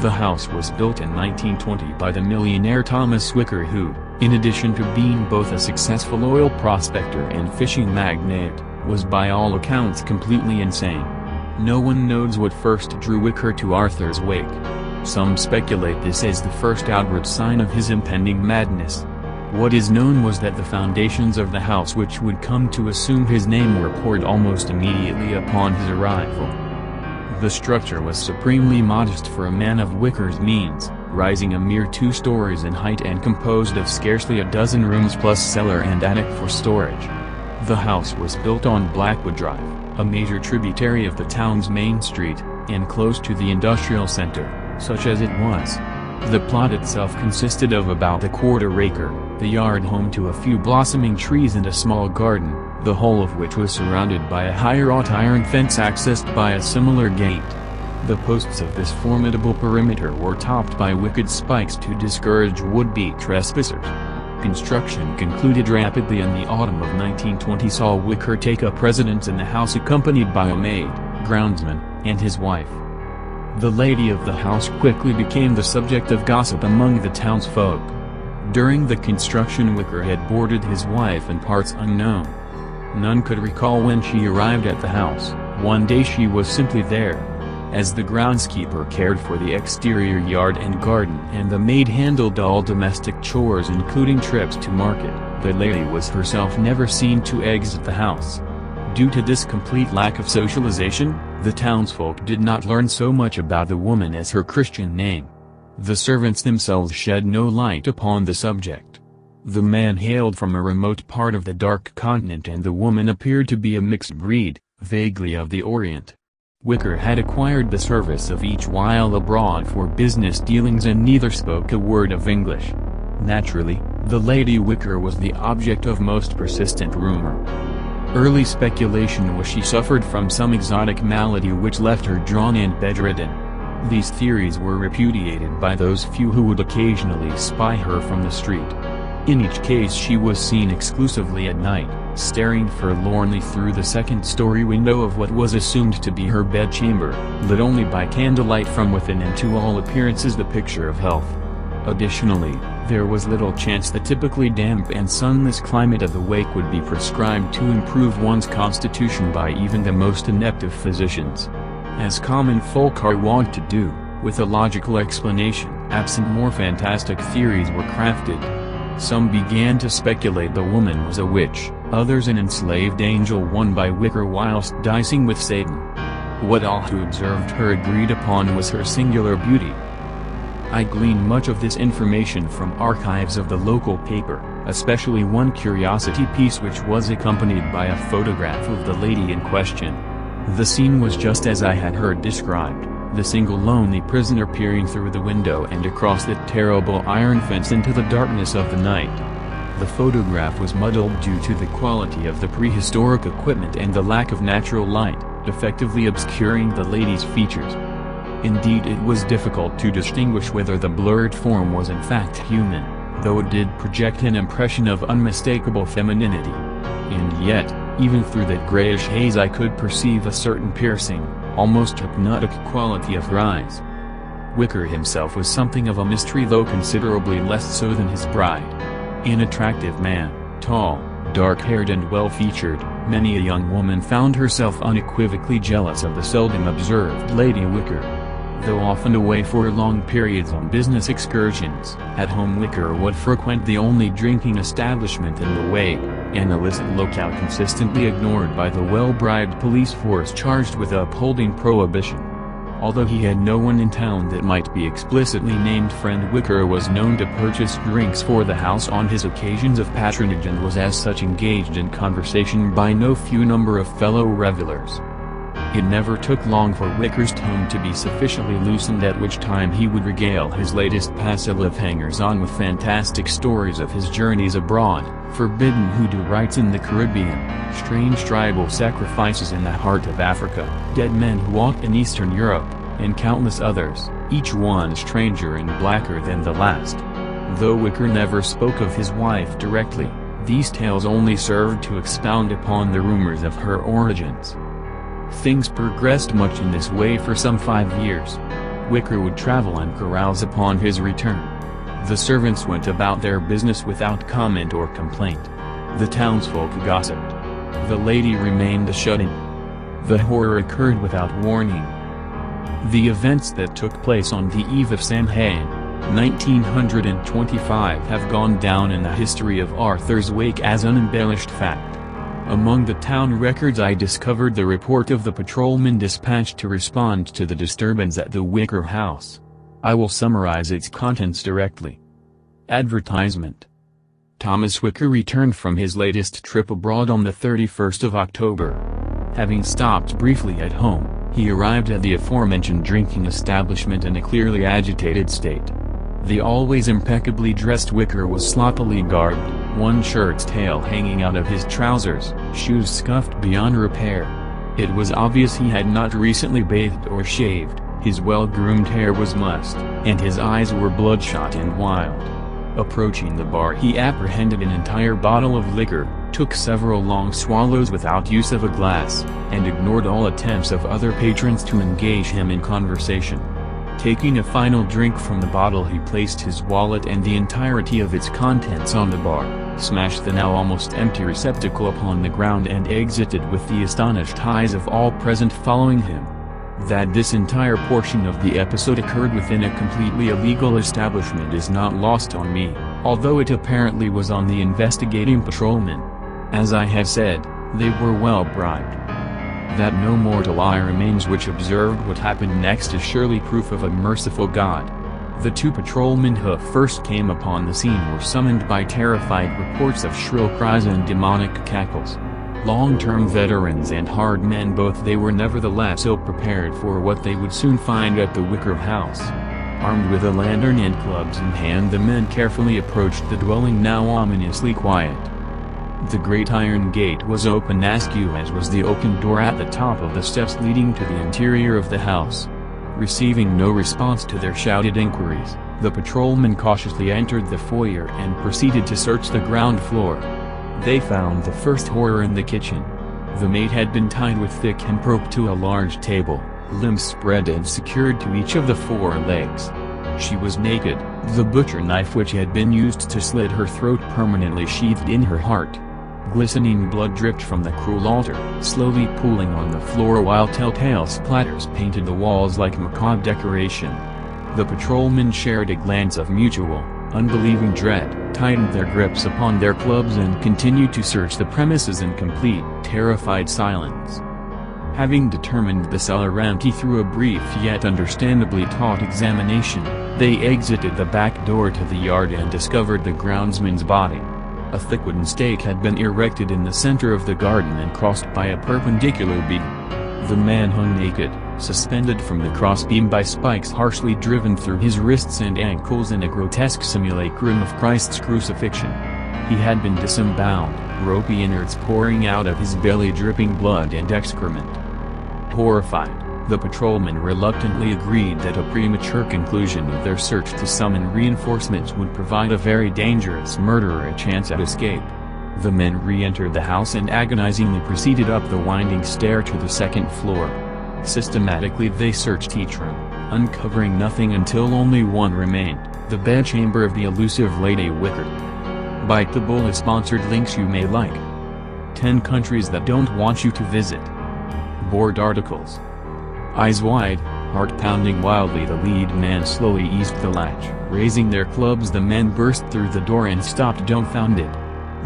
The house was built in 1920 by the millionaire Thomas Wicker who, in addition to being both a successful oil prospector and fishing magnate, was by all accounts completely insane. No one knows what first drew Wicker to Arthur's Wake. Some speculate this as the first outward sign of his impending madness. What is known was that the foundations of the house which would come to assume his name were poured almost immediately upon his arrival. The structure was supremely modest for a man of Wicker's means, rising a mere 2 stories in height and composed of scarcely a dozen rooms plus cellar and attic for storage. The house was built on Blackwood Drive, a major tributary of the town's main street, and close to the industrial center, such as it was. The plot itself consisted of about a quarter-acre, the yard home to a few blossoming trees and a small garden, the whole of which was surrounded by a high-wrought iron fence accessed by a similar gate. The posts of this formidable perimeter were topped by wicked spikes to discourage would-be trespassers. Construction concluded rapidly and the autumn of 1920 saw Wicker take up residence in the house accompanied by a maid, groundsman, and his wife. The lady of the house quickly became the subject of gossip among the townsfolk. During the construction Wicker had boarded his wife in parts unknown. None could recall when she arrived at the house. One day she was simply there. As the groundskeeper cared for the exterior yard and garden and the maid handled all domestic chores including trips to market, the lady was herself never seen to exit the house. Due to this complete lack of socialization, the townsfolk did not learn so much about the woman as her Christian name. The servants themselves shed no light upon the subject. The man hailed from a remote part of the Dark Continent and the woman appeared to be a mixed breed, vaguely of the Orient. Wicker had acquired the service of each while abroad for business dealings and neither spoke a word of English. Naturally, the Lady Wicker was the object of most persistent rumor. Early speculation was she suffered from some exotic malady which left her drawn and bedridden. These theories were repudiated by those few who would occasionally spy her from the street. In each case she was seen exclusively at night, staring forlornly through the second-story window of what was assumed to be her bedchamber, lit only by candlelight from within and to all appearances the picture of health. Additionally, there was little chance the typically damp and sunless climate of the Wake would be prescribed to improve one's constitution by even the most inept of physicians. As common folk are wont to do, with a logical explanation absent more fantastic theories were crafted. Some began to speculate the woman was a witch, others an enslaved angel won by Wicker whilst dicing with Satan. What all who observed her agreed upon was her singular beauty. I gleaned much of this information from archives of the local paper. especially one curiosity piece which was accompanied by a photograph of the lady in question. The scene was just as I had heard described, the single lonely prisoner peering through the window and across the terrible iron fence into the darkness of the night. The photograph was muddled due to the quality of the prehistoric equipment and the lack of natural light, effectively obscuring the lady's features. Indeed, it was difficult to distinguish whether the blurred form was in fact human, though it did project an impression of unmistakable femininity. And yet, even through that grayish haze I could perceive a certain piercing, almost hypnotic quality of her eyes. Wicker himself was something of a mystery, though considerably less so than his bride. An attractive man, tall, dark-haired and well-featured, many a young woman found herself unequivocally jealous of the seldom observed Lady Wicker. Though often away for long periods on business excursions, at home Wicker would frequent the only drinking establishment in the way, an illicit lookout consistently ignored by the well-bribed police force charged with upholding prohibition. Although he had no one in town that might be explicitly named friend, Wicker was known to purchase drinks for the house on his occasions of patronage and was as such engaged in conversation by no few number of fellow revelers. It never took long for Wicker's tongue to be sufficiently loosened, at which time he would regale his latest passive hangers-on with fantastic stories of his journeys abroad, forbidden hoodoo rites in the Caribbean, strange tribal sacrifices in the heart of Africa, dead men who walked in Eastern Europe, and countless others, each one stranger and blacker than the last. Though Wicker never spoke of his wife directly, these tales only served to expound upon the rumors of her origins. Things progressed much in this way for some 5 years. Wicker would travel and carouse upon his return. The servants went about their business without comment or complaint. The townsfolk gossiped. The lady remained a shut-in. The horror occurred without warning. The events that took place on the eve of Samhain, 1925, have gone down in the history of Arthur's Wake as unembellished fact. Among the town records I discovered the report of the patrolman dispatched to respond to the disturbance at the Wicker house. I will summarize its contents directly. Advertisement. Thomas Wicker returned from his latest trip abroad on the 31st of October. Having stopped briefly at home, he arrived at the aforementioned drinking establishment in a clearly agitated state. The always impeccably dressed Wicker was sloppily garbed, one shirt's tail hanging out of his trousers, shoes scuffed beyond repair. It was obvious he had not recently bathed or shaved, his well-groomed hair was mussed, and his eyes were bloodshot and wild. Approaching the bar, he apprehended an entire bottle of liquor, took several long swallows without use of a glass, and ignored all attempts of other patrons to engage him in conversation. Taking a final drink from the bottle, he placed his wallet and the entirety of its contents on the bar, smashed the now almost empty receptacle upon the ground and exited with the astonished eyes of all present following him. That this entire portion of the episode occurred within a completely illegal establishment is not lost on me, although it apparently was on the investigating patrolmen. As I have said, they were well bribed. That no mortal eye remains which observed what happened next is surely proof of a merciful God. The two patrolmen who first came upon the scene were summoned by terrified reports of shrill cries and demonic cackles. Long-term veterans and hard men both, they were nevertheless ill prepared for what they would soon find at the Wicker house. Armed with a lantern and clubs in hand, the men carefully approached the dwelling, now ominously quiet. The great iron gate was open askew, as was the oaken door at the top of the steps leading to the interior of the house. Receiving no response to their shouted inquiries, the patrolmen cautiously entered the foyer and proceeded to search the ground floor. They found the first horror in the kitchen. The maid had been tied with thick hemp rope to a large table, limbs spread and secured to each of the 4 legs. She was naked, the butcher knife which had been used to slit her throat permanently sheathed in her heart. Glistening blood dripped from the cruel altar, slowly pooling on the floor, while telltale splatters painted the walls like macabre decoration. The patrolmen shared a glance of mutual, unbelieving dread, tightened their grips upon their clubs and continued to search the premises in complete, terrified silence. Having determined the cellar empty through a brief yet understandably taut examination, they exited the back door to the yard and discovered the groundsman's body. A thick wooden stake had been erected in the center of the garden and crossed by a perpendicular beam. The man hung naked, suspended from the crossbeam by spikes harshly driven through his wrists and ankles in a grotesque simulacrum of Christ's crucifixion. He had been disemboweled, ropey innards pouring out of his belly dripping blood and excrement. Horrified, the patrolmen reluctantly agreed that a premature conclusion of their search to summon reinforcements would provide a very dangerous murderer a chance at escape. The men re-entered the house and agonizingly proceeded up the winding stair to the second floor. Systematically they searched each room, uncovering nothing until only one remained, the bedchamber of the elusive Lady Wicker. Bite the bullet sponsored links you may like. 10 countries that don't want you to visit. Board articles. Eyes wide, heart pounding wildly, the lead man slowly eased the latch. Raising their clubs, the men burst through the door and stopped dumbfounded.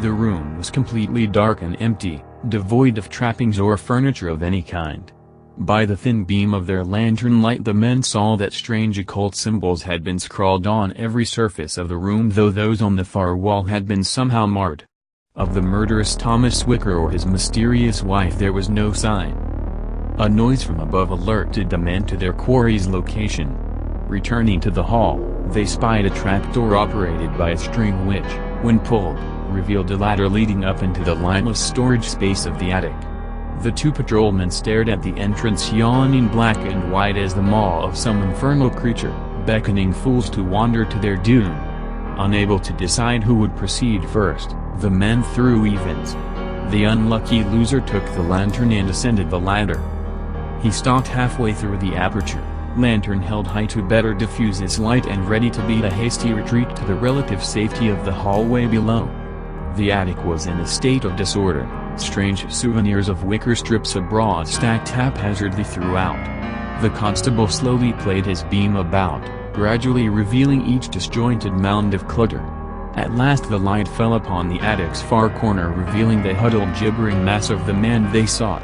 The room was completely dark and empty, devoid of trappings or furniture of any kind. By the thin beam of their lantern light the men saw that strange occult symbols had been scrawled on every surface of the room, though those on the far wall had been somehow marred. Of the murderous Thomas Wicker or his mysterious wife there was no sign. A noise from above alerted the men to their quarry's location. Returning to the hall, they spied a trapdoor operated by a string which, when pulled, revealed a ladder leading up into the lightless storage space of the attic. The two patrolmen stared at the entrance, yawning black and white as the maw of some infernal creature, beckoning fools to wander to their doom. Unable to decide who would proceed first, the men threw evens. The unlucky loser took the lantern and ascended the ladder. He stopped halfway through the aperture, lantern held high to better diffuse its light and ready to beat a hasty retreat to the relative safety of the hallway below. The attic was in a state of disorder, strange souvenirs of wicker strips abroad stacked haphazardly throughout. The constable slowly played his beam about, gradually revealing each disjointed mound of clutter. At last the light fell upon the attic's far corner, revealing the huddled gibbering mass of the man they sought.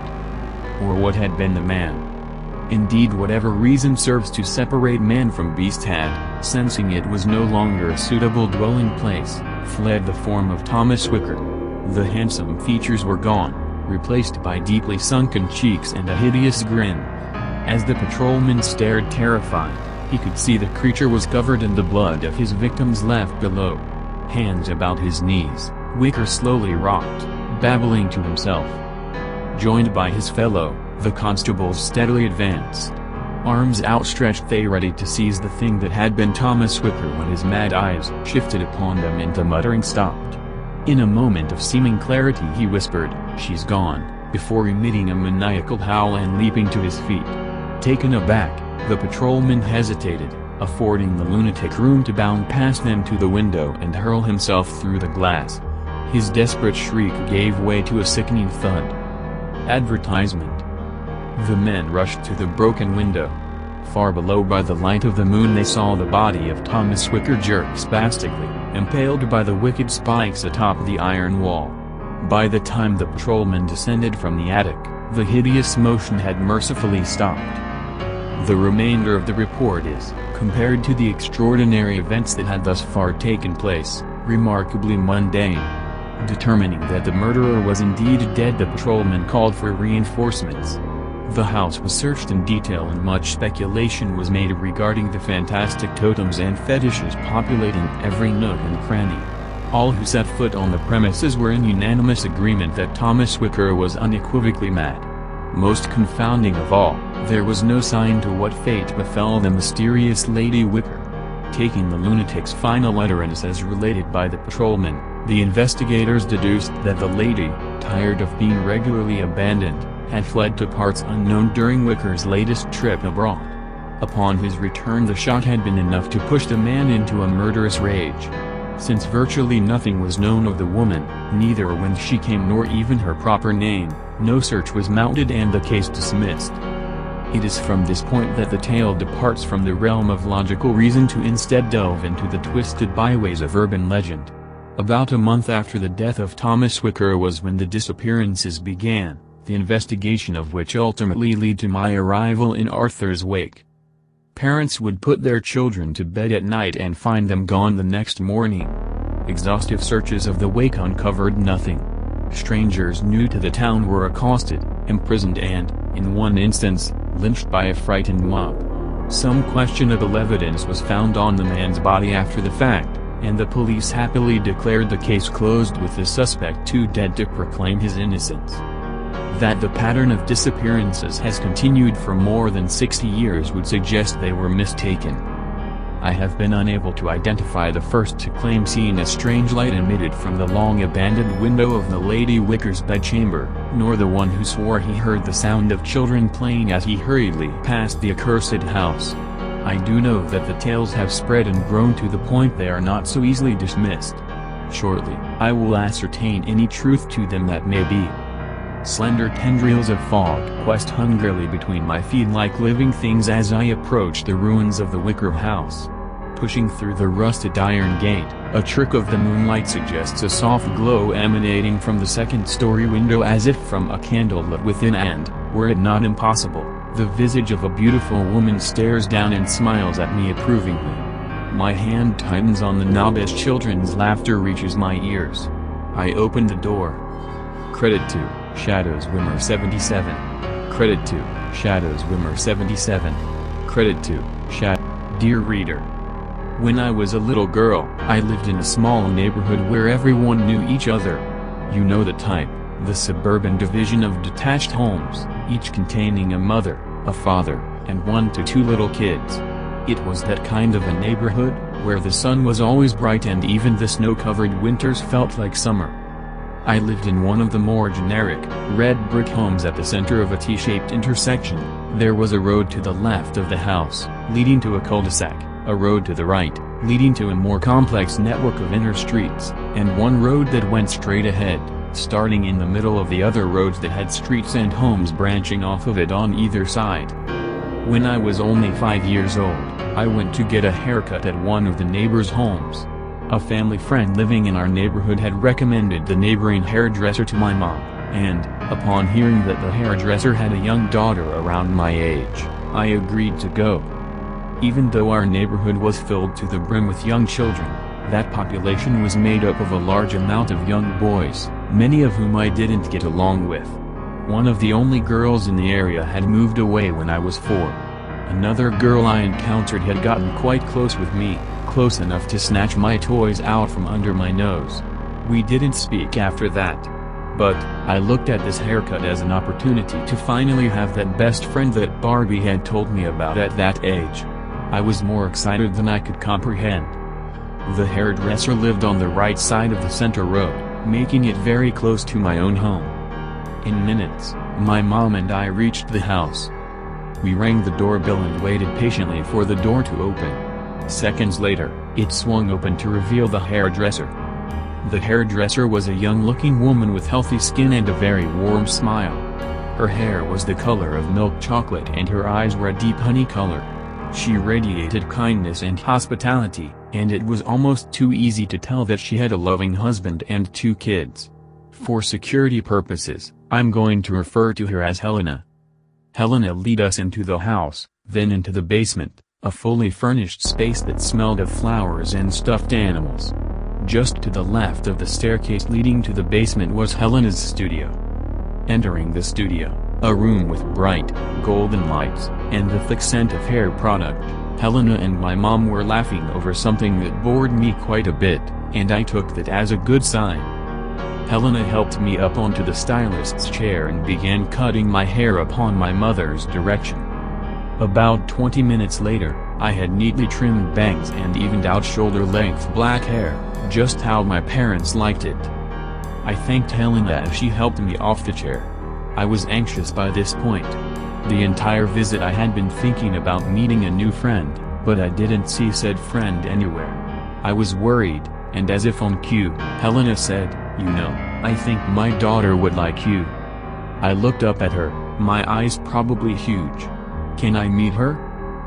Or what had been the man. Indeed, whatever reason serves to separate man from beast had, sensing it was no longer a suitable dwelling place, fled the form of Thomas Wicker. The handsome features were gone, replaced by deeply sunken cheeks and a hideous grin. As the patrolman stared terrified, he could see the creature was covered in the blood of his victims left below. Hands about his knees, Wicker slowly rocked, babbling to himself. Joined by his fellow, the constables steadily advanced. Arms outstretched, they ready to seize the thing that had been Thomas Wicker, when his mad eyes shifted upon them and the muttering stopped. In a moment of seeming clarity he whispered, "She's gone," before emitting a maniacal howl and leaping to his feet. Taken aback, the patrolman hesitated, affording the lunatic room to bound past them to the window and hurl himself through the glass. His desperate shriek gave way to a sickening thud. Advertisement. The men rushed to the broken window. Far below, by the light of the moon, they saw the body of Thomas Wicker jerk spastically, impaled by the wicked spikes atop the iron wall. By the time the patrolman descended from the attic, the hideous motion had mercifully stopped. The remainder of the report is, compared to the extraordinary events that had thus far taken place, remarkably mundane. Determining that the murderer was indeed dead, the patrolman called for reinforcements. The house was searched in detail and much speculation was made regarding the fantastic totems and fetishes populating every nook and cranny. All who set foot on the premises were in unanimous agreement that Thomas Wicker was unequivocally mad. Most confounding of all, there was no sign to what fate befell the mysterious Lady Wicker. Taking the lunatic's final utterance as related by the patrolman, the investigators deduced that the lady, tired of being regularly abandoned, had fled to parts unknown during Wicker's latest trip abroad. Upon his return, the shot had been enough to push the man into a murderous rage. Since virtually nothing was known of the woman, neither when she came nor even her proper name, no search was mounted and the case dismissed. It is from this point that the tale departs from the realm of logical reason to instead delve into the twisted byways of urban legend. About a month after the death of Thomas Wicker was when the disappearances began, the investigation of which ultimately led to my arrival in Arthur's wake. Parents would put their children to bed at night and find them gone the next morning. Exhaustive searches of the wake uncovered nothing. Strangers new to the town were accosted, imprisoned and, in one instance, lynched by a frightened mob. Some questionable evidence was found on the man's body after the fact, and the police happily declared the case closed with the suspect too dead to proclaim his innocence. That the pattern of disappearances has continued for more than 60 years would suggest they were mistaken. I have been unable to identify the first to claim seeing a strange light emitted from the long-abandoned window of the Lady Wicker's bedchamber, nor the one who swore he heard the sound of children playing as he hurriedly passed the accursed house. I do know that the tales have spread and grown to the point they are not so easily dismissed. Shortly, I will ascertain any truth to them that may be. Slender tendrils of fog quest hungrily between my feet like living things as I approach the ruins of the Wicker house. Pushing through the rusted iron gate, a trick of the moonlight suggests a soft glow emanating from the second-story window as if from a candle lit within and, were it not impossible, the visage of a beautiful woman stares down and smiles at me approvingly. My hand tightens on the knob as children's laughter reaches my ears. I open the door. Credit to Shadows Wimmer 77. Credit to Shadows Wimmer 77. Credit to Dear reader. When I was a little girl, I lived in a small neighborhood where everyone knew each other. You know the type, the suburban division of detached homes, each containing a mother, a father, and 1 to 2 little kids. It was that kind of a neighborhood, where the sun was always bright and even the snow-covered winters felt like summer. I lived in one of the more generic, red brick homes at the center of a T-shaped intersection. There was a road to the left of the house, leading to a cul-de-sac, a road to the right, leading to a more complex network of inner streets, and one road that went straight ahead, starting in the middle of the other roads that had streets and homes branching off of it on either side. When I was only 5 years old, I went to get a haircut at one of the neighbors' homes. A family friend living in our neighborhood had recommended the neighboring hairdresser to my mom, and, upon hearing that the hairdresser had a young daughter around my age, I agreed to go. Even though our neighborhood was filled to the brim with young children, that population was made up of a large amount of young boys, many of whom I didn't get along with. One of the only girls in the area had moved away when I was 4. Another girl I encountered had gotten quite close with me, close enough to snatch my toys out from under my nose. We didn't speak after that. But, I looked at this haircut as an opportunity to finally have that best friend that Barbie had told me about at that age. I was more excited than I could comprehend. The hairdresser lived on the right side of the center road, making it very close to my own home. In minutes, my mom and I reached the house. We rang the doorbell and waited patiently for the door to open. Seconds later, it swung open to reveal the hairdresser. The hairdresser was a young-looking woman with healthy skin and a very warm smile. Her hair was the color of milk chocolate and her eyes were a deep honey color. She radiated kindness and hospitality, and it was almost too easy to tell that she had a loving husband and 2 kids. For security purposes, I'm going to refer to her as Helena. Helena led us into the house, then into the basement, a fully furnished space that smelled of flowers and stuffed animals. Just to the left of the staircase leading to the basement was Helena's studio. Entering the studio, a room with bright, golden lights, and the thick scent of hair product, Helena and my mom were laughing over something that bored me quite a bit, and I took that as a good sign. Helena helped me up onto the stylist's chair and began cutting my hair upon my mother's direction. About 20 minutes later, I had neatly trimmed bangs and evened out shoulder-length black hair, just how my parents liked it. I thanked Helena as she helped me off the chair. I was anxious by this point. The entire visit I had been thinking about meeting a new friend, but I didn't see said friend anywhere. I was worried, and as if on cue, Helena said, "You know, I think my daughter would like you." I looked up at her, my eyes probably huge. "Can I meet her?"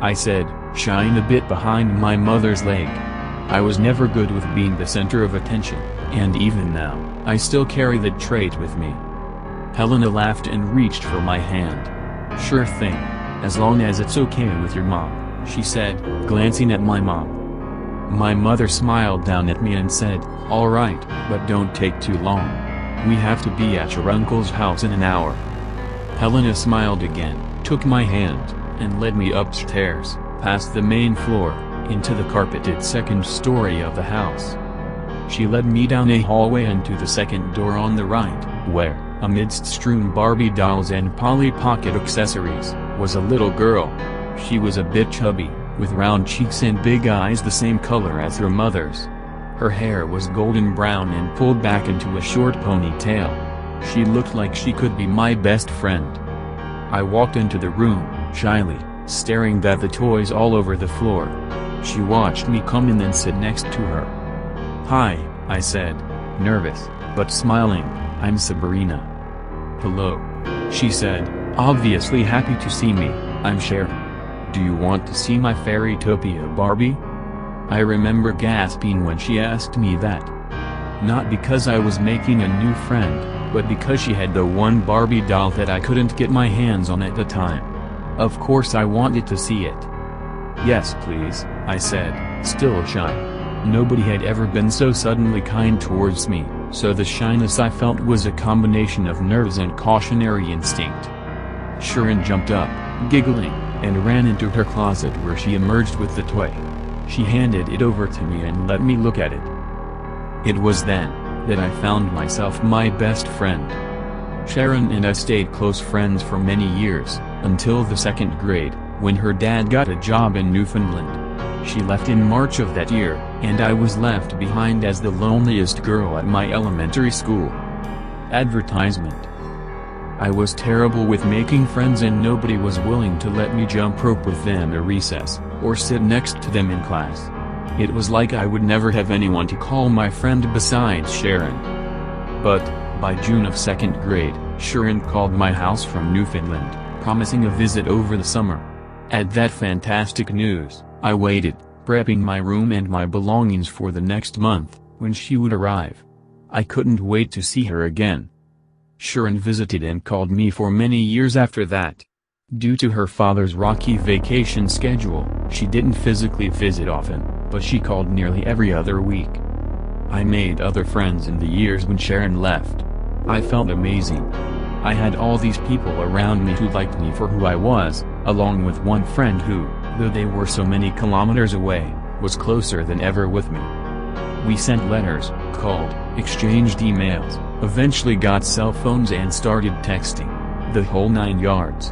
I said, shying a bit behind my mother's leg. I was never good with being the center of attention, and even now, I still carry that trait with me. Helena laughed and reached for my hand. "Sure thing, as long as it's okay with your mom," she said, glancing at my mom. My mother smiled down at me and said, "All right, but don't take too long. We have to be at your uncle's house in an hour." Helena smiled again, took my hand, and led me upstairs, past the main floor, into the carpeted second story of the house. She led me down a hallway and to the second door on the right, where, amidst strewn Barbie dolls and Polly Pocket accessories, was a little girl. She was a bit chubby, with round cheeks and big eyes the same color as her mother's. Her hair was golden brown and pulled back into a short ponytail. She looked like she could be my best friend. I walked into the room, shyly, staring at the toys all over the floor. She watched me come in and sit next to her. "Hi," I said, nervous, but smiling, "I'm Sabrina." "Hello," she said, obviously happy to see me, "I'm Sharon. Do you want to see my Fairytopia Barbie?" I remember gasping when she asked me that. Not because I was making a new friend, but because she had the one Barbie doll that I couldn't get my hands on at the time. Of course I wanted to see it. "Yes please," I said, still shy. Nobody had ever been so suddenly kind towards me, so the shyness I felt was a combination of nerves and cautionary instinct. Sharon jumped up, giggling, and ran into her closet where she emerged with the toy. She handed it over to me and let me look at it. It was then that I found myself my best friend. Sharon and I stayed close friends for many years, until the second grade, when her dad got a job in Newfoundland. She left in March of that year, and I was left behind as the loneliest girl at my elementary school. Advertisement. I was terrible with making friends and nobody was willing to let me jump rope with them at recess, or sit next to them in class. It was like I would never have anyone to call my friend besides Sharon. But, by June of second grade, Sharon called my house from Newfoundland, promising a visit over the summer. At that fantastic news, I waited, prepping my room and my belongings for the next month, when she would arrive. I couldn't wait to see her again. Sharon visited and called me for many years after that. Due to her father's rocky vacation schedule, she didn't physically visit often, but she called nearly every other week. I made other friends in the years when Sharon left. I felt amazing. I had all these people around me who liked me for who I was, along with one friend who, though they were so many kilometers away, was closer than ever with me. We sent letters, called, exchanged emails, eventually got cell phones and started texting. The whole 9 yards.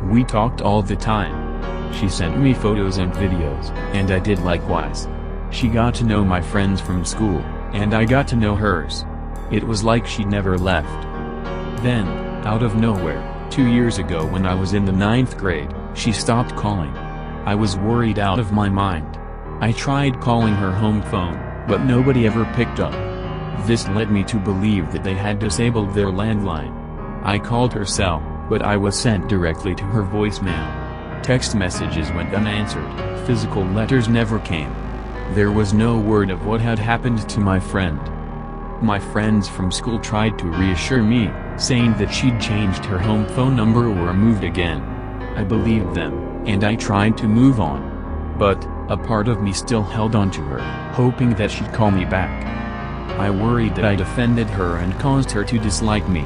We talked all the time. She sent me photos and videos, and I did likewise. She got to know my friends from school, and I got to know hers. It was like she never left. Then, out of nowhere, 2 years ago when I was in the 9th grade, she stopped calling. I was worried out of my mind. I tried calling her home phone, but nobody ever picked up. This led me to believe that they had disabled their landline. I called her cell, but I was sent directly to her voicemail. Text messages went unanswered, physical letters never came. There was no word of what had happened to my friend. My friends from school tried to reassure me, saying that she'd changed her home phone number or moved again. I believed them, and I tried to move on. But, a part of me still held on to her, hoping that she'd call me back. I worried that I'd offended her and caused her to dislike me.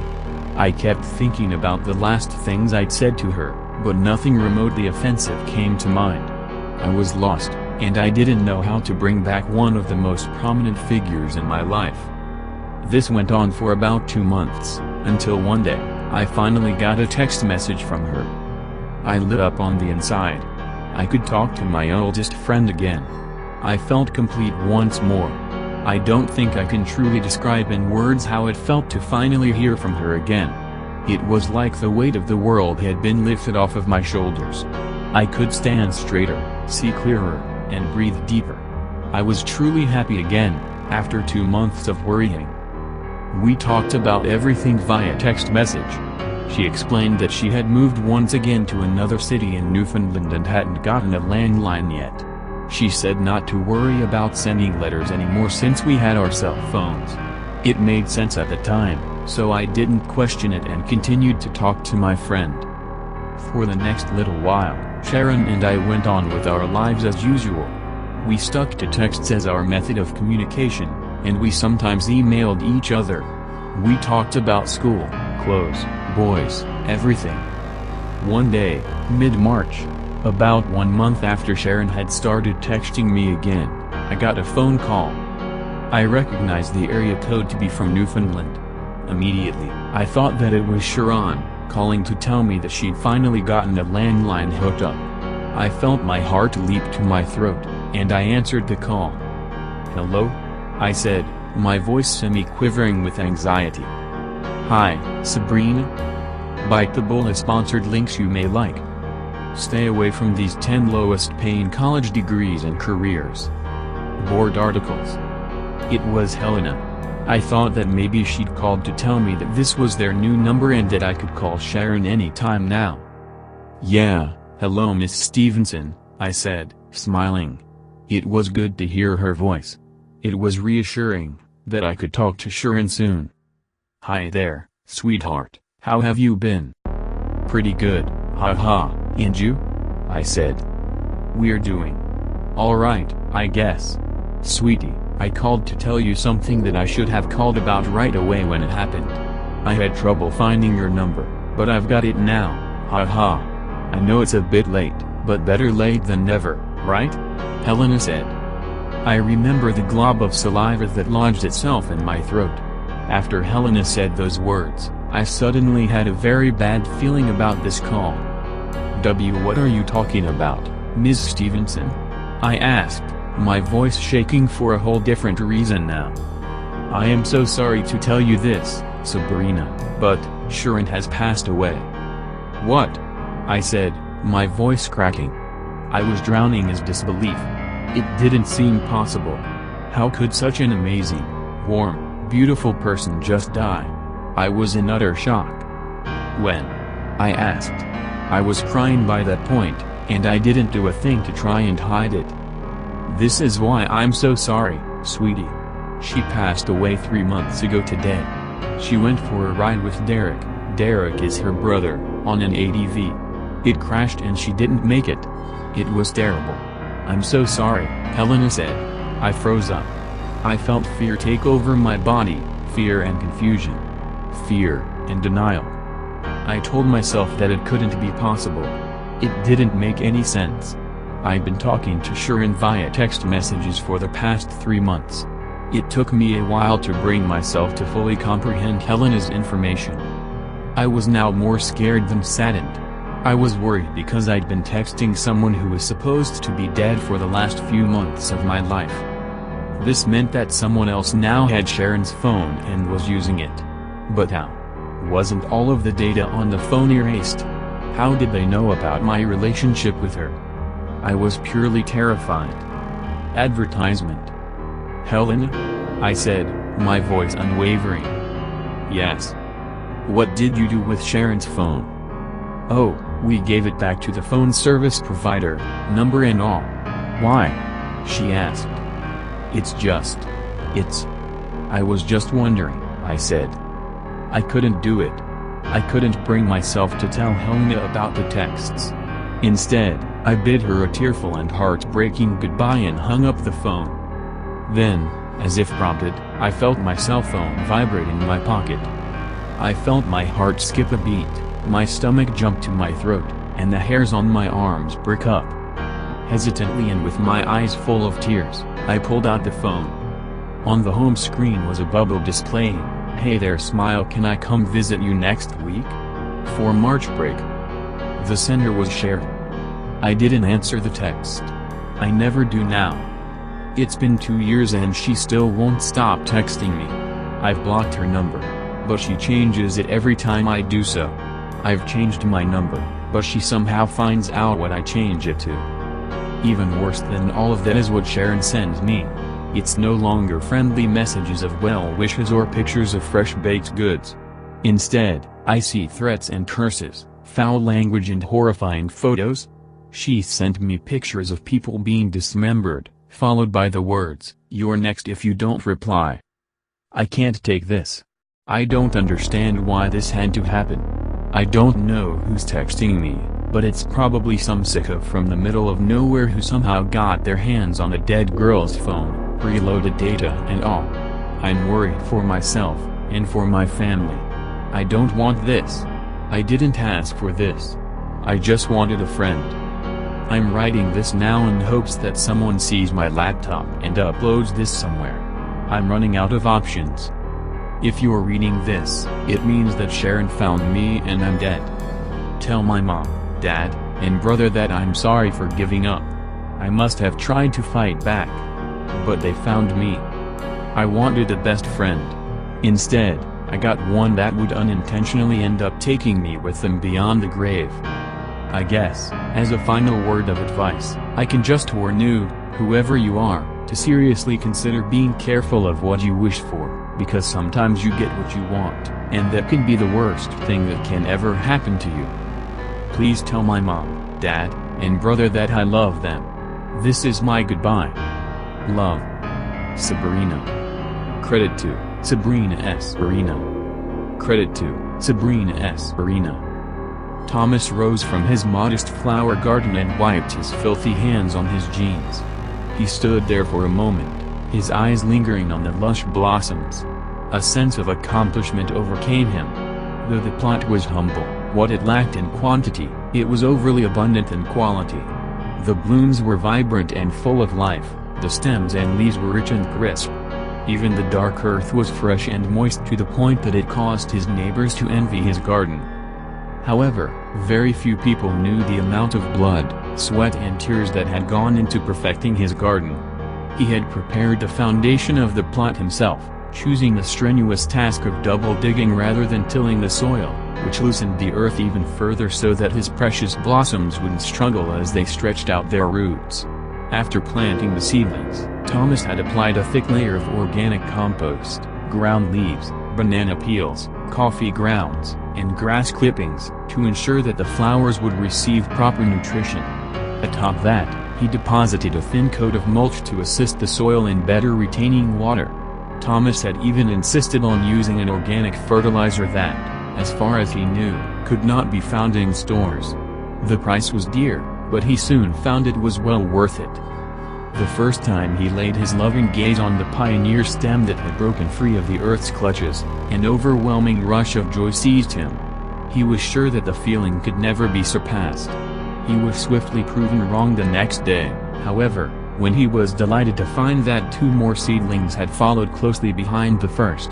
I kept thinking about the last things I'd said to her, but nothing remotely offensive came to mind. I was lost, and I didn't know how to bring back one of the most prominent figures in my life. This went on for about 2 months, until one day, I finally got a text message from her. I lit up on the inside. I could talk to my oldest friend again. I felt complete once more. I don't think I can truly describe in words how it felt to finally hear from her again. It was like the weight of the world had been lifted off of my shoulders. I could stand straighter, see clearer, and breathe deeper. I was truly happy again, after 2 months of worrying. We talked about everything via text message. She explained that she had moved once again to another city in Newfoundland and hadn't gotten a landline yet. She said not to worry about sending letters anymore since we had our cell phones. It made sense at the time, so I didn't question it and continued to talk to my friend. For the next little while, Sharon and I went on with our lives as usual. We stuck to texts as our method of communication, and we sometimes emailed each other. We talked about school, clothes, boys, everything. One day, mid-March, about 1 month after Sharon had started texting me again, I got a phone call. I recognized the area code to be from Newfoundland. Immediately, I thought that it was Sharon, calling to tell me that she'd finally gotten a landline hooked up. I felt my heart leap to my throat, and I answered the call. "Hello?" I said, my voice semi-quivering with anxiety. "Hi, Sabrina? Bite the Bullet sponsored links you may like. Stay away from these 10 lowest paying college degrees and careers. Board articles." It was Helena. I thought that maybe she'd called to tell me that this was their new number and that I could call Sharon anytime now. "Yeah, hello Miss Stevenson," I said, smiling. It was good to hear her voice. It was reassuring that I could talk to Sharon soon. "Hi there, sweetheart, how have you been?" "Pretty good, haha, and you?" I said. "We're doing all right, I guess. Sweetie, I called to tell you something that I should have called about right away when it happened. I had trouble finding your number, but I've got it now, haha. I know it's a bit late, but better late than never, right?" Helena said. I remember the glob of saliva that lodged itself in my throat. After Helena said those words, I suddenly had a very bad feeling about this call. What are you talking about, Ms. Stevenson?" I asked, my voice shaking for a whole different reason now. "I am so sorry to tell you this, Sabrina, but Sharon has passed away." "What?" I said, my voice cracking. I was drowning in disbelief. It didn't seem possible. How could such an amazing, warm, beautiful person just die? I was in utter shock. "When?" I asked. I was crying by that point, and I didn't do a thing to try and hide it. "This is why I'm so sorry, sweetie. She passed away 3 months ago today. She went for a ride with Derek. Derek is her brother, on an ATV. It crashed and she didn't make it. It was terrible. I'm so sorry," Helena said. I froze up. I felt fear take over my body, fear and confusion. Fear and denial. I told myself that it couldn't be possible. It didn't make any sense. I'd been talking to Sharon via text messages for the past 3 months. It took me a while to bring myself to fully comprehend Helena's information. I was now more scared than saddened. I was worried because I'd been texting someone who was supposed to be dead for the last few months of my life. This meant that someone else now had Sharon's phone and was using it. But how? Wasn't all of the data on the phone erased? How did they know about my relationship with her? I was purely terrified. Advertisement. "Helena?" I said, my voice unwavering. "Yes." "What did you do with Sharon's phone?" "Oh, we gave it back to the phone service provider, number and all." "Why?" she asked. It's. I was just wondering," I said. I couldn't do it. I couldn't bring myself to tell Helena about the texts. Instead, I bid her a tearful and heartbreaking goodbye and hung up the phone. Then, as if prompted, I felt my cell phone vibrate in my pocket. I felt my heart skip a beat, my stomach jump to my throat, and the hairs on my arms prick up. Hesitantly and with my eyes full of tears, I pulled out the phone. On the home screen was a bubble displaying, "Hey there smile, can I come visit you next week? For March break." The sender was Sharon. I didn't answer the text. I never do now. It's been 2 years and she still won't stop texting me. I've blocked her number, but she changes it every time I do so. I've changed my number, but she somehow finds out what I change it to. Even worse than all of that is what Sharon sends me. It's no longer friendly messages of well wishes or pictures of fresh baked goods. Instead, I see threats and curses, foul language and horrifying photos. She sent me pictures of people being dismembered, followed by the words, "You're next if you don't reply." I can't take this. I don't understand why this had to happen. I don't know who's texting me, but it's probably some sicko from the middle of nowhere who somehow got their hands on a dead girl's phone, preloaded data and all. I'm worried for myself, and for my family. I don't want this. I didn't ask for this. I just wanted a friend. I'm writing this now in hopes that someone sees my laptop and uploads this somewhere. I'm running out of options. If you're reading this, it means that Sharon found me and I'm dead. Tell my mom, dad, and brother that I'm sorry for giving up. I must have tried to fight back. But they found me. I wanted a best friend. Instead, I got one that would unintentionally end up taking me with them beyond the grave. I guess, as a final word of advice, I can just warn you, whoever you are, to seriously consider being careful of what you wish for, because sometimes you get what you want, and that can be the worst thing that can ever happen to you. Please tell my mom, dad, and brother that I love them. This is my goodbye. Love. Sabrina. Credit to Sabrina S. Arena. Credit to Sabrina S. Arena. Thomas rose from his modest flower garden and wiped his filthy hands on his jeans. He stood there for a moment, his eyes lingering on the lush blossoms. A sense of accomplishment overcame him. Though the plot was humble, what it lacked in quantity, it was overly abundant in quality. The blooms were vibrant and full of life, the stems and leaves were rich and crisp. Even the dark earth was fresh and moist to the point that it caused his neighbors to envy his garden. However, very few people knew the amount of blood, sweat and tears that had gone into perfecting his garden. He had prepared the foundation of the plot himself, choosing the strenuous task of double digging rather than tilling the soil, which loosened the earth even further so that his precious blossoms wouldn't struggle as they stretched out their roots. After planting the seedlings, Thomas had applied a thick layer of organic compost, ground leaves, banana peels, coffee grounds, and grass clippings, to ensure that the flowers would receive proper nutrition. Atop that, he deposited a thin coat of mulch to assist the soil in better retaining water. Thomas had even insisted on using an organic fertilizer that, as far as he knew, could not be found in stores. The price was dear, but he soon found it was well worth it. The first time he laid his loving gaze on the pioneer stem that had broken free of the earth's clutches, an overwhelming rush of joy seized him. He was sure that the feeling could never be surpassed. He was swiftly proven wrong the next day, however, when he was delighted to find that two more seedlings had followed closely behind the first.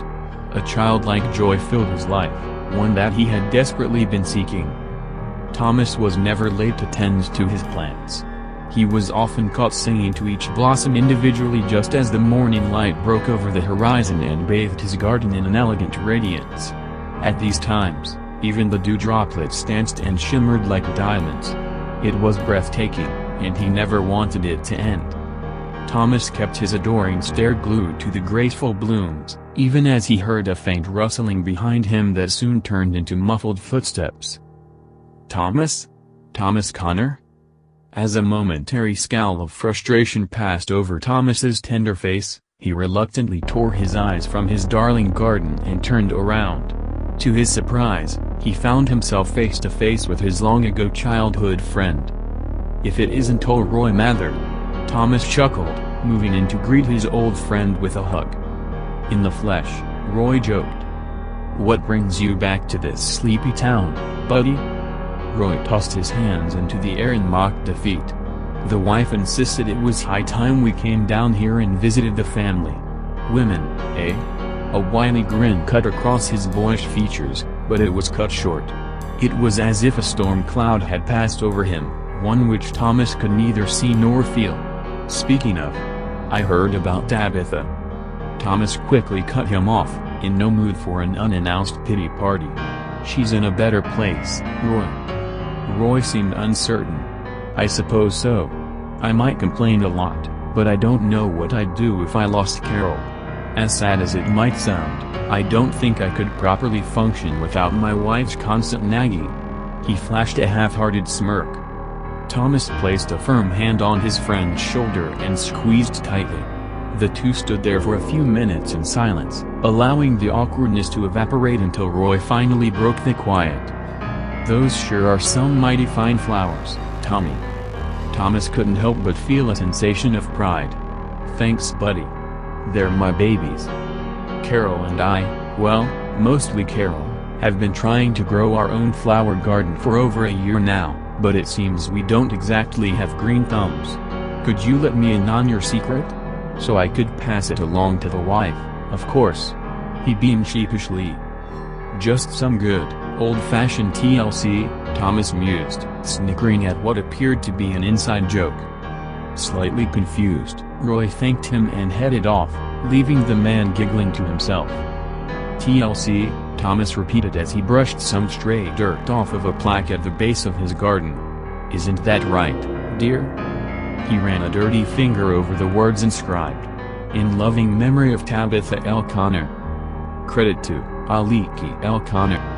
A childlike joy filled his life, one that he had desperately been seeking. Thomas was never late to tend to his plants. He was often caught singing to each blossom individually just as the morning light broke over the horizon and bathed his garden in an elegant radiance. At these times, even the dew droplets danced and shimmered like diamonds. It was breathtaking, and he never wanted it to end. Thomas kept his adoring stare glued to the graceful blooms, even as he heard a faint rustling behind him that soon turned into muffled footsteps. Thomas? Thomas Connor? As a momentary scowl of frustration passed over Thomas's tender face, he reluctantly tore his eyes from his darling garden and turned around. To his surprise, he found himself face to face with his long-ago childhood friend. "If it isn't old Roy Mather," Thomas chuckled, moving in to greet his old friend with a hug. In the flesh, Roy joked. "What brings you back to this sleepy town, buddy?" Roy tossed his hands into the air in mock defeat. "The wife insisted it was high time we came down here and visited the family. Women, eh?" A wily grin cut across his boyish features, but it was cut short. It was as if a storm cloud had passed over him, one which Thomas could neither see nor feel. "Speaking of, I heard about Tabitha." Thomas quickly cut him off, in no mood for an unannounced pity party. "She's in a better place, Roy." Roy seemed uncertain. "I suppose so. I might complain a lot, but I don't know what I'd do if I lost Carol. As sad as it might sound, I don't think I could properly function without my wife's constant nagging." He flashed a half-hearted smirk. Thomas placed a firm hand on his friend's shoulder and squeezed tightly. The two stood there for a few minutes in silence, allowing the awkwardness to evaporate until Roy finally broke the quiet. Those sure are some mighty fine flowers, Tommy. Thomas couldn't help but feel a sensation of pride. Thanks, buddy. They're my babies. Carol and I, well, mostly Carol, have been trying to grow our own flower garden for over a year now, but it seems we don't exactly have green thumbs. Could you let me in on your secret? So I could pass it along to the wife, of course. He beamed sheepishly. Just some good, old-fashioned TLC, Thomas mused, snickering at what appeared to be an inside joke. Slightly confused, Roy thanked him and headed off, leaving the man giggling to himself. TLC, Thomas repeated as he brushed some stray dirt off of a plaque at the base of his garden. Isn't that right, dear? He ran a dirty finger over the words inscribed. In loving memory of Tabitha L. Connor. Credit to Aliki L. Connor.